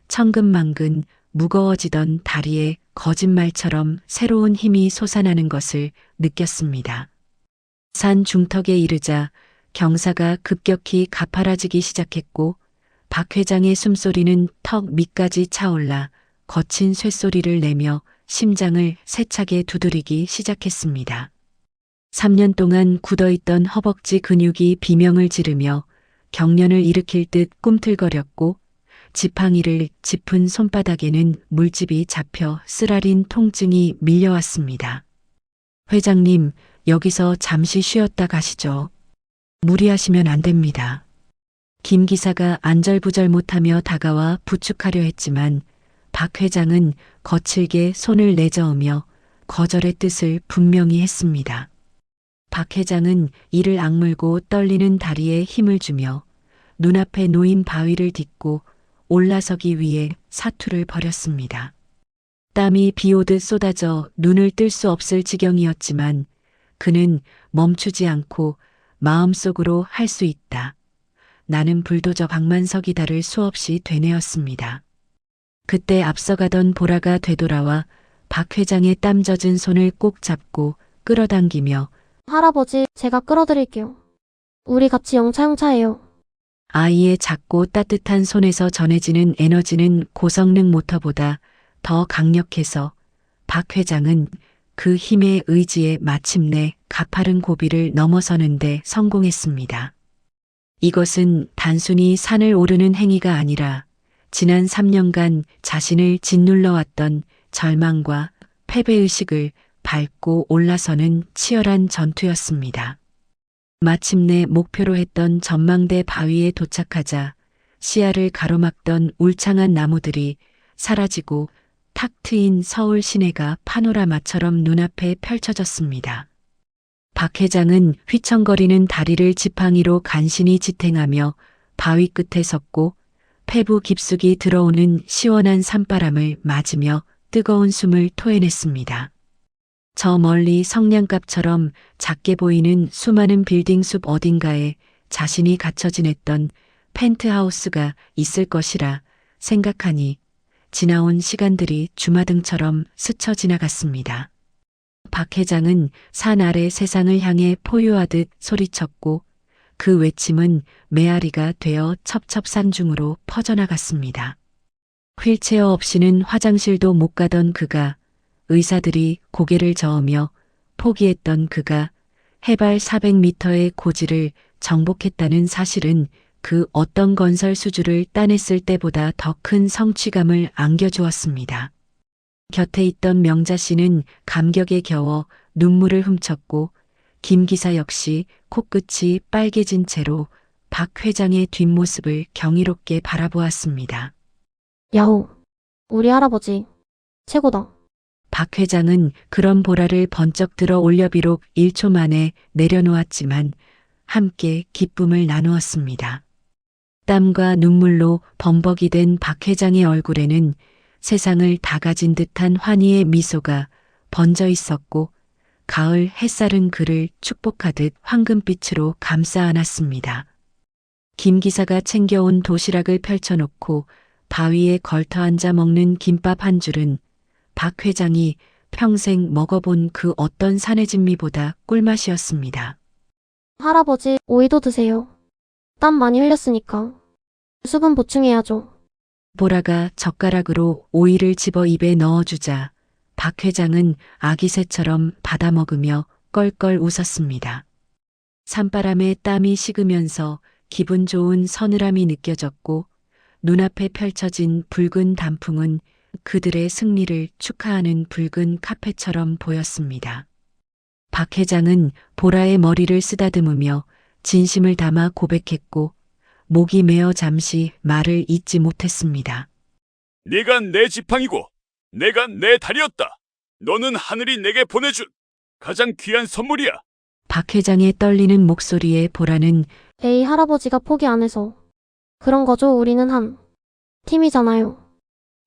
천근만근 무거워지던 다리에 거짓말처럼 새로운 힘이 솟아나는 것을 느꼈습니다. 산 중턱에 이르자 경사가 급격히 가파라지기 시작했고 박 회장의 숨소리는 턱 밑까지 차올라 거친 쇳소리를 내며 심장을 세차게 두드리기 시작했습니다. 3년 동안 굳어있던 허벅지 근육이 비명을 지르며 경련을 일으킬 듯 꿈틀거렸고 지팡이를 짚은 손바닥에는 물집이 잡혀 쓰라린 통증이 밀려왔습니다. 회장님, 여기서 잠시 쉬었다 가시죠. 무리하시면 안 됩니다. 김 기사가 안절부절 못하며 다가와 부축하려 했지만 박 회장은 거칠게 손을 내저으며 거절의 뜻을 분명히 했습니다. 박 회장은 이를 악물고 떨리는 다리에 힘을 주며 눈앞에 놓인 바위를 딛고 올라서기 위해 사투를 벌였습니다. 땀이 비오듯 쏟아져 눈을 뜰 수 없을 지경이었지만 그는 멈추지 않고 마음속으로 할 수 있다. 나는 불도저 박만석이다를 수없이 되뇌었습니다. 그때 앞서가던 보라가 되돌아와 박 회장의 땀 젖은 손을 꼭 잡고 끌어당기며 할아버지, 제가 끌어드릴게요. 우리 같이 영차영차해요. 아이의 작고 따뜻한 손에서 전해지는 에너지는 고성능 모터보다 더 강력해서 박 회장은 그 힘의 의지에 마침내 가파른 고비를 넘어서는데 성공했습니다. 이것은 단순히 산을 오르는 행위가 아니라 지난 3년간 자신을 짓눌러왔던 절망과 패배의식을 밟고 올라서는 치열한 전투였습니다. 마침내 목표로 했던 전망대 바위에 도착하자 시야를 가로막던 울창한 나무들이 사라지고 탁 트인 서울 시내가 파노라마처럼 눈앞에 펼쳐졌습니다. 박 회장은 휘청거리는 다리를 지팡이로 간신히 지탱하며 바위 끝에 섰고 폐부 깊숙이 들어오는 시원한 산바람을 맞으며 뜨거운 숨을 토해냈습니다. 저 멀리 성냥갑처럼 작게 보이는 수많은 빌딩 숲 어딘가에 자신이 갇혀 지냈던 펜트하우스가 있을 것이라 생각하니 지나온 시간들이 주마등처럼 스쳐 지나갔습니다. 박 회장은 산 아래 세상을 향해 포효하듯 소리쳤고 그 외침은 메아리가 되어 첩첩산중으로 퍼져나갔습니다. 휠체어 없이는 화장실도 못 가던 그가, 의사들이 고개를 저으며 포기했던 그가 해발 400m의 고지를 정복했다는 사실은 그 어떤 건설 수주를 따냈을 때보다 더 큰 성취감을 안겨주었습니다. 곁에 있던 명자 씨는 감격에 겨워 눈물을 훔쳤고 김 기사 역시 코끝이 빨개진 채로 박 회장의 뒷모습을 경이롭게 바라보았습니다. 야호, 우리 할아버지 최고다. 박 회장은 그런 보라를 번쩍 들어 올려 비록 1초 만에 내려놓았지만 함께 기쁨을 나누었습니다. 땀과 눈물로 범벅이 된 박 회장의 얼굴에는 세상을 다 가진 듯한 환희의 미소가 번져 있었고 가을 햇살은 그를 축복하듯 황금빛으로 감싸 안았습니다. 김 기사가 챙겨온 도시락을 펼쳐놓고 바위에 걸터 앉아 먹는 김밥 한 줄은 박 회장이 평생 먹어본 그 어떤 사내진미보다 꿀맛이었습니다. 할아버지, 오이도 드세요. 땀 많이 흘렸으니까. 수분 보충해야죠. 보라가 젓가락으로 오이를 집어 입에 넣어주자 박 회장은 아기 새처럼 받아먹으며 껄껄 웃었습니다. 산바람에 땀이 식으면서 기분 좋은 서늘함이 느껴졌고 눈앞에 펼쳐진 붉은 단풍은 그들의 승리를 축하하는 붉은 카페처럼 보였습니다. 박 회장은 보라의 머리를 쓰다듬으며 진심을 담아 고백했고 목이 메어 잠시 말을 잇지 못했습니다. 네가 내 지팡이고 내가 내 다리였다. 너는 하늘이 내게 보내준 가장 귀한 선물이야. 박 회장의 떨리는 목소리에 보라는 에이, 할아버지가 포기 안 해서. 그런 거죠, 우리는 한 팀이잖아요.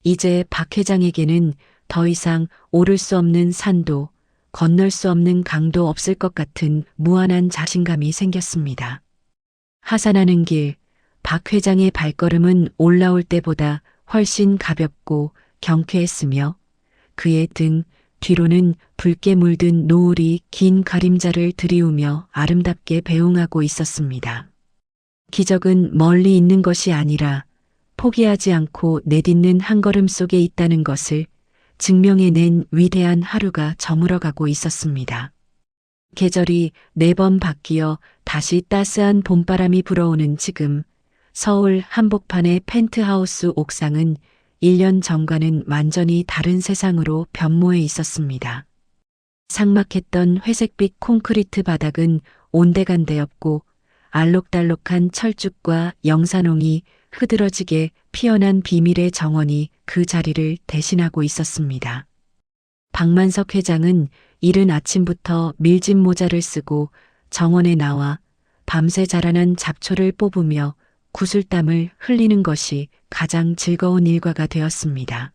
이제 박 회장에게는 더 이상 오를 수 없는 산도 건널 수 없는 강도 없을 것 같은 무한한 자신감이 생겼습니다. 하산하는 길, 박 회장의 발걸음은 올라올 때보다 훨씬 가볍고 경쾌했으며 그의 등 뒤로는 붉게 물든 노을이 긴 그림자를 들이우며 아름답게 배웅하고 있었습니다. 기적은 멀리 있는 것이 아니라 포기하지 않고 내딛는 한 걸음 속에 있다는 것을 증명해낸 위대한 하루가 저물어가고 있었습니다. 계절이 4번 바뀌어 다시 따스한 봄바람이 불어오는 지금 서울 한복판의 펜트하우스 옥상은 1년 전과는 완전히 다른 세상으로 변모해 있었습니다. 삭막했던 회색빛 콘크리트 바닥은 온데간데 없고 알록달록한 철쭉과 영산홍이 흐드러지게 피어난 비밀의 정원이 그 자리를 대신하고 있었습니다. 박만석 회장은 이른 아침부터 밀짚 모자를 쓰고 정원에 나와 밤새 자라난 잡초를 뽑으며 구슬땀을 흘리는 것이 가장 즐거운 일과가 되었습니다.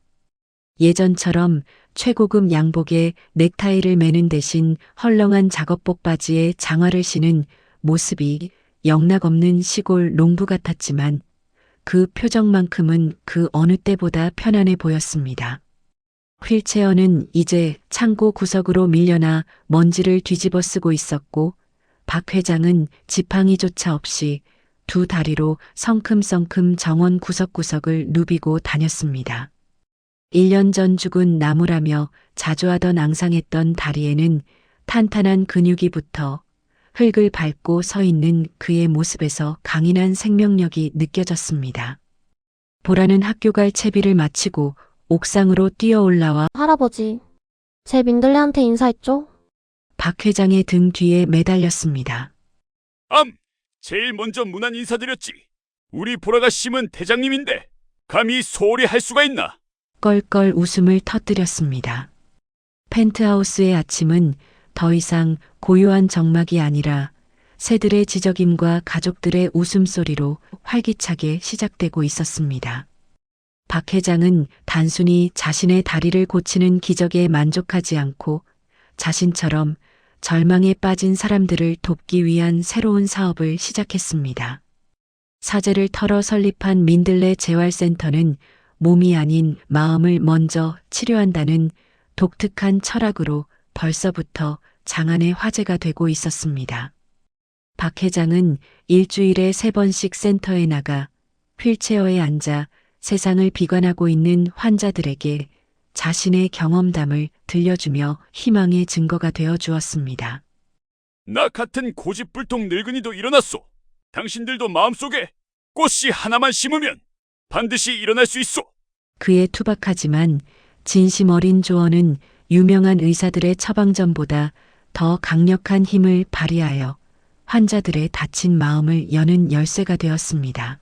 예전처럼 최고급 양복에 넥타이를 매는 대신 헐렁한 작업복 바지에 장화를 신은 모습이 영락없는 시골 농부 같았지만 그 표정만큼은 그 어느 때보다 편안해 보였습니다. 휠체어는 이제 창고 구석으로 밀려나 먼지를 뒤집어 쓰고 있었고 박 회장은 지팡이조차 없이 2 다리로 성큼성큼 정원 구석구석을 누비고 다녔습니다. 1년 전 죽은 나무라며 자주 하던 앙상했던 다리에는 탄탄한 근육이 붙어 흙을 밟고 서 있는 그의 모습에서 강인한 생명력이 느껴졌습니다. 보라는 학교 갈 채비를 마치고 옥상으로 뛰어 올라와 할아버지, 제 민들레한테 인사했죠? 박 회장의 등 뒤에 매달렸습니다. 제일 먼저 문안 인사드렸지. 우리 보라가 심은 대장님인데 감히 소홀히 할 수가 있나? 껄껄 웃음을 터뜨렸습니다. 펜트하우스의 아침은 더 이상 고요한 정막이 아니라 새들의 지저귐과 가족들의 웃음소리로 활기차게 시작되고 있었습니다. 박 회장은 단순히 자신의 다리를 고치는 기적에 만족하지 않고 자신처럼 절망에 빠진 사람들을 돕기 위한 새로운 사업을 시작했습니다. 사제를 털어 설립한 민들레 재활센터는 몸이 아닌 마음을 먼저 치료한다는 독특한 철학으로 벌써부터 장안의 화제가 되고 있었습니다. 박 회장은 일주일에 3번씩 센터에 나가 휠체어에 앉아 세상을 비관하고 있는 환자들에게 자신의 경험담을 들려주며 희망의 증거가 되어 주었습니다. 나 같은 고집불통 늙은이도 일어났소. 당신들도 마음속에 꽃씨 하나만 심으면 반드시 일어날 수 있소. 그의 투박하지만 진심 어린 조언은 유명한 의사들의 처방전보다 더 강력한 힘을 발휘하여 환자들의 다친 마음을 여는 열쇠가 되었습니다.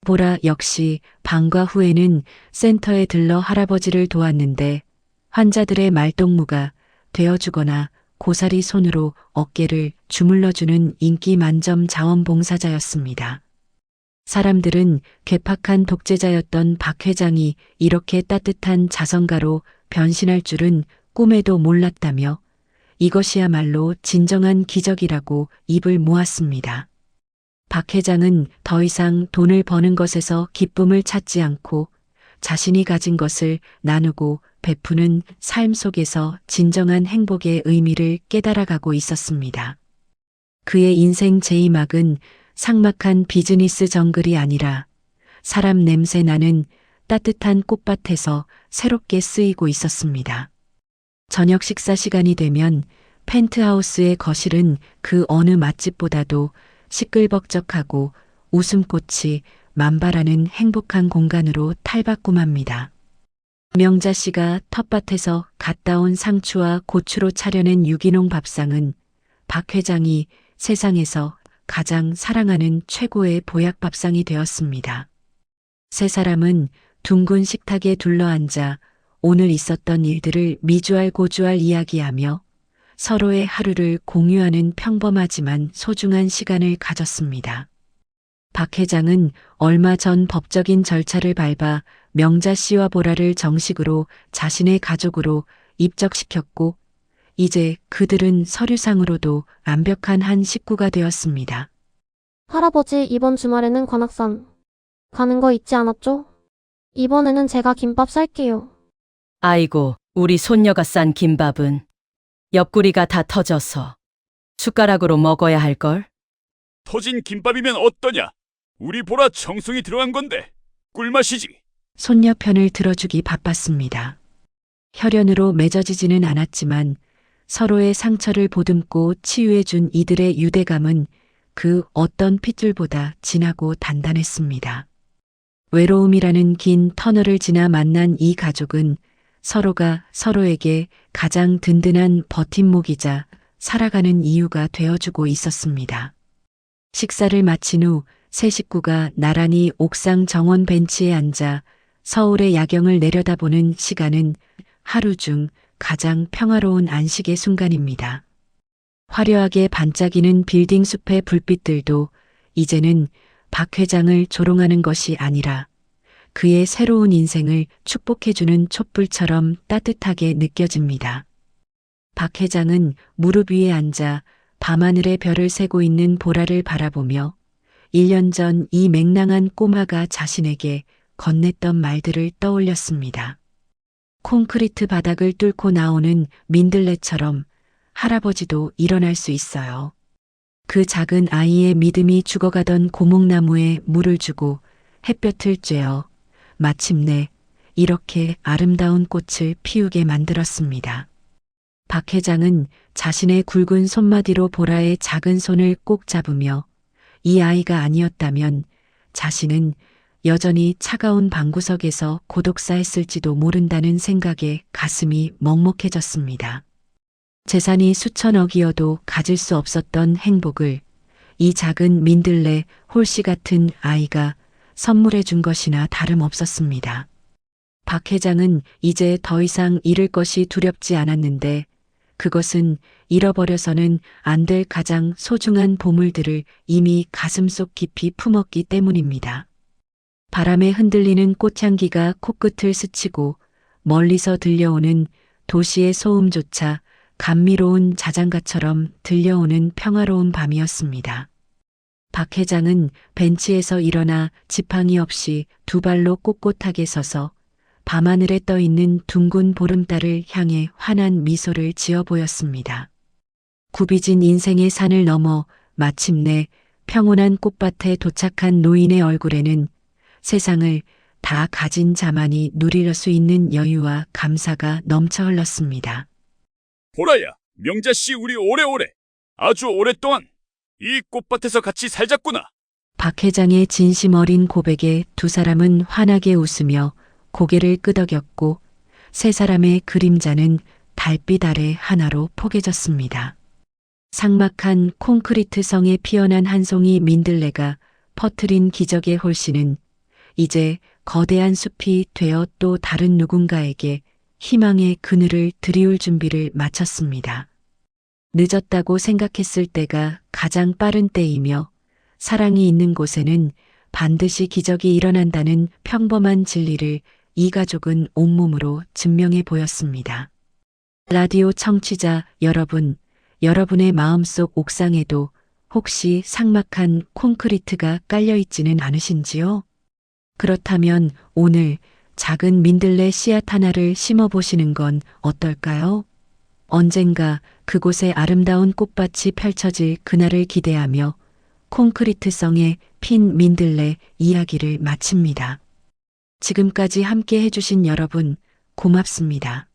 보라 역시 방과 후에는 센터에 들러 할아버지를 도왔는데 환자들의 말동무가 되어주거나 고사리 손으로 어깨를 주물러주는 인기 만점 자원봉사자였습니다. 사람들은 괴팍한 독재자였던 박 회장이 이렇게 따뜻한 자선가로 변신할 줄은 꿈에도 몰랐다며 이것이야말로 진정한 기적이라고 입을 모았습니다. 박 회장은 더 이상 돈을 버는 것에서 기쁨을 찾지 않고 자신이 가진 것을 나누고 베푸는 삶 속에서 진정한 행복의 의미를 깨달아가고 있었습니다. 그의 인생 제2막은 삭막한 비즈니스 정글이 아니라 사람 냄새 나는 따뜻한 꽃밭에서 새롭게 쓰이고 있었습니다. 저녁 식사 시간이 되면 펜트하우스의 거실은 그 어느 맛집보다도 시끌벅적하고 웃음꽃이 만발하는 행복한 공간으로 탈바꿈합니다. 명자 씨가 텃밭에서 갓 따온 상추와 고추로 차려낸 유기농 밥상은 박 회장이 세상에서 가장 사랑하는 최고의 보약 밥상이 되었습니다. 세 사람은 둥근 식탁에 둘러앉아 오늘 있었던 일들을 미주알고주알 이야기하며 서로의 하루를 공유하는 평범하지만 소중한 시간을 가졌습니다. 박 회장은 얼마 전 법적인 절차를 밟아 명자 씨와 보라를 정식으로 자신의 가족으로 입적시켰고 이제 그들은 서류상으로도 완벽한 한 식구가 되었습니다. 할아버지, 이번 주말에는 관악산 가는 거 잊지 않았죠? 이번에는 제가 김밥 쌀게요. 아이고, 우리 손녀가 싼 김밥은 옆구리가 다 터져서 숟가락으로 먹어야 할걸? 터진 김밥이면 어떠냐? 우리 보라 정성이 들어간 건데 꿀맛이지. 손녀 편을 들어주기 바빴습니다. 혈연으로 맺어지지는 않았지만 서로의 상처를 보듬고 치유해준 이들의 유대감은 그 어떤 핏줄보다 진하고 단단했습니다. 외로움이라는 긴 터널을 지나 만난 이 가족은 서로가 서로에게 가장 든든한 버팀목이자 살아가는 이유가 되어주고 있었습니다. 식사를 마친 후 세 식구가 나란히 옥상 정원 벤치에 앉아 서울의 야경을 내려다보는 시간은 하루 중 가장 평화로운 안식의 순간입니다. 화려하게 반짝이는 빌딩 숲의 불빛들도 이제는 박 회장을 조롱하는 것이 아니라 그의 새로운 인생을 축복해주는 촛불처럼 따뜻하게 느껴집니다. 박 회장은 무릎 위에 앉아 밤하늘의 별을 세고 있는 보라를 바라보며 1년 전 이 맹랑한 꼬마가 자신에게 건넸던 말들을 떠올렸습니다. 콘크리트 바닥을 뚫고 나오는 민들레처럼 할아버지도 일어날 수 있어요. 그 작은 아이의 믿음이 죽어가던 고목나무에 물을 주고 햇볕을 쬐어 마침내 이렇게 아름다운 꽃을 피우게 만들었습니다. 박 회장은 자신의 굵은 손마디로 보라의 작은 손을 꼭 잡으며 이 아이가 아니었다면 자신은 여전히 차가운 방구석에서 고독사했을지도 모른다는 생각에 가슴이 먹먹해졌습니다. 재산이 수천억이어도 가질 수 없었던 행복을 이 작은 민들레 홀씨 같은 아이가 선물해 준 것이나 다름없었습니다. 박 회장은 이제 더 이상 잃을 것이 두렵지 않았는데 그것은 잃어버려서는 안 될 가장 소중한 보물들을 이미 가슴속 깊이 품었기 때문입니다. 바람에 흔들리는 꽃향기가 코끝을 스치고 멀리서 들려오는 도시의 소음조차 감미로운 자장가처럼 들려오는 평화로운 밤이었습니다. 박 회장은 벤치에서 일어나 지팡이 없이 두 발로 꼿꼿하게 서서 밤하늘에 떠있는 둥근 보름달을 향해 환한 미소를 지어 보였습니다. 굽이진 인생의 산을 넘어 마침내 평온한 꽃밭에 도착한 노인의 얼굴에는 세상을 다 가진 자만이 누릴 수 있는 여유와 감사가 넘쳐 흘렀습니다. 보라야, 명자 씨 우리 오래오래 아주 오랫동안 이 꽃밭에서 같이 살자꾸나. 박 회장의 진심 어린 고백에 두 사람은 환하게 웃으며 고개를 끄덕였고 세 사람의 그림자는 달빛 아래 하나로 포개졌습니다. 삭막한 콘크리트 성에 피어난 한 송이 민들레가 퍼트린 기적의 홀씨는 이제 거대한 숲이 되어 또 다른 누군가에게 희망의 그늘을 드리울 준비를 마쳤습니다. 늦었다고 생각했을 때가 가장 빠른 때이며 사랑이 있는 곳에는 반드시 기적이 일어난다는 평범한 진리를 이 가족은 온몸으로 증명해 보였습니다. 라디오 청취자 여러분, 여러분의 마음속 옥상에도 혹시 삭막한 콘크리트가 깔려 있지는 않으신지요? 그렇다면 오늘 작은 민들레 씨앗 하나를 심어 보시는 건 어떨까요? 언젠가 그곳에 아름다운 꽃밭이 펼쳐질 그날을 기대하며 콘크리트성의 핀 민들레 이야기를 마칩니다. 지금까지 함께 해주신 여러분, 고맙습니다.